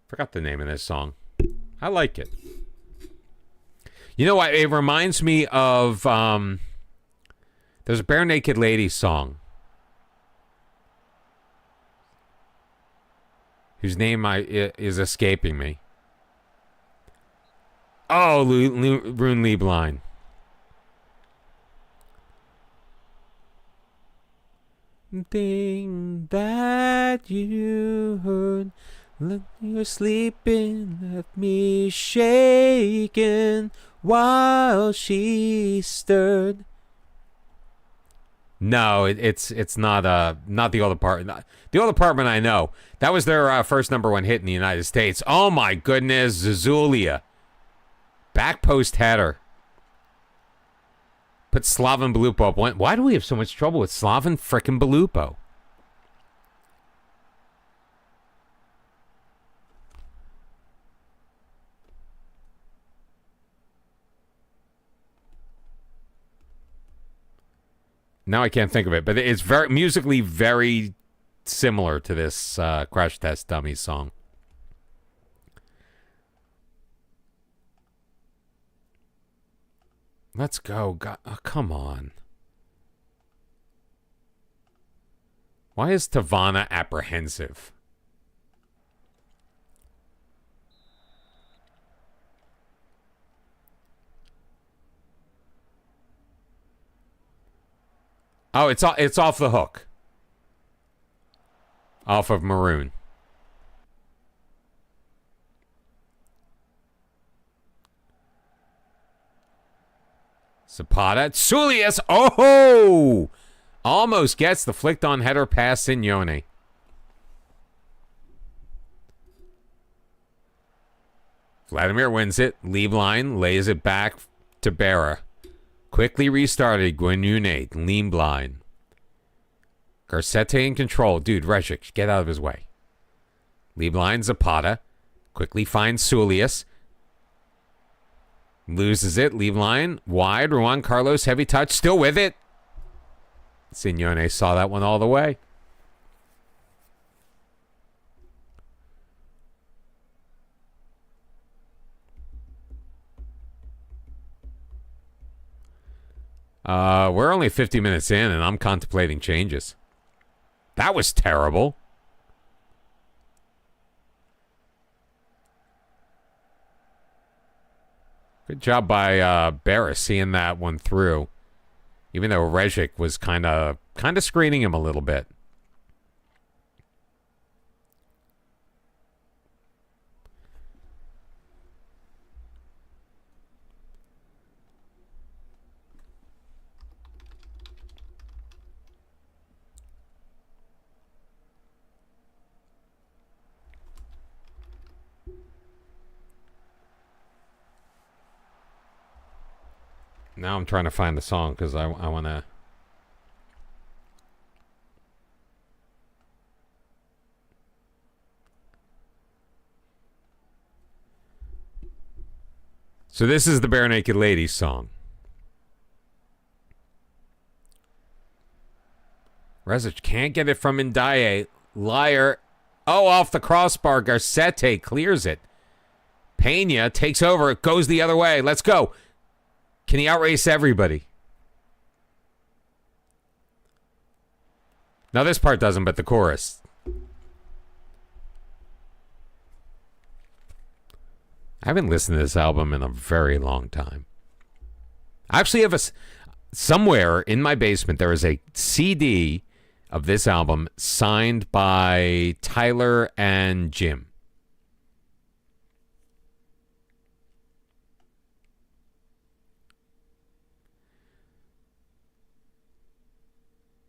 Forgot the name of this song. I like it. You know what? It reminds me of there's a Bare Naked Ladies song whose name is escaping me. Oh, Rune Lieblein. Thing that you heard, look, you're sleeping, left me shaking while she stirred. No, it's not the old apartment. The old apartment I know. That was their first #1 hit in the United States. Oh my goodness, Zuzulia. Back post header. Put Slaven Belupo up. Why do we have so much trouble with Slaven frickin' Belupo? Now I can't think of it, but it's very musically very similar to this Crash Test Dummies song. Let's go. God, oh, come on. Why is Tavana apprehensive? Oh, it's off the hook. Off of Maroon. Zapata. Tsulias. Oh! Almost gets the flicked on header past Signone. Vladimir wins it. Lieblein lays it back to Berra. Quickly restarted. Guignune. Lean blind. Garcete in control. Dude, Rejic, get out of his way. Lieblein, Zapata. Quickly finds Tsulias. Loses it. Lieblein. Wide. Juan Carlos. Heavy touch. Still with it. Signone saw that one all the way. We're only 50 minutes in, and I'm contemplating changes. That was terrible. Good job by Barris seeing that one through. Even though Rejic was kind of screening him a little bit. Now I'm trying to find the song because I want to... So this is the Bare Naked Ladies song. Rezic can't get it from Ndiaye. Liar. Oh, off the crossbar. Garcete clears it. Pena takes over. It goes the other way. Let's go. Can he outrace everybody? Now this part doesn't, but the chorus. I haven't listened to this album in a very long time. I actually have somewhere in my basement there is a CD of this album signed by Tyler and Jim.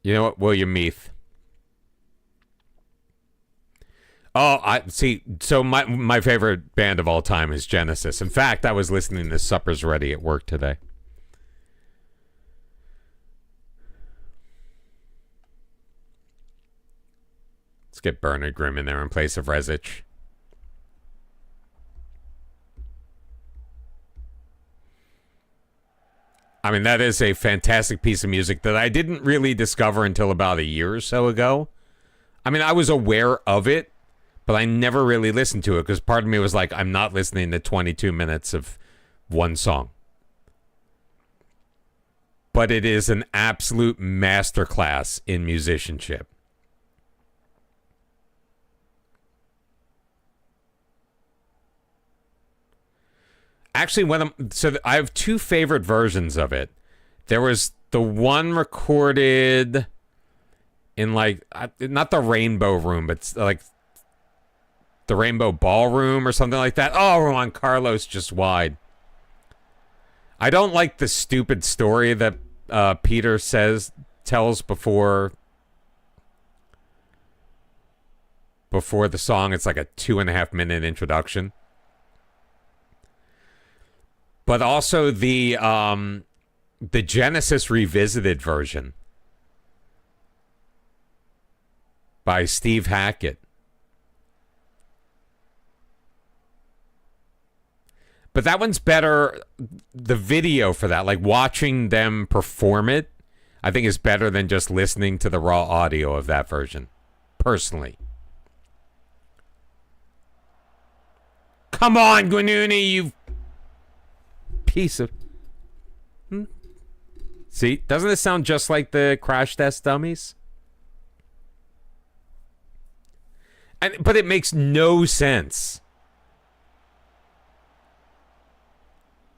You know what, William Meath? Oh, I see. So my favorite band of all time is Genesis. In fact, I was listening to Supper's Ready at work today. Let's get Bernard Grimm in there in place of Rezic. I mean, that is a fantastic piece of music that I didn't really discover until about a year or so ago. I mean, I was aware of it, but I never really listened to it because part of me was like, I'm not listening to 22 minutes of one song. But it is an absolute masterclass in musicianship. Actually, I have two favorite versions of it. There was the one recorded in not the Rainbow Room, but like the Rainbow Ballroom or something like that. Oh, Juan Carlos just wide. I don't like the stupid story that Peter says tells before the song. It's like a 2.5-minute introduction. But also the Genesis Revisited version by Steve Hackett. But that one's better. The video for that, like watching them perform it, I think is better than just listening to the raw audio of that version, personally. Come on, Gwanuni, you piece of... See, doesn't it sound just like the Crash Test Dummies? But it makes no sense.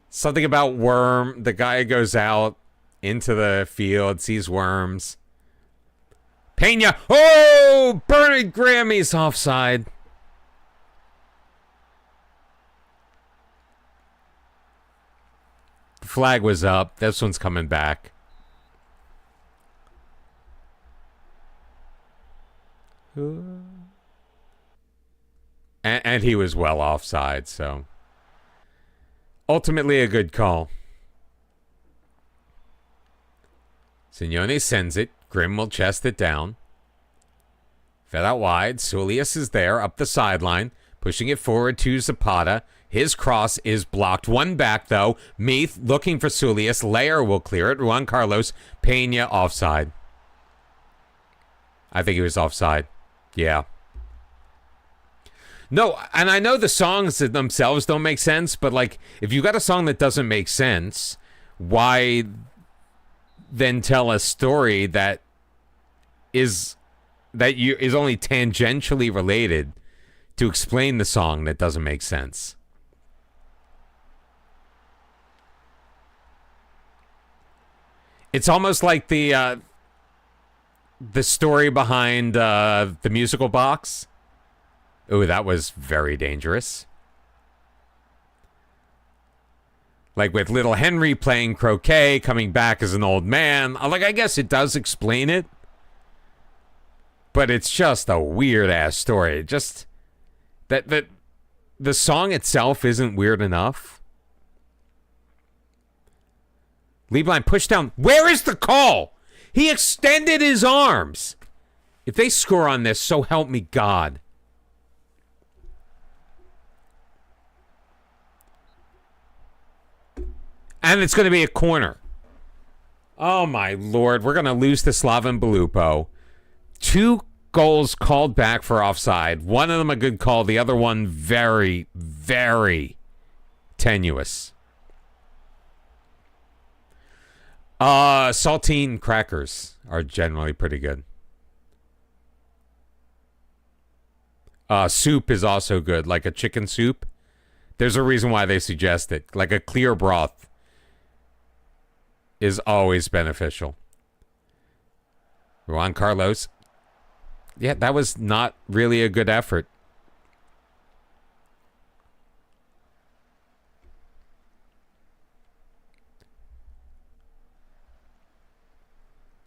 Something about worm. The guy goes out into the field, sees worms. Pena. Oh, Bernard Grammy's offside. The flag was up. This one's coming back. And he was well offside, so... Ultimately a good call. Signone sends it. Grimm will chest it down. Fed out wide. Sulius is there up the sideline. Pushing it forward to Zapata. His cross is blocked. One back, though. Meath looking for Sulius. Layer will clear it. Juan Carlos. Pena offside. I think he was offside. Yeah. No, and I know the songs themselves don't make sense, but like, if you got a song that doesn't make sense, why then tell a story that is only tangentially related to explain the song that doesn't make sense? It's almost like the story behind the musical box. Ooh, that was very dangerous. Like with little Henry playing croquet, coming back as an old man. Like, I guess it does explain it. But it's just a weird-ass story. Just that the song itself isn't weird enough. Lieblein pushed down. Where is the call? He extended his arms. If they score on this, so help me God. And it's going to be a corner. Oh, my Lord. We're going to lose to Slaven Belupo. 2 goals called back for offside. One of them a good call. The other one very, very tenuous. Saltine crackers are generally pretty good. Soup is also good. Like a chicken soup. There's a reason why they suggest it. Like a clear broth is always beneficial. Juan Carlos. Yeah, that was not really a good effort.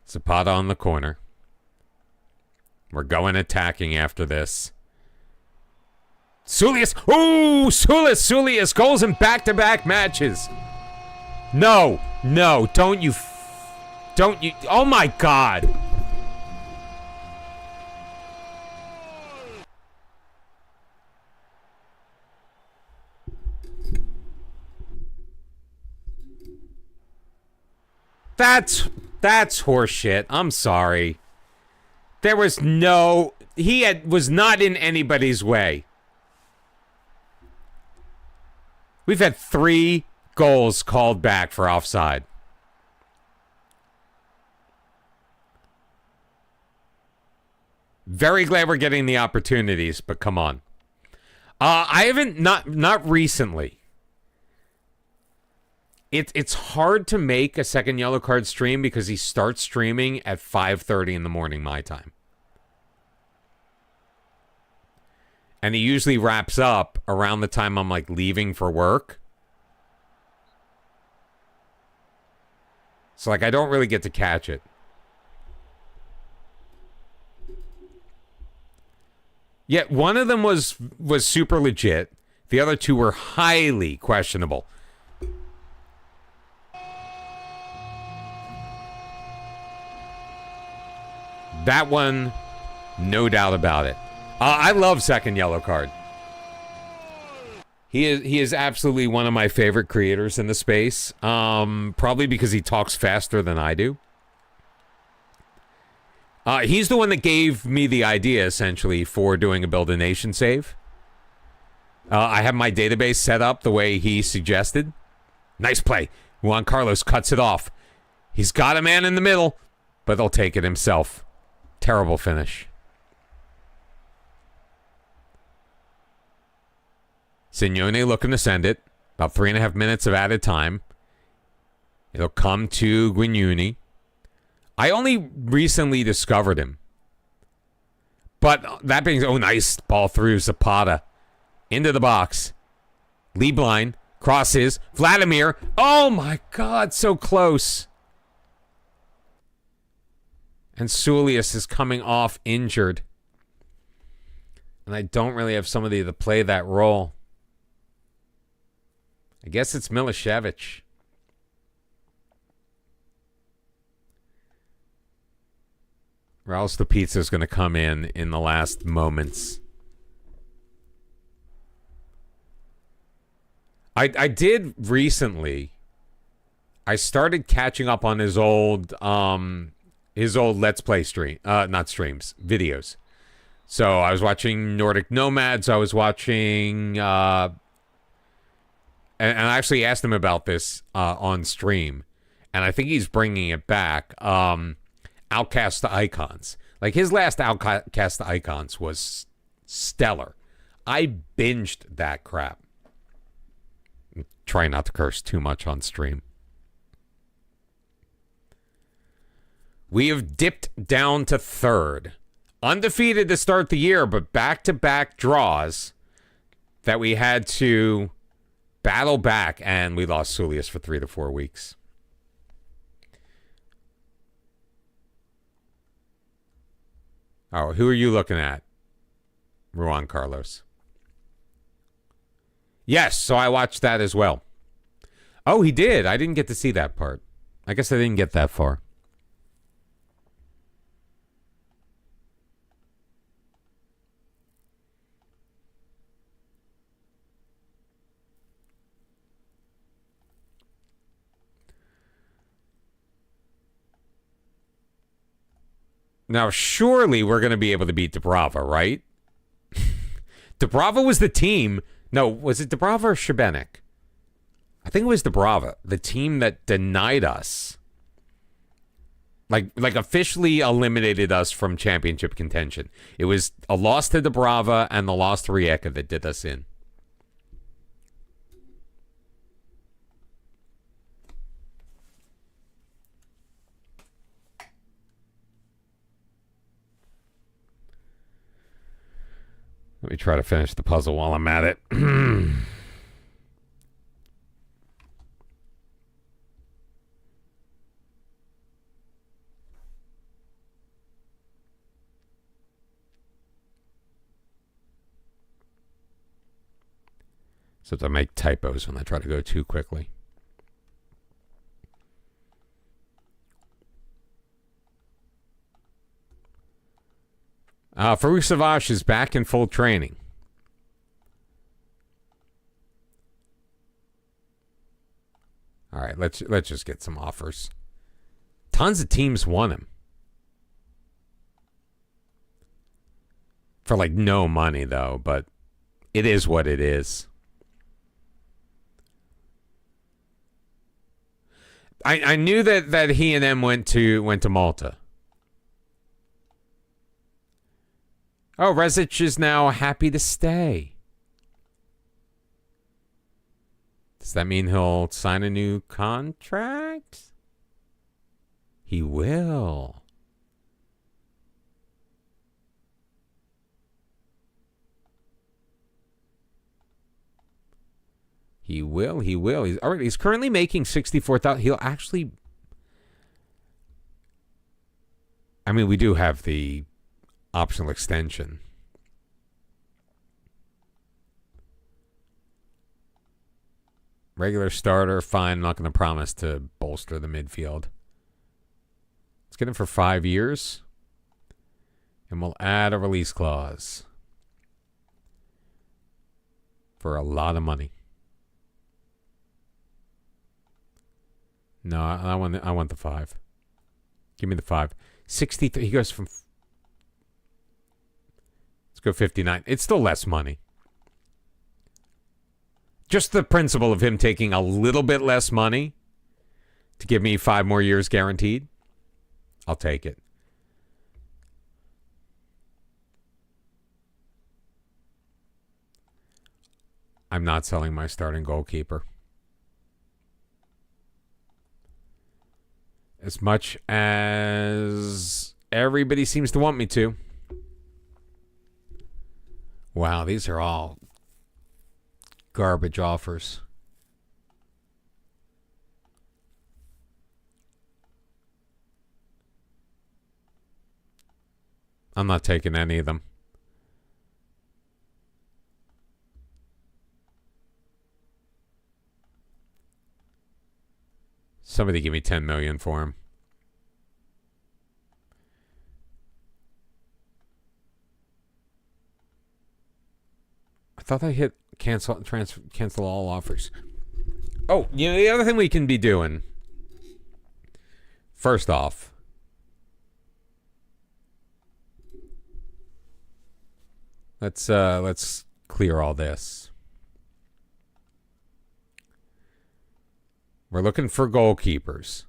Zapata on the corner. We're going attacking after this. Sulius. Ooh, Sulius goals in back-to-back matches. No, don't you, oh my God. That's horseshit. I'm sorry. There was no, was not in anybody's way. We've had 3 goals called back for offside. Very glad we're getting the opportunities, but come on. I haven't, not recently. It's hard to make a second yellow card stream because he starts streaming at 5:30 in the morning my time. And he usually wraps up around the time I'm like leaving for work. So like I don't really get to catch it. Yet one of them was super legit. The other two were highly questionable. That one, no doubt about it. I love second yellow card. He is absolutely one of my favorite creators in the space. Probably because he talks faster than I do. He's the one that gave me the idea, essentially, for doing a Build a Nation save. I have my database set up the way he suggested. Nice play. Juan Carlos cuts it off. He's got a man in the middle, but he'll take it himself. Terrible finish. Signone looking to send it. About 3.5 minutes of added time. It'll come to Guignuni. I only recently discovered him. But that being... Oh, nice ball through Zapata. Into the box. Lieblein crosses. Vladimir. Oh, my God. So close. And Sulius is coming off injured. And I don't really have somebody to play that role. I guess it's Milicevic. Or else the pizza's going to come in the last moments. I did recently. I started catching up on his old Let's Play stream, not streams, videos. So I was watching Nordic Nomads. I was watching, and I actually asked him about this on stream, and I think he's bringing it back. Outcast to Icons. Like, his last Outcast to Icons was stellar. I binged that crap. Try not to curse too much on stream. We have dipped down to third. Undefeated to start the year, but back-to-back draws that we had to battle back, and we lost Sulius for 3 to 4 weeks. Oh, who are you looking at? Juan Carlos. Yes, so I watched that as well. Oh, he did. I didn't get to see that part. I guess I didn't get that far. Now, surely we're going to be able to beat Dubrava, right? Dubrava was the team. No, was it Dubrava or Shebenik? I think it was Dubrava, the team that denied us. Like officially eliminated us from championship contention. It was a loss to Dubrava and the loss to Rijeka that did us in. Let me try to finish the puzzle while I'm at it. So I make typos when I try to go too quickly. Farouk Savage is back in full training. All right, let's just get some offers. Tons of teams want him. For like no money though, but it is what it is. I knew that he and them went to Malta. Oh, Rezic is now happy to stay. Does that mean he'll sign a new contract? He will. He will. He's currently making 64,000. He'll actually... I mean, we do have the optional extension. Regular starter, fine. I'm not going to promise to bolster the midfield. Let's get him for 5 years. And we'll add a release clause. For a lot of money. No, I want the 5. Give me the 5. 63. He goes from... Let's go 59. It's still less money. Just the principle of him taking a little bit less money to give me 5 more years guaranteed. I'll take it. I'm not selling my starting goalkeeper. As much as everybody seems to want me to. Wow, these are all garbage offers. I'm not taking any of them. Somebody give me 10 million for him. I thought I hit cancel all offers. Oh, you know, the other thing we can be doing. First off, let's clear all this. We're looking for goalkeepers.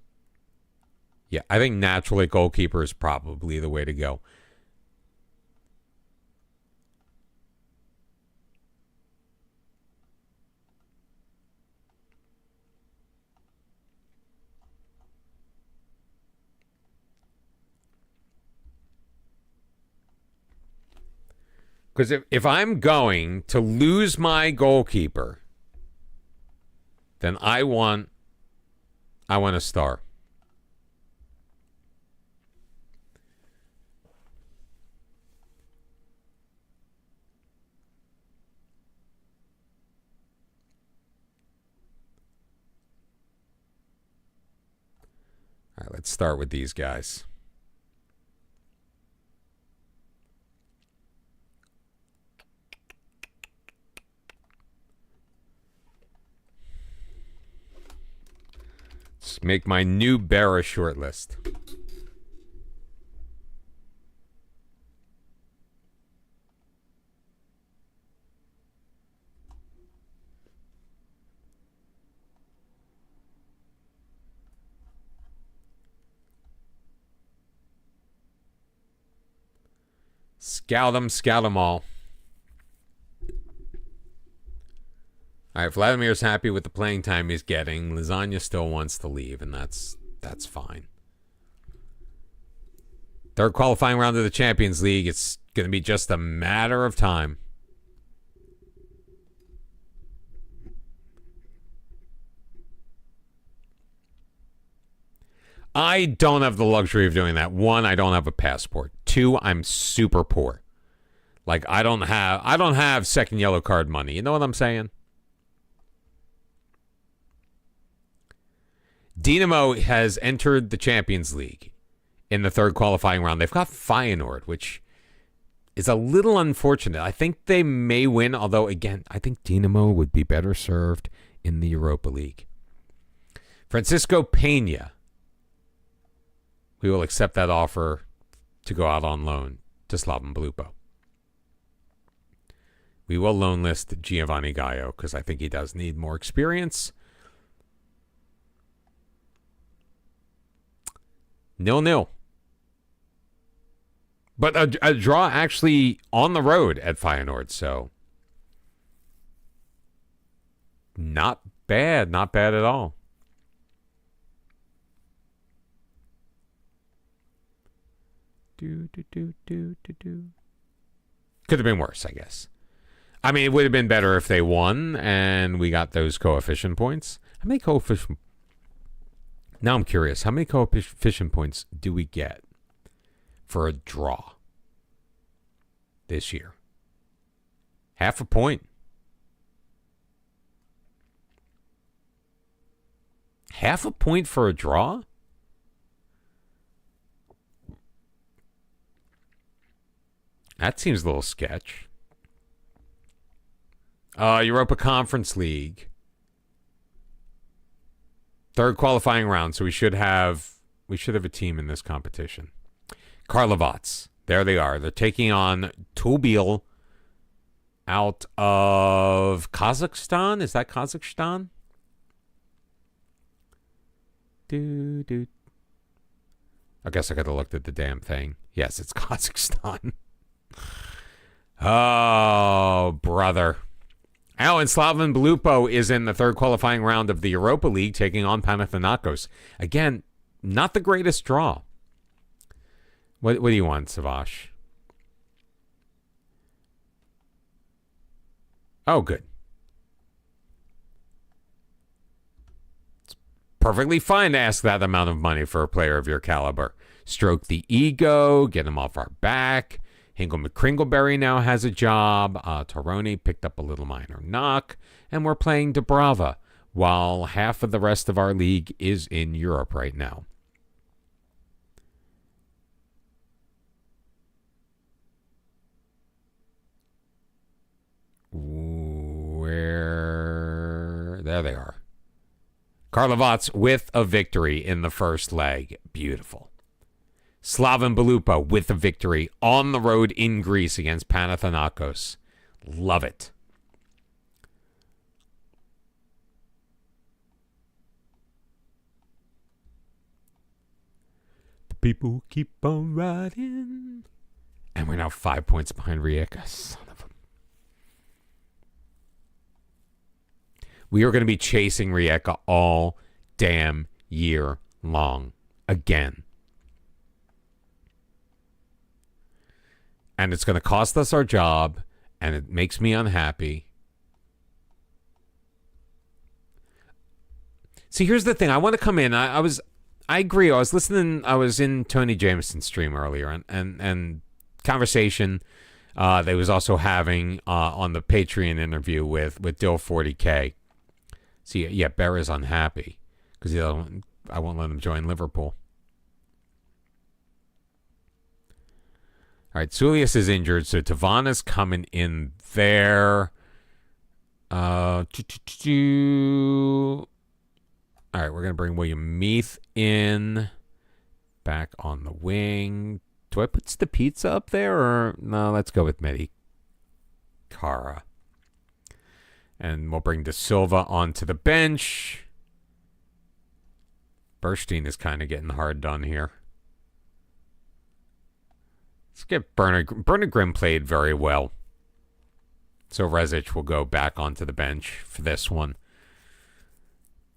Yeah, I think naturally goalkeeper is probably the way to go. Because if I'm going to lose my goalkeeper, then I want a star. All right, let's start with these guys. Let's make my new Barra shortlist. Scout them all. All right, Vladimir's happy with the playing time he's getting. Lasagna still wants to leave, and that's fine. Third qualifying round of the Champions League. It's going to be just a matter of time. I don't have the luxury of doing that. 1, I don't have a passport. 2, I'm super poor. Like I don't have second yellow card money. You know what I'm saying? Dinamo has entered the Champions League in the third qualifying round. They've got Feyenoord, which is a little unfortunate. I think they may win, although, again, I think Dinamo would be better served in the Europa League. Francisco Peña. We will accept that offer to go out on loan to Slaven Belupo. We will loan list Giovanni Gallo because I think he does need more experience. 0-0. But a draw actually on the road at Feyenoord, so not bad. Not bad at all. Could have been worse, I guess. I mean, it would have been better if they won and we got those coefficient points. How many coefficient... Now I'm curious. How many coefficient points do we get for a draw this year? Half a point. Half a point for a draw? That seems a little sketch. Europa Conference League. Third qualifying round, so we should have a team in this competition. Karlovac. There they are. They're taking on Tobil out of Kazakhstan. Is that Kazakhstan? I guess I could have looked at the damn thing. Yes, it's Kazakhstan. Oh, brother. Oh, and Slaven Belupo is in the third qualifying round of the Europa League, taking on Panathinaikos. Again, not the greatest draw. What do you want, Savash? Oh, good. It's perfectly fine to ask that amount of money for a player of your caliber. Stroke the ego, get him off our back. Hingle McCringleberry now has a job. Toroni picked up a little minor knock. And we're playing Dubrava, while half of the rest of our league is in Europe right now. There they are. Karlovac with a victory in the first leg. Beautiful. Slaven Belupo with a victory on the road in Greece against Panathinaikos. Love it. The people keep on riding. And we're now 5 points behind Rijeka. Son of a... We are going to be chasing Rijeka all damn year long. Again. And it's going to cost us our job, and it makes me unhappy. See, here's the thing. I want to come in. I agree. I was listening. I was in Tony Jameson's stream earlier, and conversation they was also having on the Patreon interview with Dill 40K. See, yeah, Bear is unhappy because I won't let him join Liverpool. All right, Sulius is injured, so Tavana's coming in there. All right, we're going to bring William Meath in. Back on the wing. Do I put the pizza up there? Or no, let's go with Medi Cara. And we'll bring De Silva onto the bench. Burstein is kind of getting hard done here. Let's get Bernard Grimm played very well. So Rezic will go back onto the bench for this one.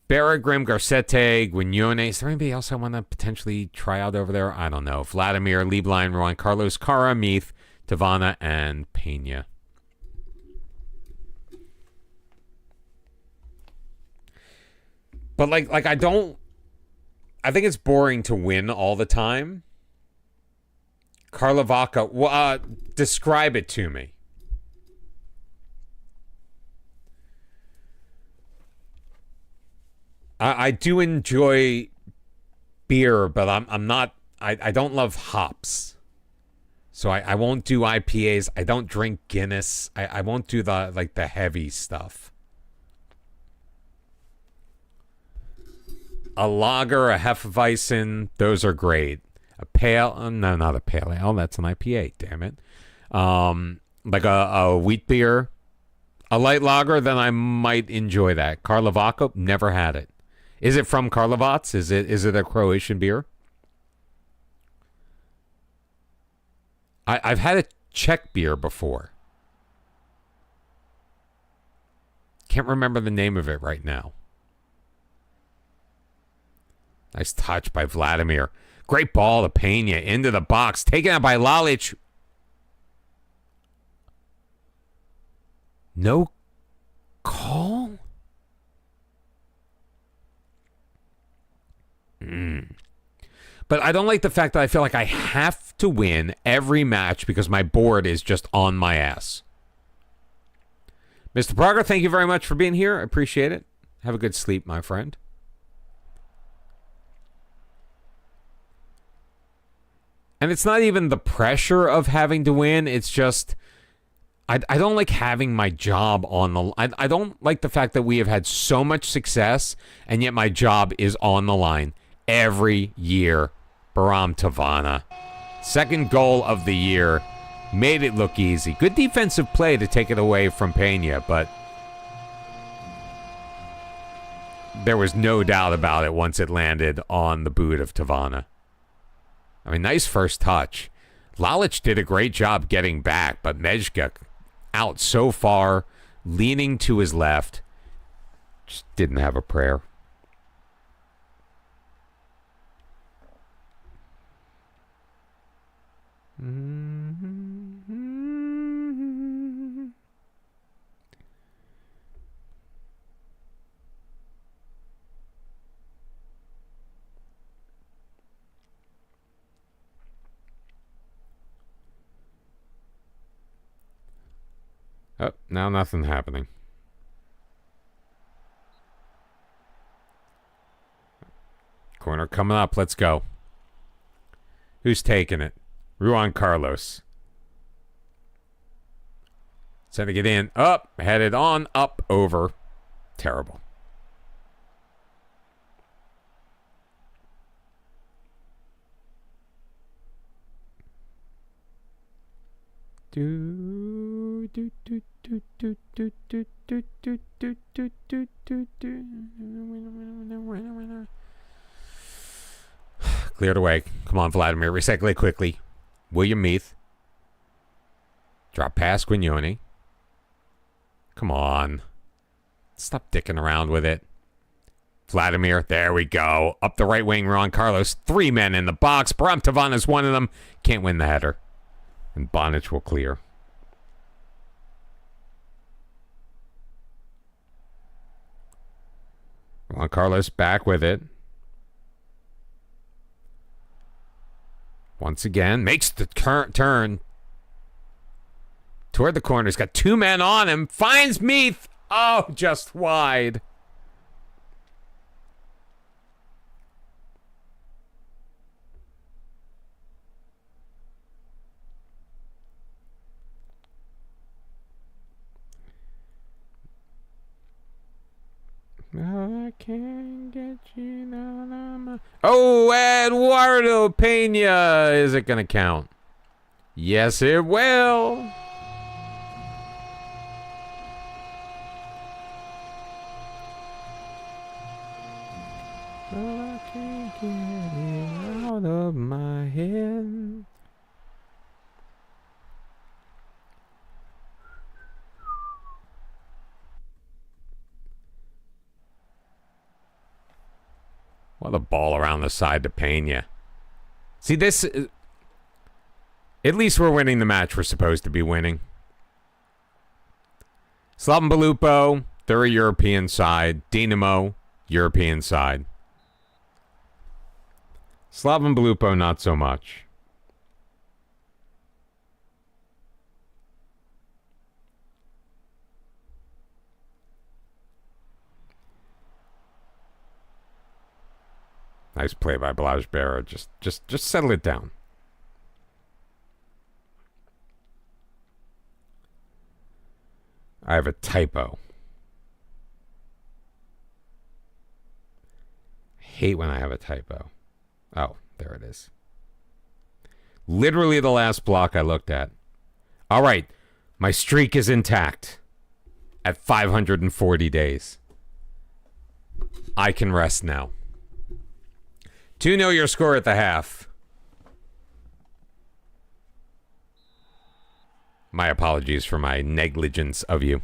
Berra, Grimm, Garcete, Guignone. Is there anybody else I want to potentially try out over there? I don't know. Vladimir, Lieblein, Juan Carlos, Cara, Meath, Tavana, and Pena. But like I think it's boring to win all the time. Karlovac, describe it to me. I do enjoy beer, but I'm not. I don't love hops, so I won't do IPAs. I don't drink Guinness. I won't do the heavy stuff. A lager, a Hefeweizen, those are great. A pale, no, not a pale ale. That's an IPA. Damn it. Like a wheat beer, a light lager. Then I might enjoy that. Karlovac, never had it. Is it from Karlovac? Is it a Croatian beer? I've had a Czech beer before. Can't remember the name of it right now. Nice touch by Vladimir. Great ball to Pena into the box. Taken out by Lalic. No call? But I don't like the fact that I feel like I have to win every match because my board is just on my ass. Mr. Prager, thank you very much for being here. I appreciate it. Have a good sleep, my friend. And it's not even the pressure of having to win. It's just, I don't like having my job on the, I don't like the fact that we have had so much success, and yet my job is on the line every year. Baram Tavana. Second goal of the year. Made it look easy. Good defensive play to take it away from Pena, but there was no doubt about it once it landed on the boot of Tavana. I mean, nice first touch. Lalic did a great job getting back, but Mejka out so far, leaning to his left, just didn't have a prayer. Oh, now nothing happening. Corner coming up. Let's go. Who's taking it? Juan Carlos. Sending it in. Up. Headed on. Up. Over. Terrible. Cleared away. Come on, Vladimir. Recycle it quickly. William Meath. Drop pass, Quignoni. Come on. Stop dicking around with it. Vladimir. There we go. Up the right wing, Ron Carlos. 3 men in the box. Baram Tavana is one of them. Can't win the header. And Bonic will clear. Juan Carlos back with it. Once again, makes the turn toward the corner. He's got 2 men on him. Finds Meath. Oh, just wide. I can't get you down. Oh, Eduardo Pena. Is it going to count? Yes, it will. I can't get it out of my head. What a ball around the side to Pena. See, this... At least we're winning the match we're supposed to be winning. Slaven Belupo, they're a European side. Dinamo, European side. Slaven Belupo, not so much. Nice play by Blajbera. Just settle it down. I have a typo. Hate when I have a typo. Oh, there it is. Literally the last block I looked at. All right. My streak is intact at 540 days. I can rest now. 2-0 your score at the half. My apologies for my negligence of you.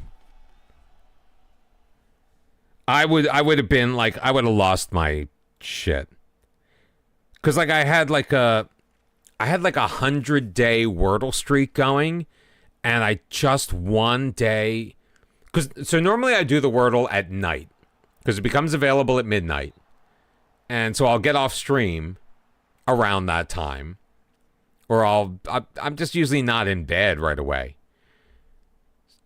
I would have been like, I would have lost my shit. Cause like I had like a 100-day Wordle streak going, and I just one day, so normally I do the Wordle at night because it becomes available at midnight. And so I'll get off stream around that time. Or I'm just usually not in bed right away.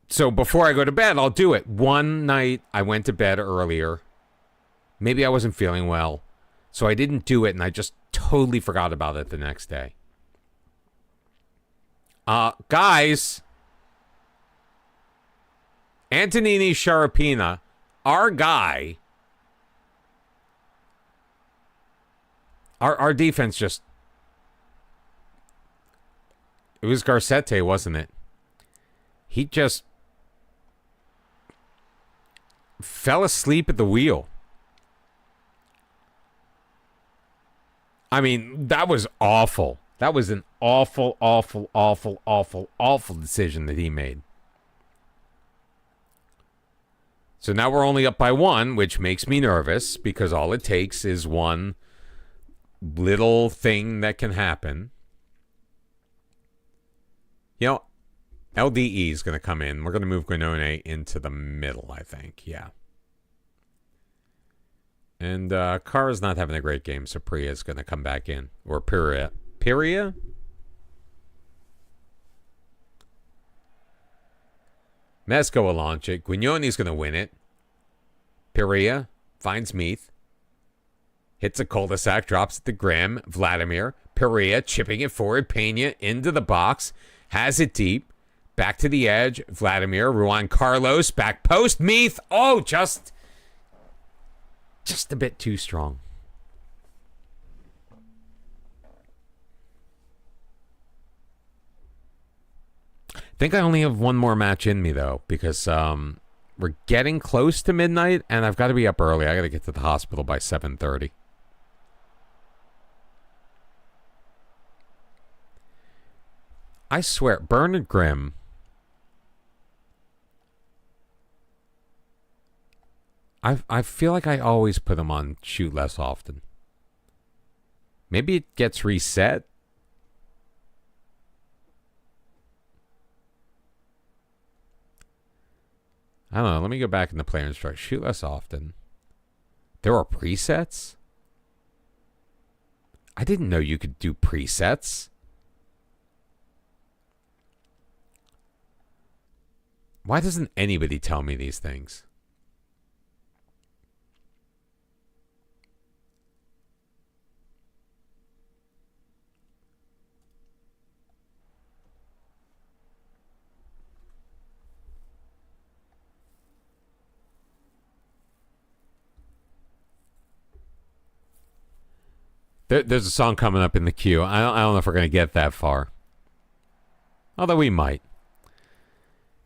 So before I go to bed, I'll do it. One night I went to bed earlier. Maybe I wasn't feeling well. So I didn't do it, and I just totally forgot about it the next day. Guys, Antonini Sharapina, our guy, our defense just, it was Garcete, wasn't it? He just fell asleep at the wheel. I mean, that was awful. That was an awful, awful, awful, awful, awful decision that he made. So now we're only up by 1, which makes me nervous because all it takes is one little thing that can happen. You know, LDE is going to come in. We're going to move Guinone into the middle, I think. Yeah. And Kara's not having a great game, so Priya's going to come back in. Or Piria. Piria? Mesco will launch it. Guignone's going to win it. Piria finds Meath. Hits a cul-de-sac, drops it to Grimm. Vladimir. Piria chipping it forward. Pena into the box. Has it deep. Back to the edge. Vladimir. Juan Carlos. Back post. Meath. Oh, just a bit too strong. I think I only have one more match in me, though, because we're getting close to midnight, and I've got to be up early. I got to get to the hospital by 7:30. I swear, Bernard Grimm. I feel like I always put him on shoot less often. Maybe it gets reset. I don't know. Let me go back in the player instructions. Shoot less often. There are presets? I didn't know you could do presets. Why doesn't anybody tell me these things? There's a song coming up in the queue. I don't know if we're going to get that far. Although we might.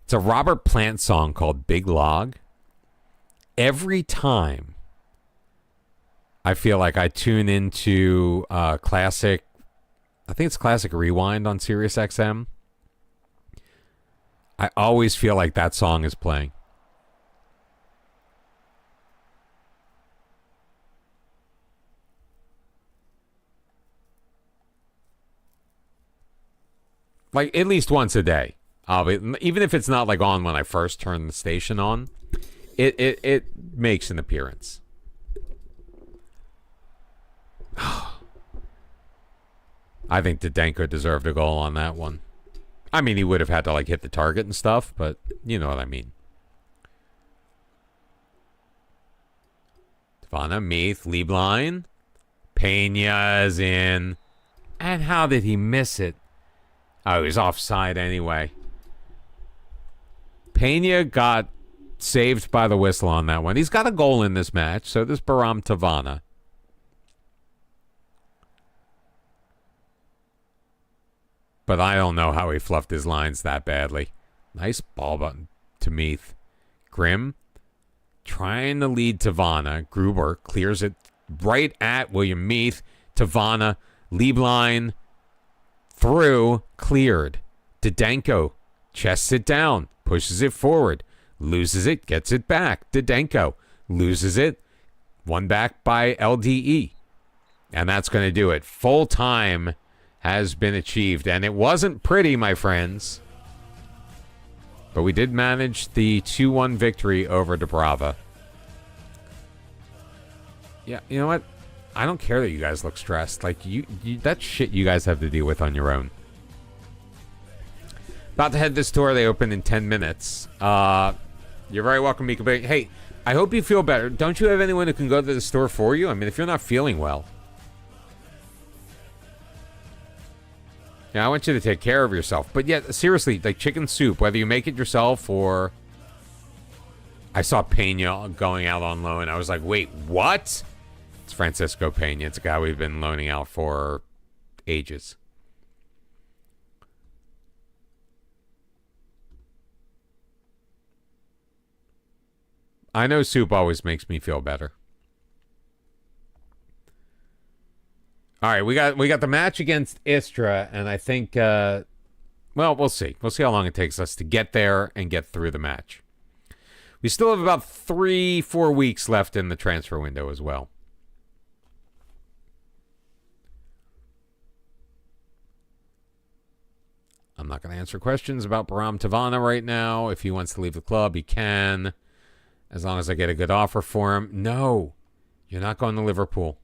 It's a Robert Plant song called Big Log. Every time I feel like I tune into classic, I think it's Classic Rewind on Sirius XM, I always feel like that song is playing. Like, at least once a day. Even if it's not, like, on when I first turn the station on, it makes an appearance. I think Didenko deserved a goal on that one. I mean, he would have had to, like, hit the target and stuff, but you know what I mean. Tavana, Meath, Lieblein. Pena's in. And how did he miss it? Oh, he was offside anyway. Pena got saved by the whistle on that one. He's got a goal in this match, so does Baram Tavana. But I don't know how he fluffed his lines that badly. Nice ball button to Meath. Grimm trying to lead Tavana. Gruber clears it right at William Meath. Tavana, Lieblein, through, cleared. Didenko chests it down, pushes it forward, loses it, gets it back. Didenko loses it, won back by LDE. And that's going to do it. Full time has been achieved, and it wasn't pretty, my friends. But we did manage the 2-1 victory over Dubrava. Yeah, you know what? I don't care that you guys look stressed. Like, you that shit you guys have to deal with on your own. About to head this tour. They open in 10 minutes. You're very welcome, Mika. But hey, I hope you feel better. Don't you have anyone who can go to the store for you? I mean, if you're not feeling well. Yeah, I want you to take care of yourself. But yeah, seriously, like chicken soup, whether you make it yourself or... I saw Pena going out on loan. I was like, wait, what? It's Francisco Pena. It's a guy we've been loaning out for ages. I know soup always makes me feel better. All right, we got the match against Istra, and I think, well, we'll see. We'll see how long it takes us to get there and get through the match. We still have about 3-4 weeks left in the transfer window as well. I'm not going to answer questions about Baram Tavana right now. If he wants to leave the club, he can. As long as I get a good offer for him. No, you're not going to Liverpool.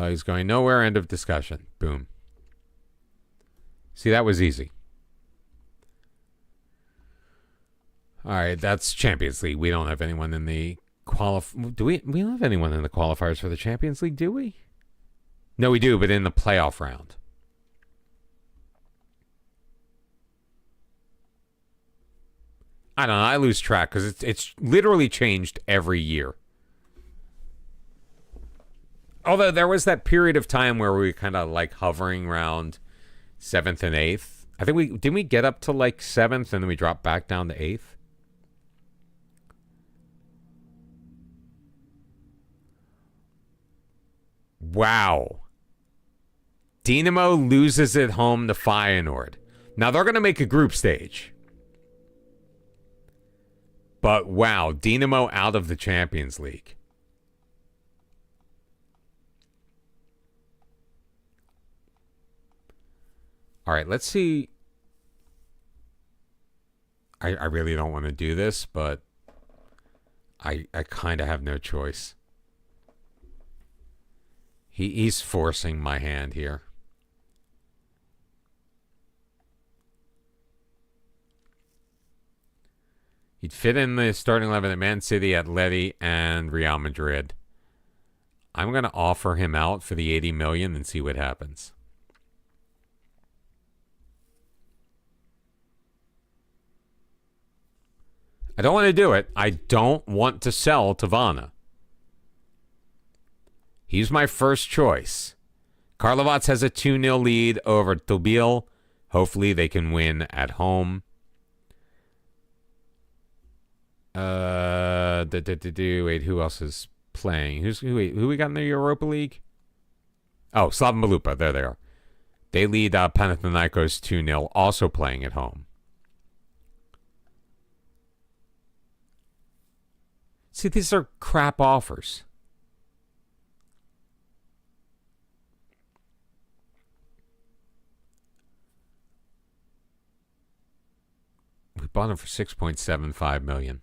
He's going nowhere. End of discussion. Boom. See, that was easy. All right, that's Champions League. We don't have anyone in the do we don't have anyone in the qualifiers for the Champions League, do we? No, we do, but in the playoff round. I don't know. I lose track because it's literally changed every year. Although there was that period of time where we were kind of like hovering around 7th and 8th. I think didn't we get up to like 7th and then we dropped back down to 8th? Wow. Dinamo loses at home to Feyenoord. Now they're going to make a group stage. But wow, Dinamo out of the Champions League. All right, let's see. I really don't want to do this, but I kind of have no choice. He's forcing my hand here. He'd fit in the starting 11 at Man City, Atleti, and Real Madrid. I'm going to offer him out for the 80 million and see what happens. I don't want to do it. I don't want to sell Tavana. He's my first choice. Karlovac has a 2-0 lead over Tobil. Hopefully they can win at home. Wait, who else is playing? Who we got in the Europa League? Oh, Slaven Belupa. There they are. They lead Panathinaikos 2-0, also playing at home. See, these are crap offers. We bought him for $6.75 million.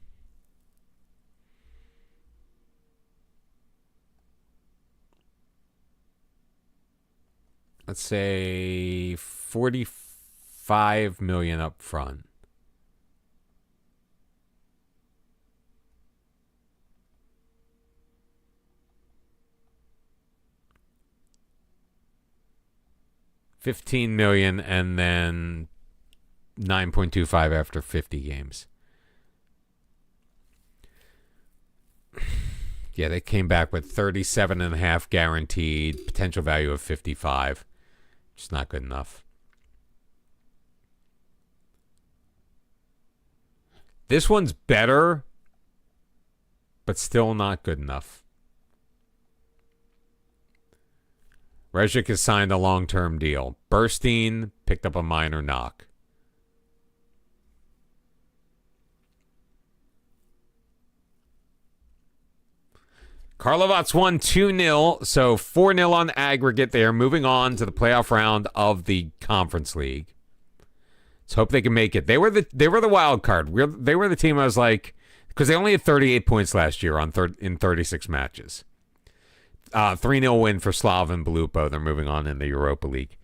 Let's say $45 million up front. $15 million and then 9.25 after 50 games. Yeah, they came back with 37.5 guaranteed, potential value of 55. Just not good enough. This one's better, but still not good enough. Rejic has signed a long-term deal. Burstein picked up a minor knock. Karlovac won 2-0, so 4-0 on aggregate. They are moving on to the playoff round of the Conference League. Let's hope they can make it. They were the wild card. They were the team I was like, because they only had 38 points last year in 36 matches. 3-0 win for Slaven Belupo. They're moving on in the Europa League.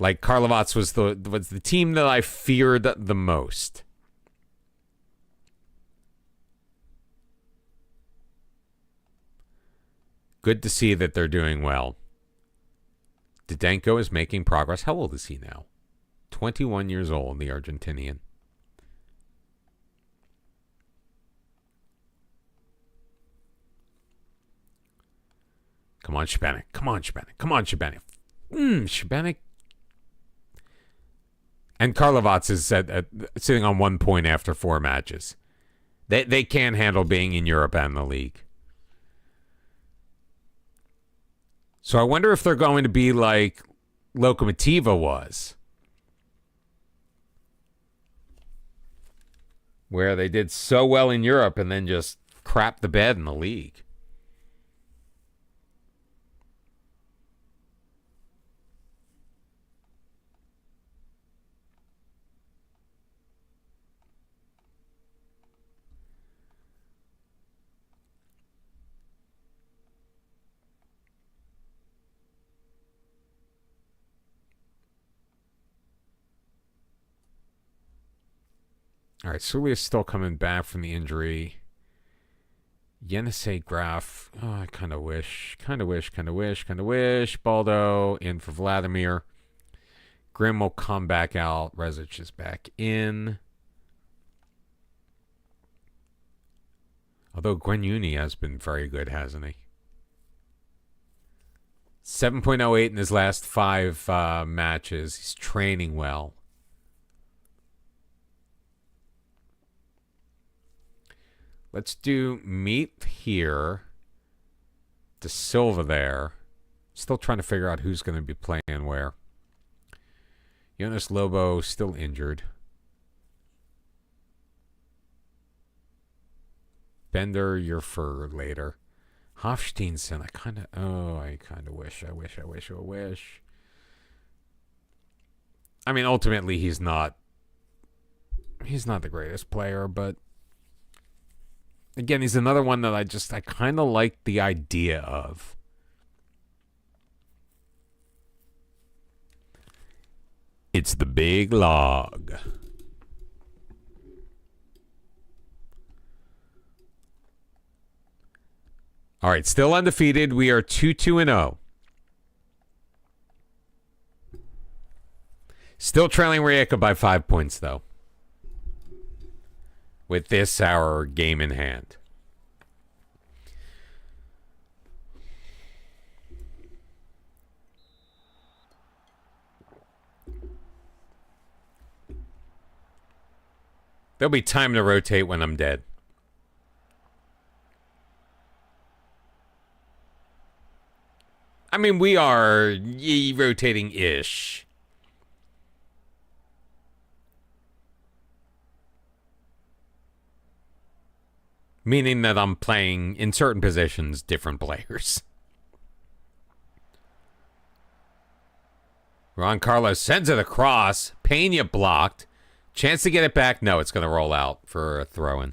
Like, Karlovac was the team that I feared the most. Good to see that they're doing well. Didenko is making progress. How old is he now? 21 years old, the Argentinian. Come on, Šibenik. Come on, Šibenik. Come on, Šibenik. Šibenik. And Karlovac is sitting on 1 point after 4 matches. They can't handle being in Europe and the league. So I wonder if they're going to be like Lokomotiva was, where they did so well in Europe and then just crapped the bed in the league. All right, Sulia's still coming back from the injury. Yenisei Graf. Oh, I kind of wish. Baldo in for Vladimir. Grimm will come back out. Rezic is back in. Although Guenyuni has been very good, hasn't he? 7.08 in his last 5 matches. He's training well. Let's do Meat here. De Silva there. Still trying to figure out who's going to be playing where. Jonas Lobo still injured. Bender, you're for later. Hofsteinson, I kind of wish. I mean, ultimately, he's not the greatest player, but again, he's another one that I kind of like the idea of. It's the big log. All right, still undefeated. We are 2-2-0. Still trailing Rijeka by 5 points, though. With this, our game in hand. There'll be time to rotate when I'm dead. I mean, we are rotating-ish. Meaning that I'm playing, in certain positions, different players. Ron Carlos sends it across. Pena blocked. Chance to get it back. No, it's going to roll out for a throw-in.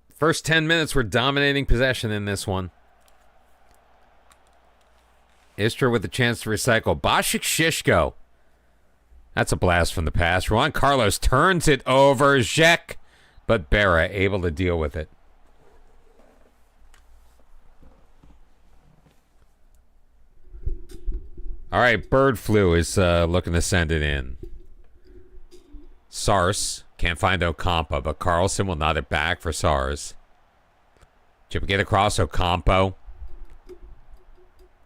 First 10 minutes, we're dominating possession in this one. Istra with the chance to recycle. Bashik Shishko. That's a blast from the past. Juan Carlos turns it over. Zek, but Berra able to deal with it. All right, Bird Flu is looking to send it in. Sars can't find Ocampo, but Carlson will nod it back for Sars. Chip get across Ocampo.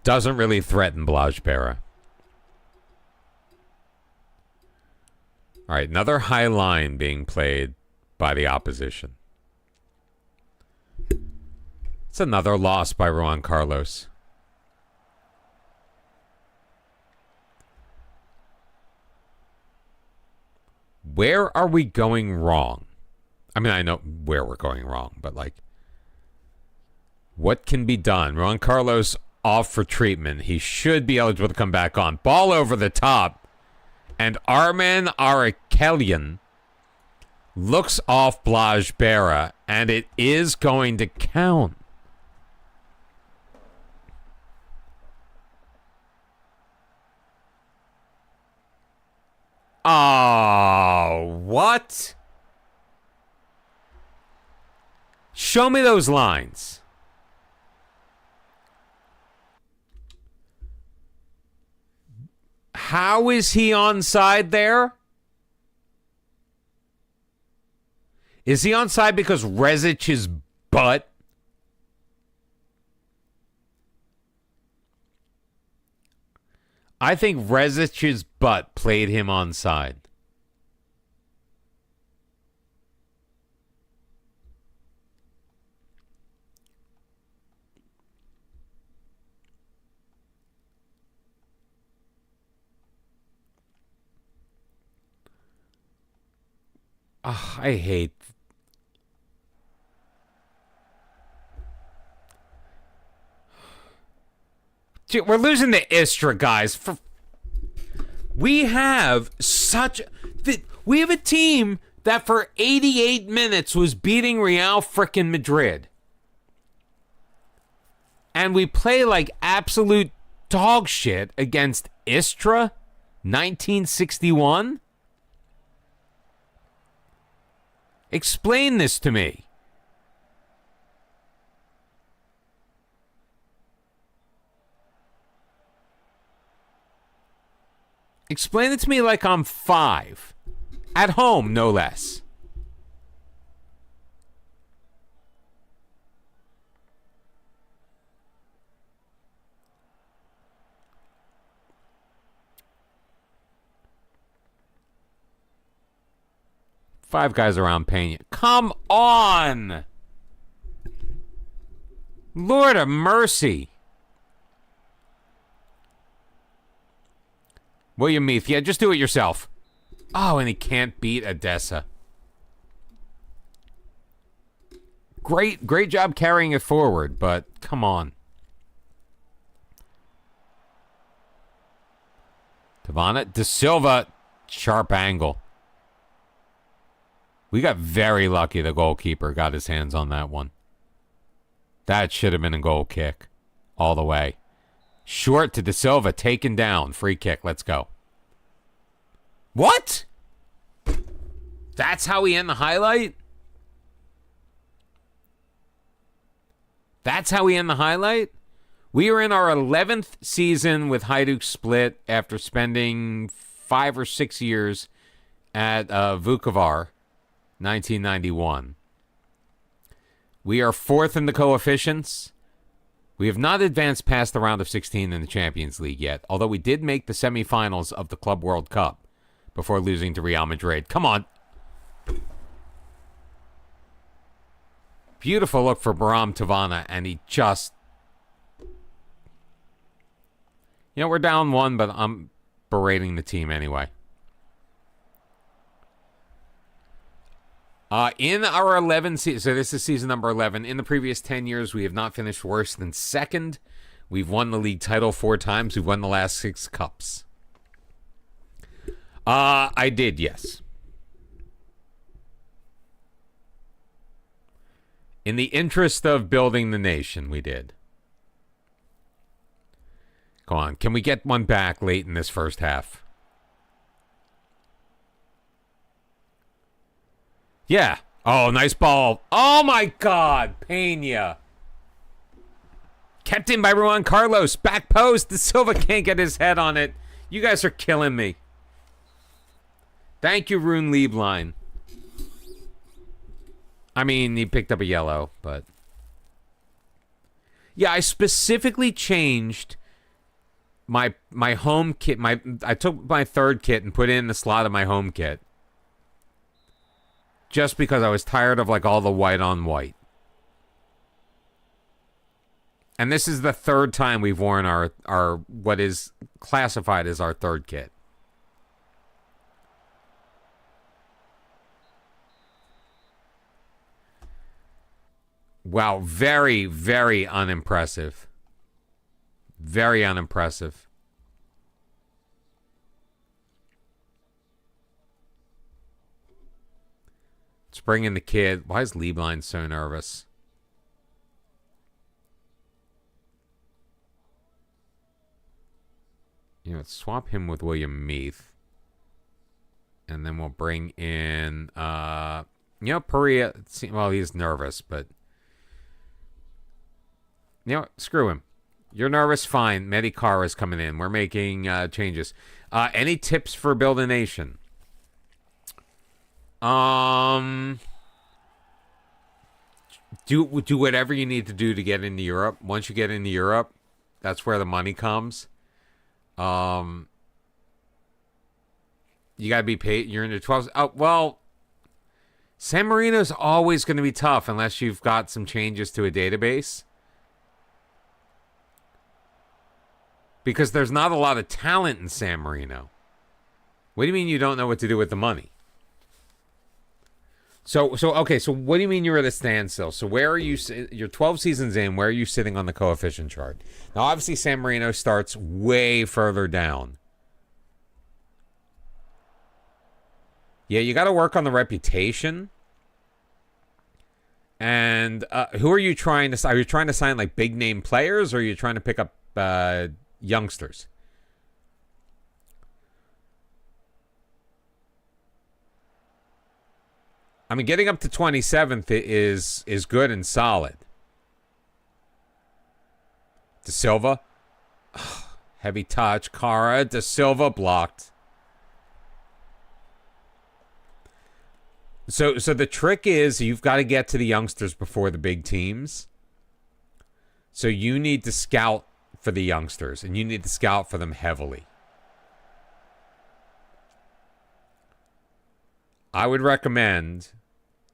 Doesn't really threaten Blaj Berra. All right, another high line being played by the opposition. It's another loss by Juan Carlos. Where are we going wrong? I mean, I know where we're going wrong, but like, what can be done? Juan Carlos off for treatment. He should be eligible to come back on. Ball over the top. And Arman Arakelian looks off Blaj Berra, and it is going to count. Oh, what? Show me those lines. How is he onside there? Is he onside because Rezic's butt? I think Rezic's butt played him onside. Oh, I hate. Dude, we're losing to Istra, guys. We have we have a team that for 88 minutes was beating Real frickin' Madrid. And we play like absolute dog shit against Istra 1961? Explain this to me. Explain it to me like I'm 5. At home, no less. Five guys around Pena. Come on! Lord of mercy. William Meath, yeah, just do it yourself. Oh, and he can't beat Odessa. Great job carrying it forward, but come on. Tavana, De Silva, sharp angle. We got very lucky the goalkeeper got his hands on that one. That should have been a goal kick all the way. Short to De Silva, taken down. Free kick, let's go. What? That's how we end the highlight? That's how we end the highlight? We are in our 11th season with Hajduk split after spending 5 or 6 years at Vukovar, 1991. We are 4th in the coefficients. We have not advanced past the round of 16 in the Champions League yet, although we did make the semifinals of the Club World Cup before losing to Real Madrid. Come on. Beautiful look for Baram Tavana, and he just... You know, we're down 1, but I'm berating the team anyway. In our 11 seasons, so this is season number 11. In the previous 10 years, we have not finished worse than 2nd. We've won the league title 4 times. We've won the last 6 cups. I did, yes. In the interest of building the nation, we did. Come on, can we get one back late in this first half? Yeah. Oh, nice ball. Oh, my God. Pena. Kept in by Juan Carlos. Back post. De Silva can't get his head on it. You guys are killing me. Thank you, Rune Lieblein. I mean, he picked up a yellow, but... Yeah, I specifically changed my home kit. I took my 3rd kit and put it in the slot of my home kit. Just because I was tired of, like, all the white on white. And this is the 3rd time we've worn our what is classified as our 3rd kit. Wow, very, very unimpressive. Very unimpressive. Let's bring in the kid. Why is Lieblein so nervous? You know, let's swap him with William Meath. And then we'll bring in, Perea. Well, he's nervous, but You know what? Screw him. You're nervous? Fine. Medikara is coming in. We're making changes. Any tips for Build a Nation? Do whatever you need to do to get into Europe. Once you get into Europe, that's where the money comes. You gotta be paid. You're in the 12s. Oh, well, San Marino's always going to be tough unless you've got some changes to a database. Because there's not a lot of talent in San Marino. What do you mean you don't know what to do with the money? So okay, so what do you mean you're at a standstill? So where are you? You're 12 seasons in. Where are you sitting on the coefficient chart? Now, obviously, San Marino starts way further down. Yeah, you got to work on the reputation. And who are you trying to sign? Are you trying to sign like big name players, or are you trying to pick up youngsters? I mean, getting up to 27th is good and solid. De Silva, heavy touch. Cara, De Silva blocked. So the trick is you've got to get to the youngsters before the big teams. So you need to scout for the youngsters, and you need to scout for them heavily. I would recommend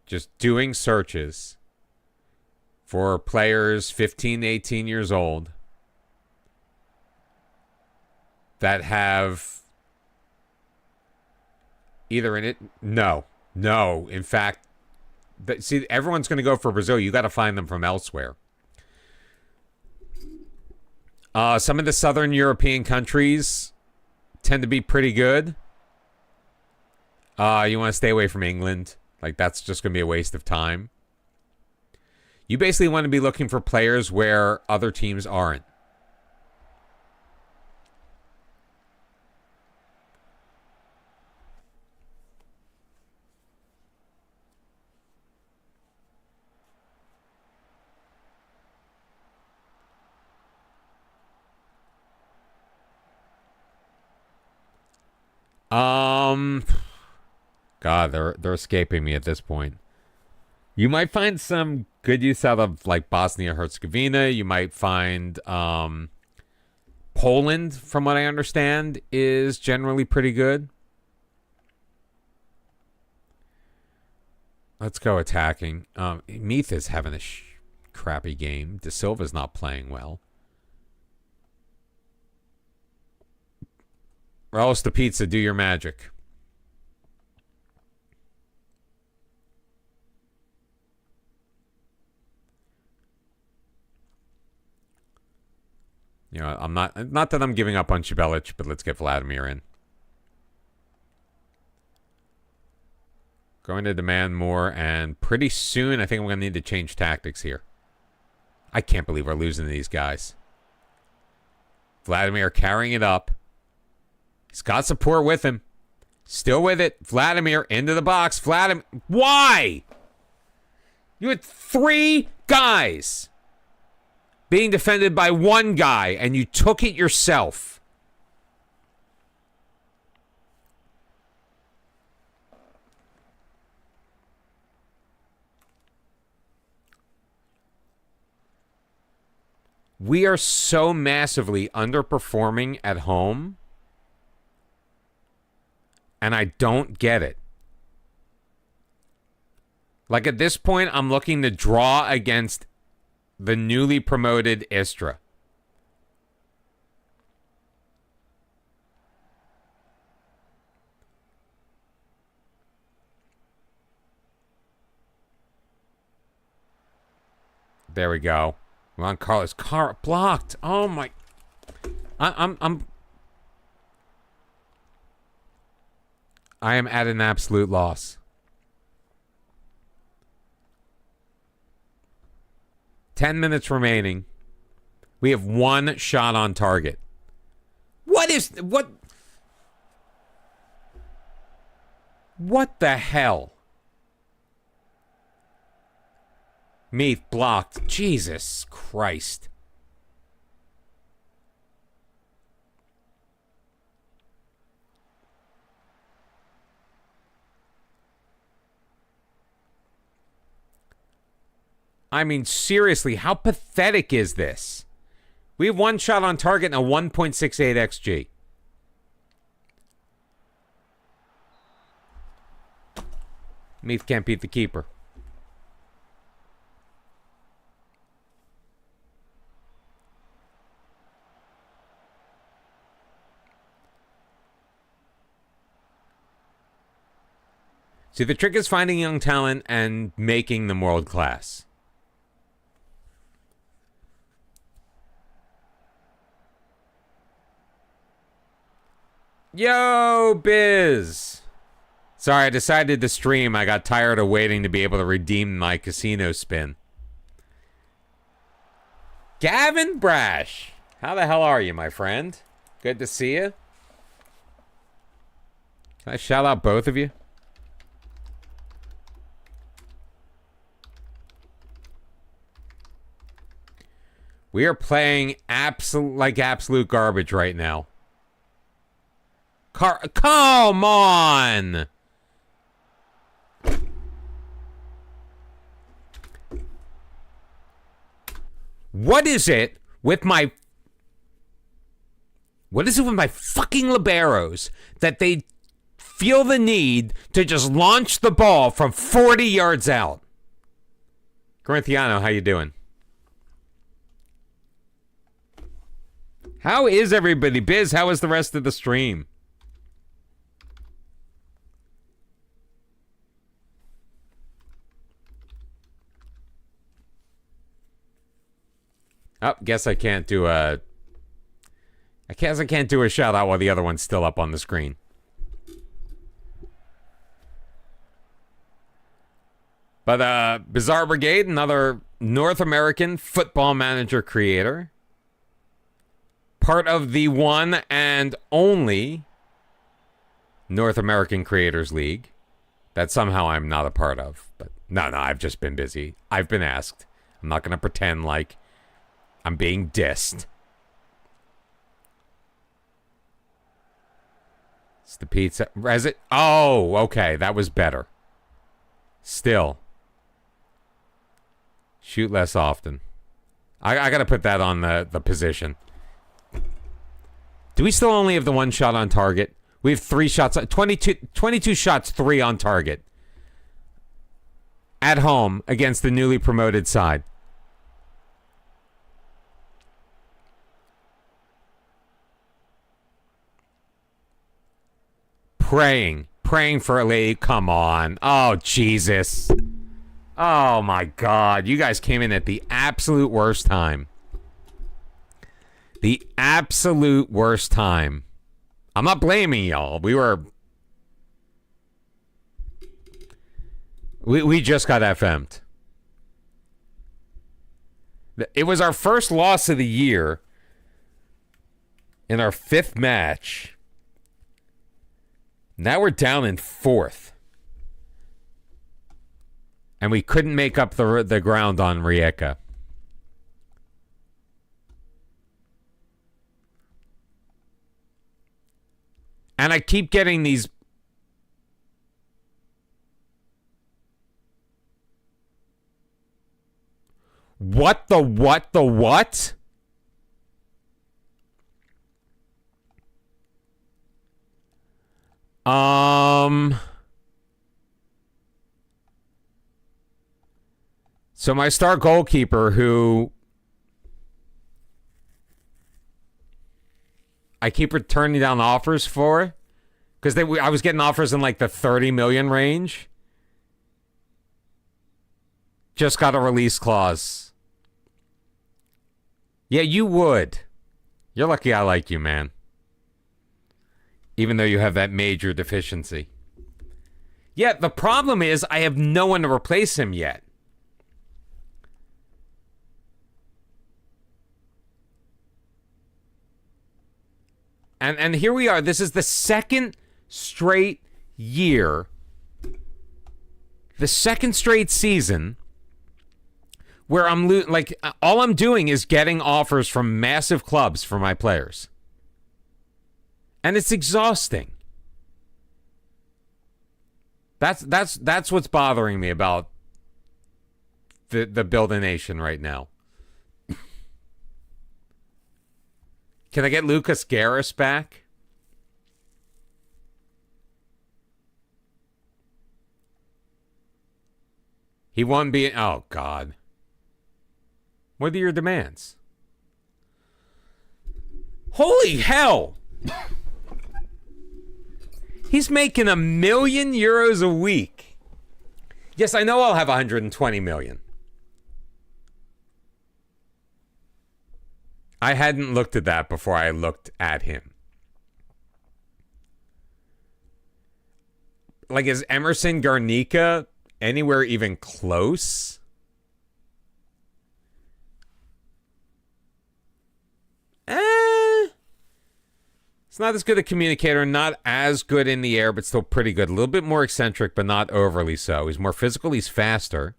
just doing searches for players 15 to 18 years old that have either in it. No. In fact, see, everyone's going to go for Brazil. You got to find them from elsewhere. Some of the southern European countries tend to be pretty good. You want to stay away from England. Like, that's just going to be a waste of time. You basically want to be looking for players where other teams aren't. God, they're escaping me at this point. You might find some good use out of like Bosnia-Herzegovina. You might find Poland, from what I understand, is generally pretty good. Let's go attacking. Meath is having a crappy game. De Silva's not playing well. Roast the pizza, do your magic. You know, I'm not that I'm giving up on Chibelic, but let's get Vladimir in. Going to demand more, and pretty soon I think I'm going to need to change tactics here. I can't believe we're losing to these guys. Vladimir carrying it up. He's got support with him. Still with it. Vladimir into the box. Vladimir. Why? You had 3 guys being defended by 1 guy, and you took it yourself. We are so massively underperforming at home, and I don't get it. Like, at this point, I'm looking to draw against the newly promoted Istra. There we go. Ron Carlos. Car blocked. Oh my. I am at an absolute loss. 10 minutes remaining. We have 1 shot on target. What the hell? Meath blocked. Jesus Christ. I mean, seriously, how pathetic is this? We have one shot on target and a 1.68 XG. Meath can't beat the keeper. See, the trick is finding young talent and making them world class. Yo, Biz! Sorry, I decided to stream. I got tired of waiting to be able to redeem my casino spin. Gavin Brash! How the hell are you, my friend? Good to see you. Can I shout out both of you? We are playing absolute garbage right now. Come on! What is it with my fucking liberos that they feel the need to just launch the ball from 40 yards out? Corinthiano, how you doing? How is everybody? Biz, how is the rest of the stream? Oh, guess I can't do a... I guess I can't do a shout out while the other one's still up on the screen. But Bizarre Brigade, another North American football manager creator. Part of the one and only North American Creators League that somehow I'm not a part of. But no, I've just been busy. I've been asked. I'm not going to pretend like I'm being dissed. It's the pizza. Is it? Oh, okay. That was better. Still. Shoot less often. I got to put that on the position. Do we still only have the one shot on target? We have 3 shots. 22 shots, 3 on target. At home against the newly promoted side. Praying for a lady. Come on. Oh, Jesus. Oh, my God. You guys came in at the absolute worst time. The absolute worst time. I'm not blaming y'all. We just got FM'd. It was our first loss of the year in our 5th match. Now we're down in 4th. And we couldn't make up the ground on Rijeka. And I keep getting these... What? So my star goalkeeper, who I keep returning down offers for, because I was getting offers in like the 30 million range, just got a release clause. Yeah, you would. You're lucky I like you, man. Even though you have that major deficiency. Yeah, the problem is I have no one to replace him yet. And here we are. This is the 2nd straight year, the 2nd straight season where I'm all I'm doing is getting offers from massive clubs for my players. And it's exhausting. That's what's bothering me about the Build a Nation right now. Can I get Lucas Garris back? He won being... Oh, God. What are your demands? Holy hell! He's making €1 million a week. Yes, I know I'll have 120 million. I hadn't looked at that before I looked at him. Like, is Emerson Garnica anywhere even close? It's not as good a communicator, not as good in the air, but still pretty good. A little bit more eccentric, but not overly so. He's more physical, he's faster.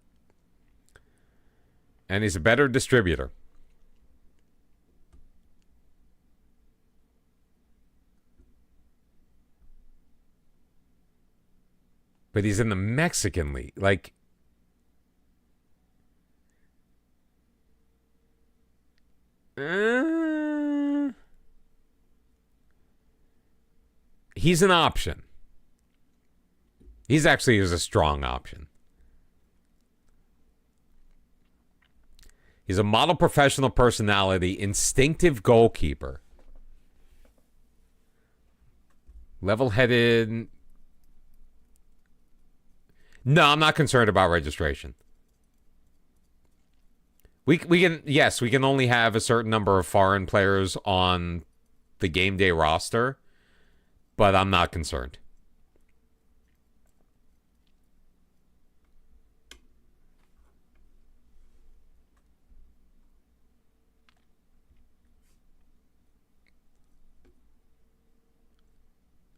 And he's a better distributor. But he's in the Mexican League. Like, he's an option. He's actually a strong option. He's a model professional personality, instinctive goalkeeper. Level-headed. No, I'm not concerned about registration. We can only have a certain number of foreign players on the game day roster, but I'm not concerned.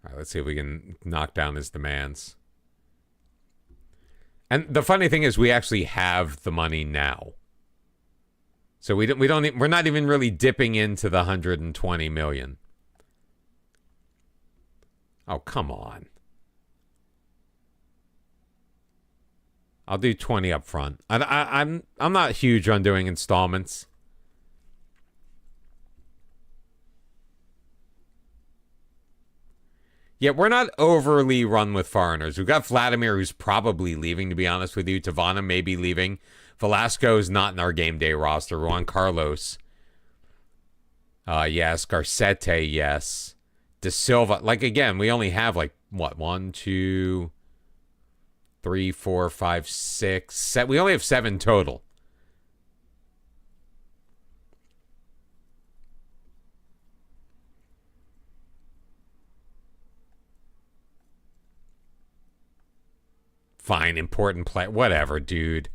All right, let's see if we can knock down his demands. And the funny thing is, we actually have the money now, so we're not even really dipping into the 120 million. Oh, come on! I'll do 20 up front. I'm not huge on doing installments. Yeah, we're not overly run with foreigners. We've got Vladimir, who's probably leaving, to be honest with you. Tavana may be leaving. Velasco's not in our game day roster. Juan Carlos. Yes. Garcete, yes. De Silva. Like, again, we only have, like, what? 1, 2, 3, 4, 5, 6, 7. We only have 7 total. Fine, important play. Whatever, dude.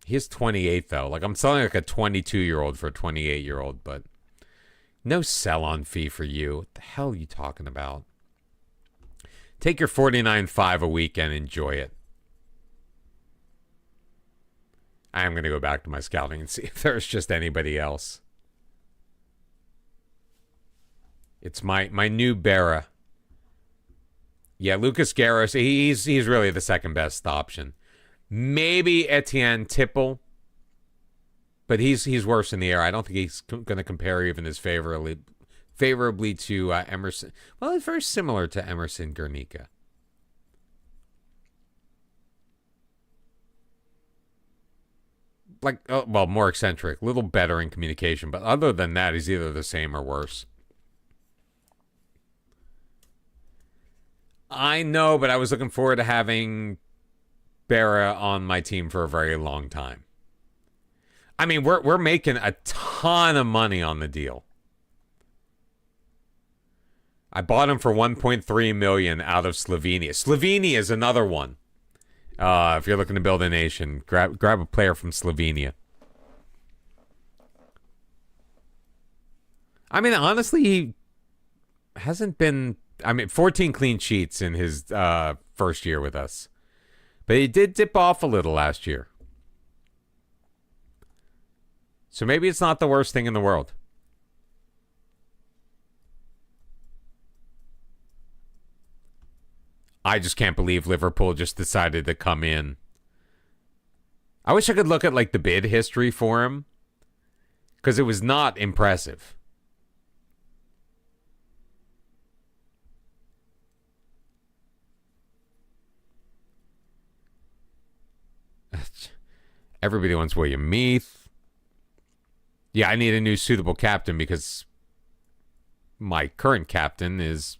He's 28, though. Like, I'm selling like a 22-year-old for a 28-year-old, but no sell-on fee for you. What the hell are you talking about? Take your $49.5 a week and enjoy it. I'm going to go back to my scouting and see if there's just anybody else. It's my new Berra. Yeah, Lucas Garris, he's really the second best option. Maybe Etienne Tipple, but he's worse in the air. I don't think he's going to compare even as favorably to Emerson. Well, it's very similar to Emerson Garnica. Like, well, more eccentric, a little better in communication, but other than that, he's either the same or worse. I know, but I was looking forward to having Berra on my team for a very long time. I mean, we're making a ton of money on the deal. I bought him for 1.3 million out of Slovenia. Slovenia is another one. If you're looking to build a nation, grab a player from Slovenia. I mean, honestly, he hasn't been... 14 clean sheets in his first year with us. But he did dip off a little last year. So maybe it's not the worst thing in the world. I just can't believe Liverpool just decided to come in I wish I could look at like the bid history for him, because it was not impressive. Everybody wants William Meath. Yeah, I need a new suitable captain because my current captain is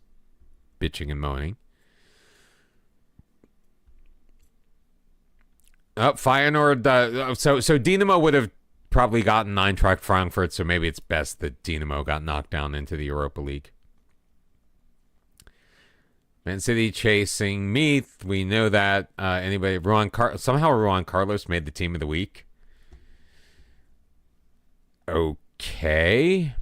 bitching and moaning. Oh, Feyenoord. So Dinamo would have probably gotten Eintracht Frankfurt, so maybe it's best that Dinamo got knocked down into the Europa League. Man City chasing Meath. We know that. Somehow Ruan Carlos made the team of the week. Okay.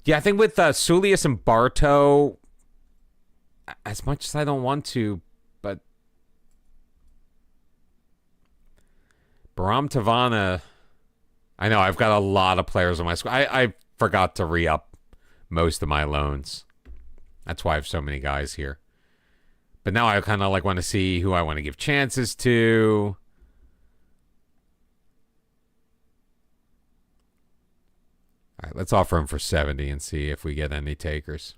Yeah, I think with Sulius and Barto, as much as I don't want to, but Baram Tavana, I know I've got a lot of players on my squad. I forgot to re-up most of my loans. That's why I have so many guys here. But now I kind of like want to see who I want to give chances to. All right, let's offer him for 70 and see if we get any takers.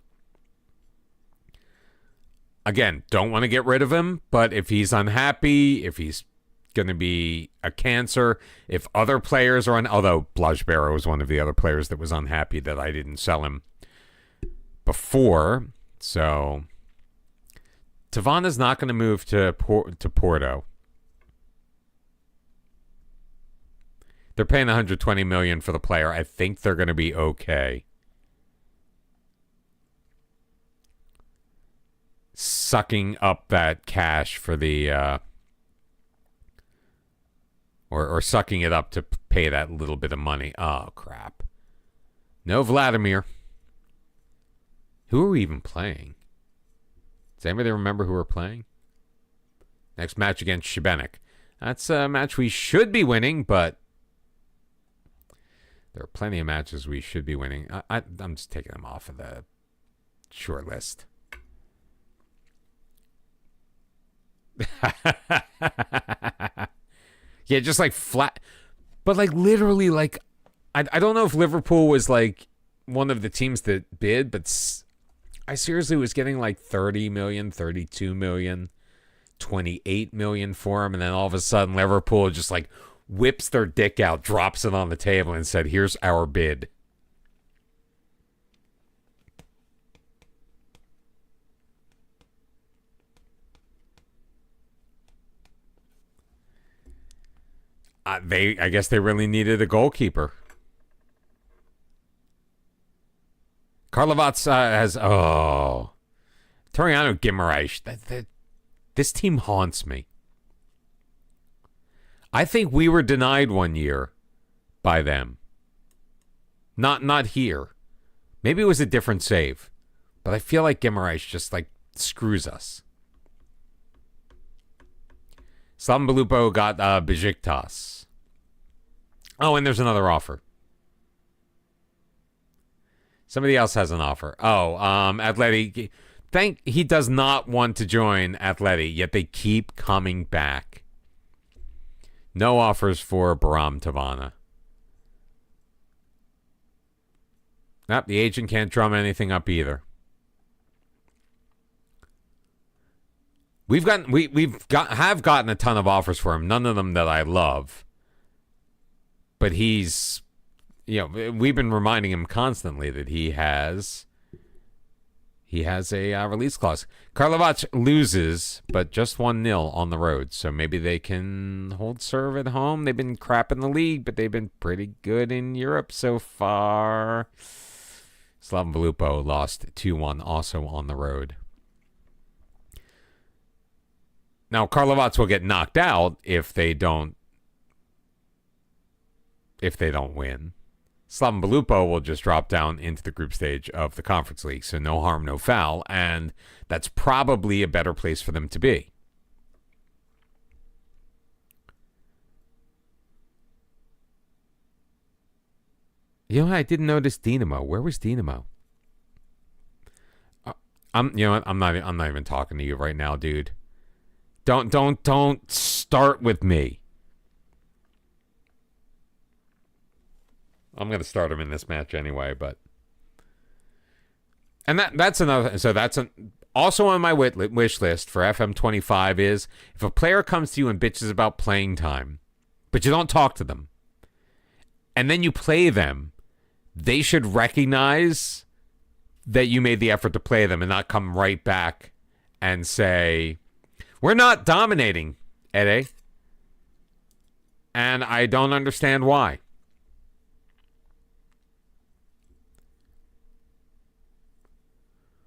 Again, don't want to get rid of him, but if he's unhappy, if he's going to be a cancer, if other players are on, although Blajbera was one of the other players that was unhappy that I didn't sell him before, so Tavana's not going to move to Porto. They're paying $120 million for the player. I think they're going to be okay. Sucking up that cash for the or sucking it up to pay that little bit of money. Oh crap. No Vladimir. Who are we even playing? Does anybody remember who we're playing? Next match against Šibenik. That's a match we should be winning, but there are plenty of matches we should be winning. I'm just taking them off of the short list. Yeah, just like flat. But like literally, like, I don't know if Liverpool was like one of the teams that bid, but I seriously was getting like 30 million, 32 million, 28 million for him. And then all of a sudden Liverpool just like whips their dick out, drops it on the table and said, here's our bid. I guess they really needed a goalkeeper. Karlovac has, Toriano Guimaraes. This team haunts me. I think we were denied one year by them. Not here. Maybe it was a different save. But I feel like Guimaraes just like screws us. Slaven Belupo got Besiktas. Oh, and there's another offer. Somebody else has an offer. Oh, Atleti. He does not want to join Atleti, yet they keep coming back. No offers for Baram Tavana. Nope, the agent can't drum anything up either. Have gotten a ton of offers for him. None of them that I love. But he's, we've been reminding him constantly that he has a release clause. Karlovac loses, but just 1-0 on the road. So maybe they can hold serve at home. They've been crap in the league, but they've been pretty good in Europe so far. Slaven Belupo lost 2-1 also on the road. Now, Karlovac will get knocked out if they don't win. Slaven Belupo will just drop down into the group stage of the Conference League, so no harm, no foul, and that's probably a better place for them to be. I didn't notice Dinamo. Where was Dinamo? I'm not even talking to you right now, dude. Don't start with me. I'm going to start him in this match anyway, but... And that's another... So that's also on my wish list for FM25 is if a player comes to you and bitches about playing time, but you don't talk to them, and then you play them, they should recognize that you made the effort to play them and not come right back and say, we're not dominating, Ede. And I don't understand why.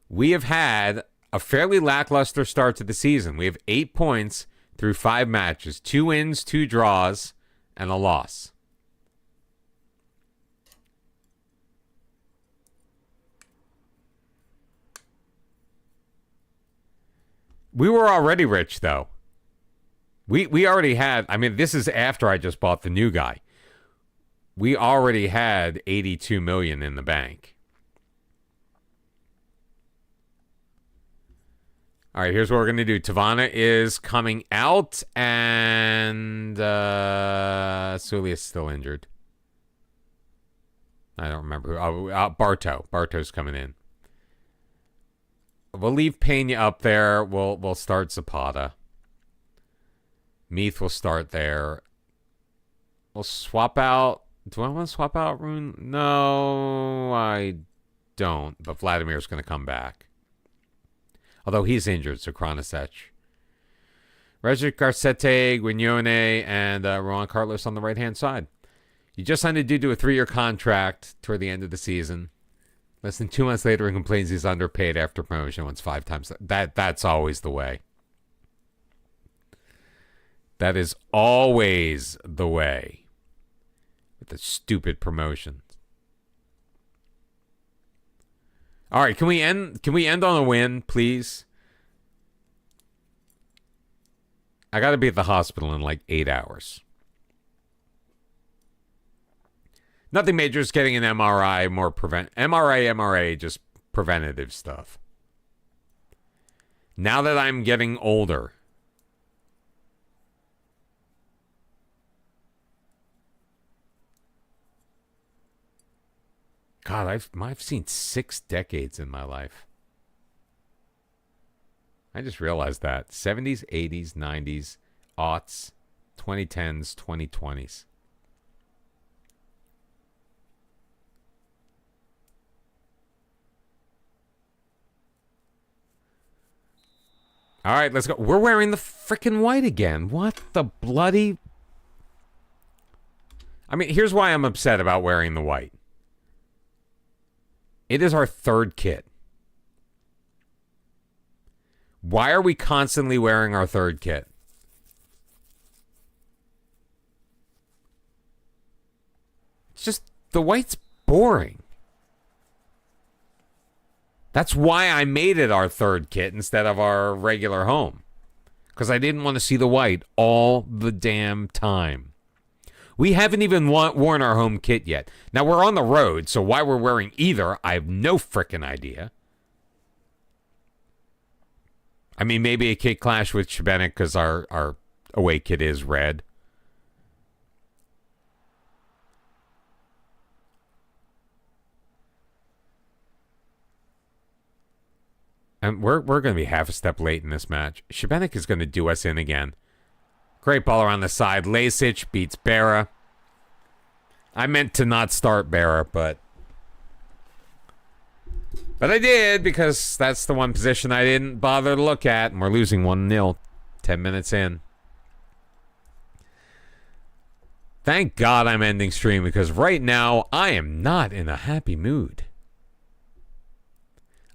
We have had a fairly lackluster start to the season. We have 8 points through 5 matches, 2 wins, 2 draws, and a loss. We were already rich, though. We already had, I mean, this is after I just bought the new guy. We already had 82 million in the bank. All right, here's what we're going to do. Tavana is coming out, and Sulia's still injured. I don't remember who. Oh, Barto. Barto's coming in. We'll leave Pena up there. We'll start Zapata. Meath will start there. We'll swap out. Do I want to swap out Rune? No, I don't. But Vladimir's going to come back. Although he's injured, so Kranasec. Regic Garcete, Guignone, and Rowan Carlos on the right-hand side. You just signed a dude to a 3-year contract toward the end of the season. Less than 2 months later, he complains he's underpaid after promotion. Wins 5 times. That's always the way. That is always the way. With the stupid promotions. All right, can we end on a win, please? I got to be at the hospital in like 8 hours. Nothing major, just getting an MRI, MRA, just preventative stuff. Now that I'm getting older, God, I've seen 6 decades in my life. I just realized that. 70s, 80s, 90s, aughts, 2010s, 2020s. All right, let's go. We're wearing the frickin' white again. What the bloody... I mean, here's why I'm upset about wearing the white. It is our 3rd kit. Why are we constantly wearing our 3rd kit? It's just, the white's boring. That's why I made it our 3rd kit instead of our regular home. Because I didn't want to see the white all the damn time. We haven't even worn our home kit yet. Now, we're on the road, so why we're wearing either, I have no frickin' idea. I mean, maybe a kit clash with Shebenik because our away kit is red. And we're going to be half a step late in this match. Shebenik is going to do us in again. Great ball around the side. Lasic beats Berra. I meant to not start Berra, but I did because that's the one position I didn't bother to look at. And we're losing 1-0, 10 minutes in. Thank God I'm ending stream because right now I am not in a happy mood.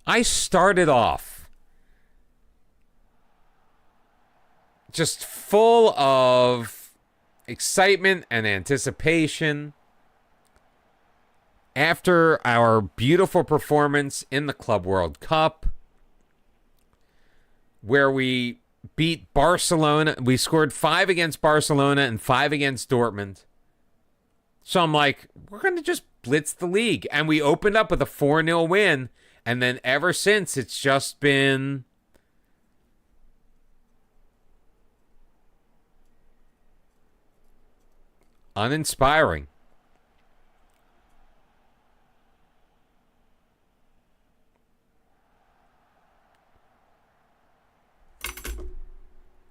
I started off just full of excitement and anticipation after our beautiful performance in the Club World Cup, where we beat Barcelona. We scored 5 against Barcelona and 5 against Dortmund. So I'm like, we're going to just blitz the league. And we opened up with a 4-0 win. And then ever since, it's just been Uninspiring.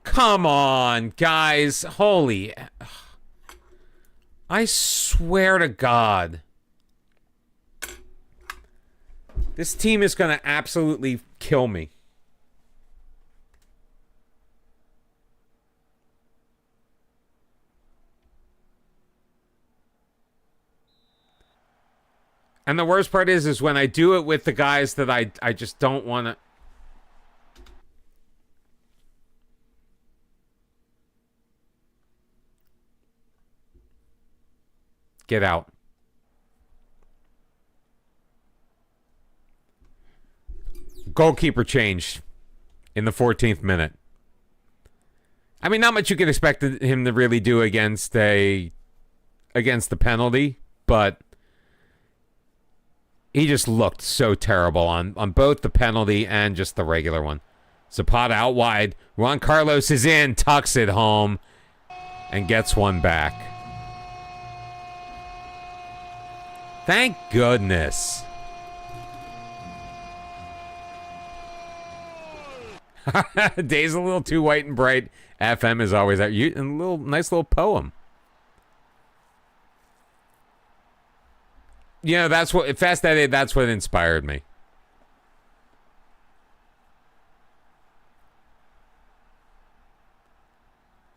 Come on, guys. Holy. I swear to God. This team is going to absolutely kill me. And the worst part is when I do it with the guys that I just don't want to. Get out. Goalkeeper changed in the 14th minute. I mean, not much you could expect him to really do against the penalty, but he just looked so terrible on both the penalty and just the regular one. Zapata out wide. Juan Carlos is in, tucks it home, and gets one back. Thank goodness. Day's a little too white and bright. FM is always out. A nice little poem. You know, that's what Fast Eddie. That's what inspired me.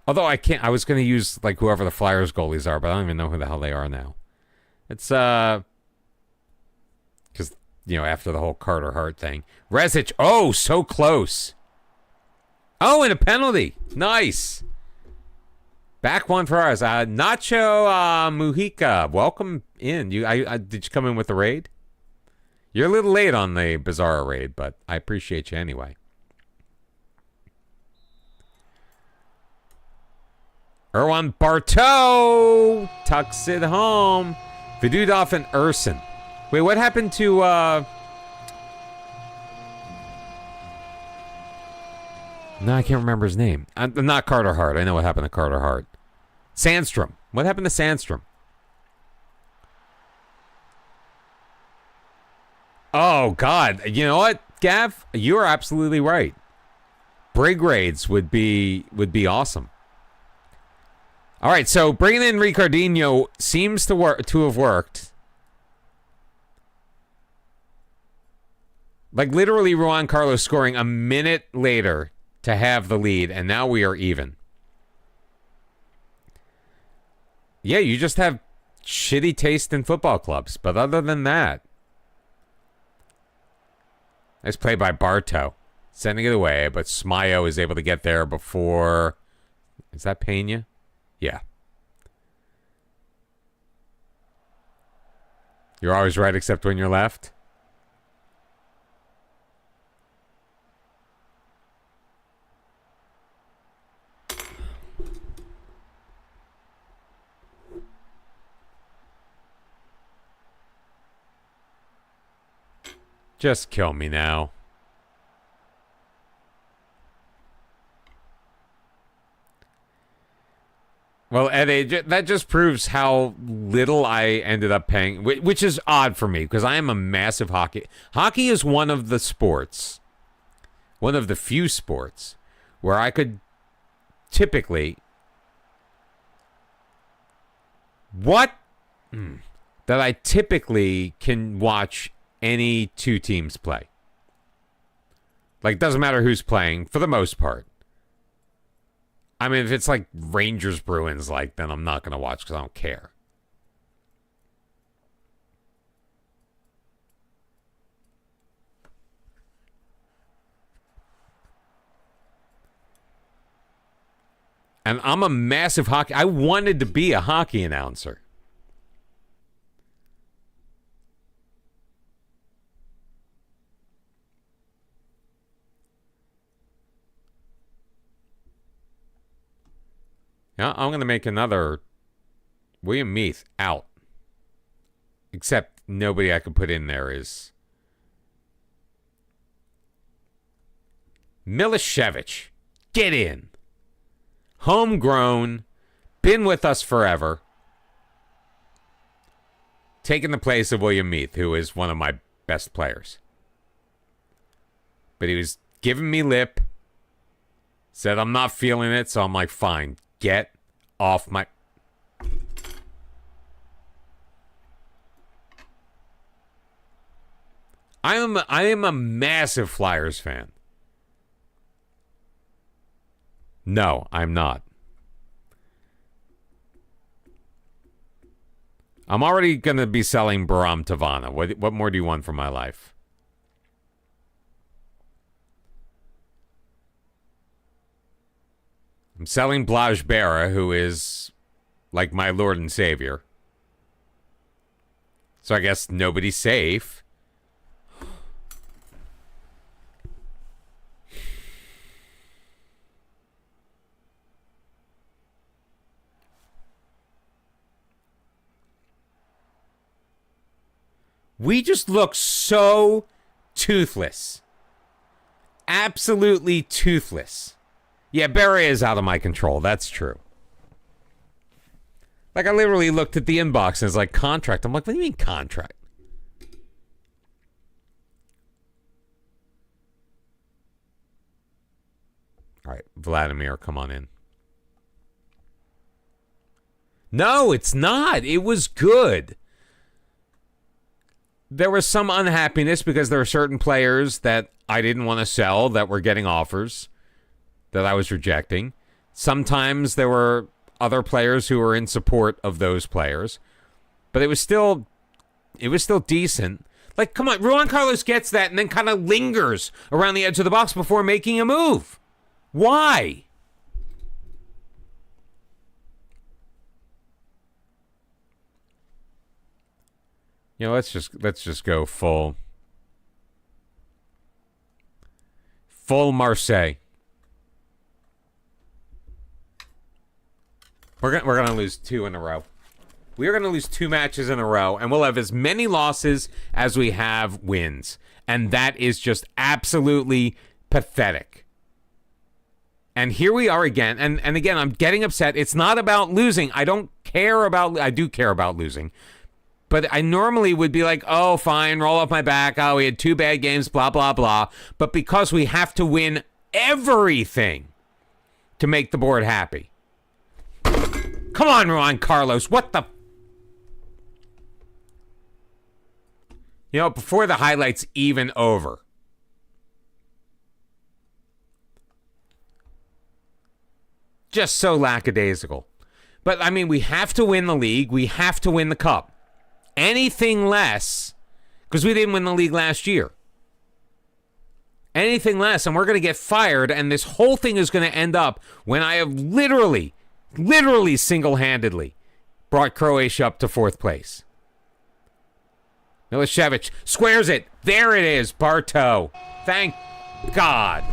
Although I can't. I was going to use like whoever the Flyers goalies are, but I don't even know who the hell they are now. It's because after the whole Carter Hart thing, Resic. Oh, so close. Oh, and a penalty. Nice. Back one for ours. Nacho Mujica, welcome in. Did you come in with the raid? You're a little late on the Bizarro raid, but I appreciate you anyway. Erwan Bartow tucks it home. Vidudov and Urson. Wait, what happened to... No, I can't remember his name. Not Carter Hart. I know what happened to Carter Hart. Sandstrom. What happened to Sandstrom? Oh, God. You know what, Gav? You're absolutely right. Brig raids would be awesome. All right, so bringing in Ricardinho seems to have worked. Like literally Juan Carlos scoring a minute later to have the lead, and now we are even. Yeah, you just have shitty taste in football clubs, but other than that, nice play by Bartow, sending it away, but Smayo is able to get there before. Is that Pena? Yeah. You're always right except when you're left. Just kill me now. Well, Eddie, that just proves how little I ended up paying, which is odd for me because I am a massive hockey. Hockey is one of the sports, one of the few sports where I could typically that I typically can watch any two teams play. Like, doesn't matter who's playing for the most part. I mean, if it's like Rangers Bruins, then I'm not going to watch because I don't care. And I'm a massive hockey. I wanted to be a hockey announcer. Yeah, I'm going to make another William Meath out. Except nobody I could put in there is Milishevich. Get in. Homegrown. Been with us forever. taking the place of William Meath, who is one of my best players. But he was giving me lip, said I'm not feeling it, so I'm like, fine, get off my... I am a massive Flyers fan. No, I'm not. I'm already going to be selling Baram Tavana. What more do you want from my life? I'm selling Blaj Bera, who is like my Lord and Savior. So I guess nobody's safe. We just look so toothless. Absolutely toothless. Yeah, Barry is out of my control. That's true. Like, I literally looked at the inbox and it's like, contract. I'm like, what do you mean contract? All right, Vladimir, come on in. No, it's not. It was good. There was some unhappiness because there are certain players that I didn't want to sell that were getting offers that I was rejecting. Sometimes there were other players who were in support of those players, but it was still decent. Like, come on, Juan Carlos gets that and then kind of lingers around the edge of the box before making a move. Why? You know, let's just go full Marseille. We're gonna lose 2 in a row. We are gonna lose 2 matches in a row, and we'll have as many losses as we have wins, and that is just absolutely pathetic. And here we are again, and again, I'm getting upset. It's not about losing. I do care about losing. But I normally would be like, oh, fine, roll off my back. Oh, we had 2 bad games, blah, blah, blah. But because we have to win everything to make the board happy. Come on, Juan Carlos. What the... You know, before the highlight's even over. Just so lackadaisical. But, I mean, we have to win the league. We have to win the cup. Anything less, because we didn't win the league last year. Anything less, and we're going to get fired, and this whole thing is going to end up when I have literally single-handedly brought Croatia up to 4th place. Milicevic squares it. There it is, Bartow. Thank God.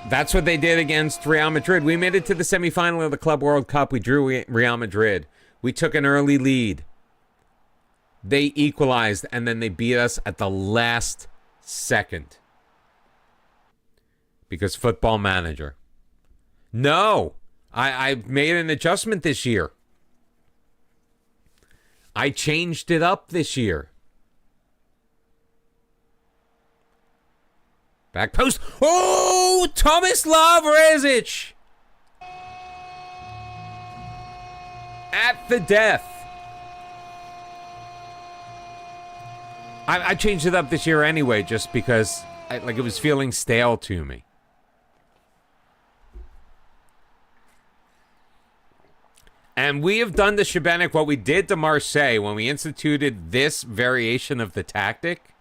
That's what they did against Real Madrid. We made it to the semifinal of the Club World Cup. We drew Real Madrid. We took an early lead. They equalized, and then they beat us at the last second. Because football manager. No, I made an adjustment this year. I changed it up this year. Back post. Oh, Tomislav Rezic. At the death. I changed it up this year anyway, just because it was feeling stale to me. And we have done to Šibenik what we did to Marseille when we instituted this variation of the tactic.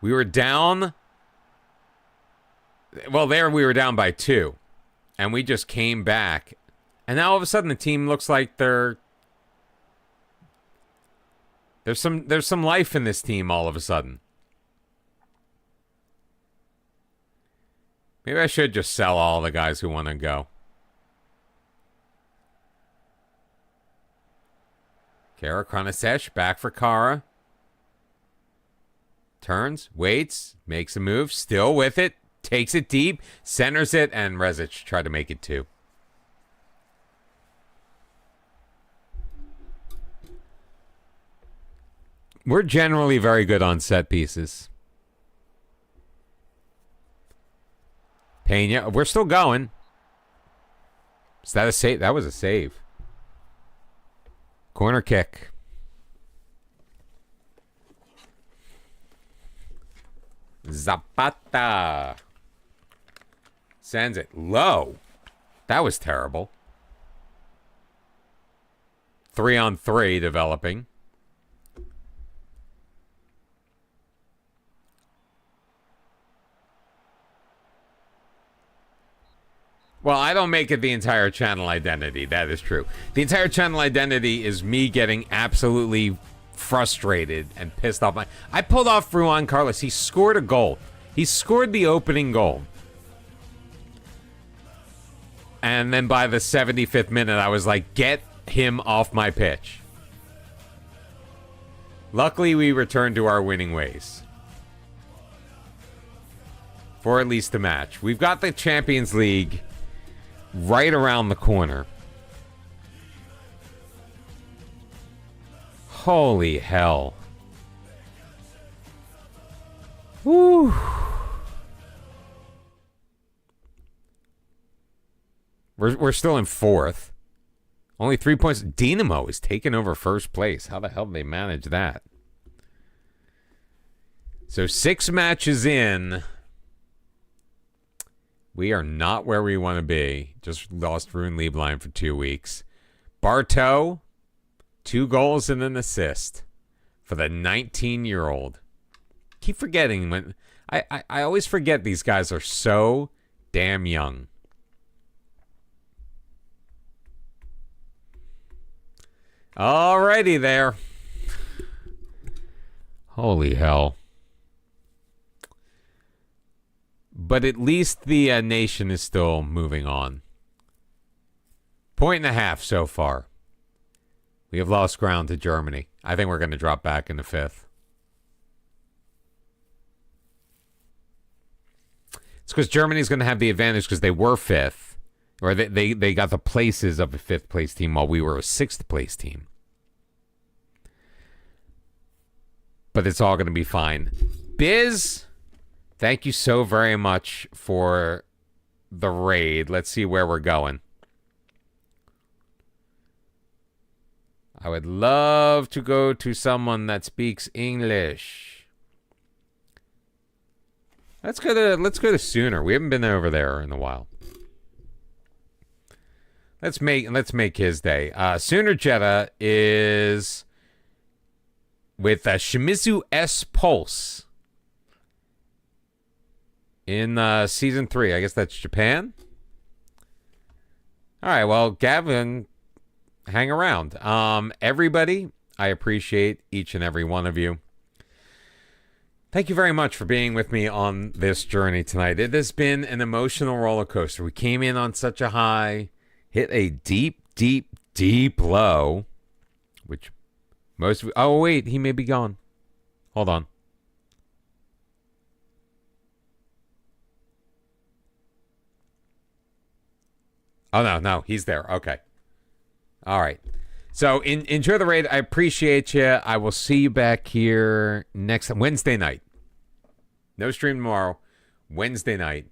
We were down. Well, there we were down by 2. And we just came back. And now all of a sudden the team looks like there's some life in this team all of a sudden. Maybe I should just sell all the guys who want to go. Kara Kranasech back for Kara. Turns, waits, makes a move, still with it. takes it deep, centers it, and Rezic tried to make it 2. We're generally very good on set pieces. Pena, we're still going. Is that a save? That was a save. Corner kick. Zapata. Sends it low. That was terrible. 3-on-3 developing. Well, I don't make it the entire channel identity. That is true. The entire channel identity is me getting absolutely frustrated and pissed off. I pulled off Ruan Carlos. He scored a goal. He scored the opening goal. And then by the 75th minute, I was like, get him off my pitch. Luckily, we returned to our winning ways. For at least a match. We've got the Champions League right around the corner. Holy hell. Woo. We're still in 4th. Only 3 points. Dinamo is taking over 1st place. How the hell did they manage that? So 6 matches in. We are not where we want to be. Just lost Rune Lieblein for 2 weeks. Bartow, 2 goals and an assist for the 19-year-old. Keep forgetting when I always forget these guys are so damn young. Alrighty there. Holy hell. But at least the nation is still moving on. 1.5 so far. We have lost ground to Germany. I think we're going to drop back into 5th. It's because Germany's going to have the advantage because they were 5th. Or they got the places of a 5th place team while we were a 6th place team. But it's all going to be fine. Biz, thank you so very much for the raid. Let's see where we're going. I would love to go to someone that speaks English. Let's go to Sooner. We haven't been over there in a while. Let's make his day. Sooner Jetta is with Shimizu S Pulse in season 3. I guess that's Japan. All right. Well, Gavin, hang around. Everybody, I appreciate each and every one of you. Thank you very much for being with me on this journey tonight. It has been an emotional roller coaster. We came in on such a high, hit a deep, deep, deep low, which most... Oh, wait, he may be gone. Hold on. Oh, no, he's there. Okay. All right. So enjoy the raid. I appreciate you. I will see you back here next Wednesday night. No stream tomorrow. Wednesday night.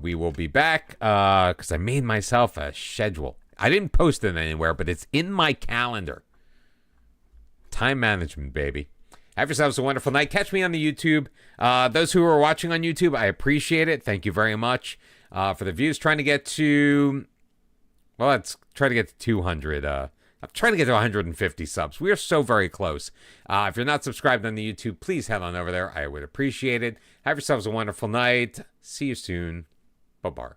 We will be back because I made myself a schedule. I didn't post it anywhere, but it's in my calendar. Time management, baby. Have yourselves a wonderful night. Catch me on the YouTube. Those who are watching on YouTube, I appreciate it. Thank you very much for the views. Trying to get to... Well, let's try to get to 200. I'm trying to get to 150 subs. We are so very close. If you're not subscribed on the YouTube, please head on over there. I would appreciate it. Have yourselves a wonderful night. See you soon. Bye-bye.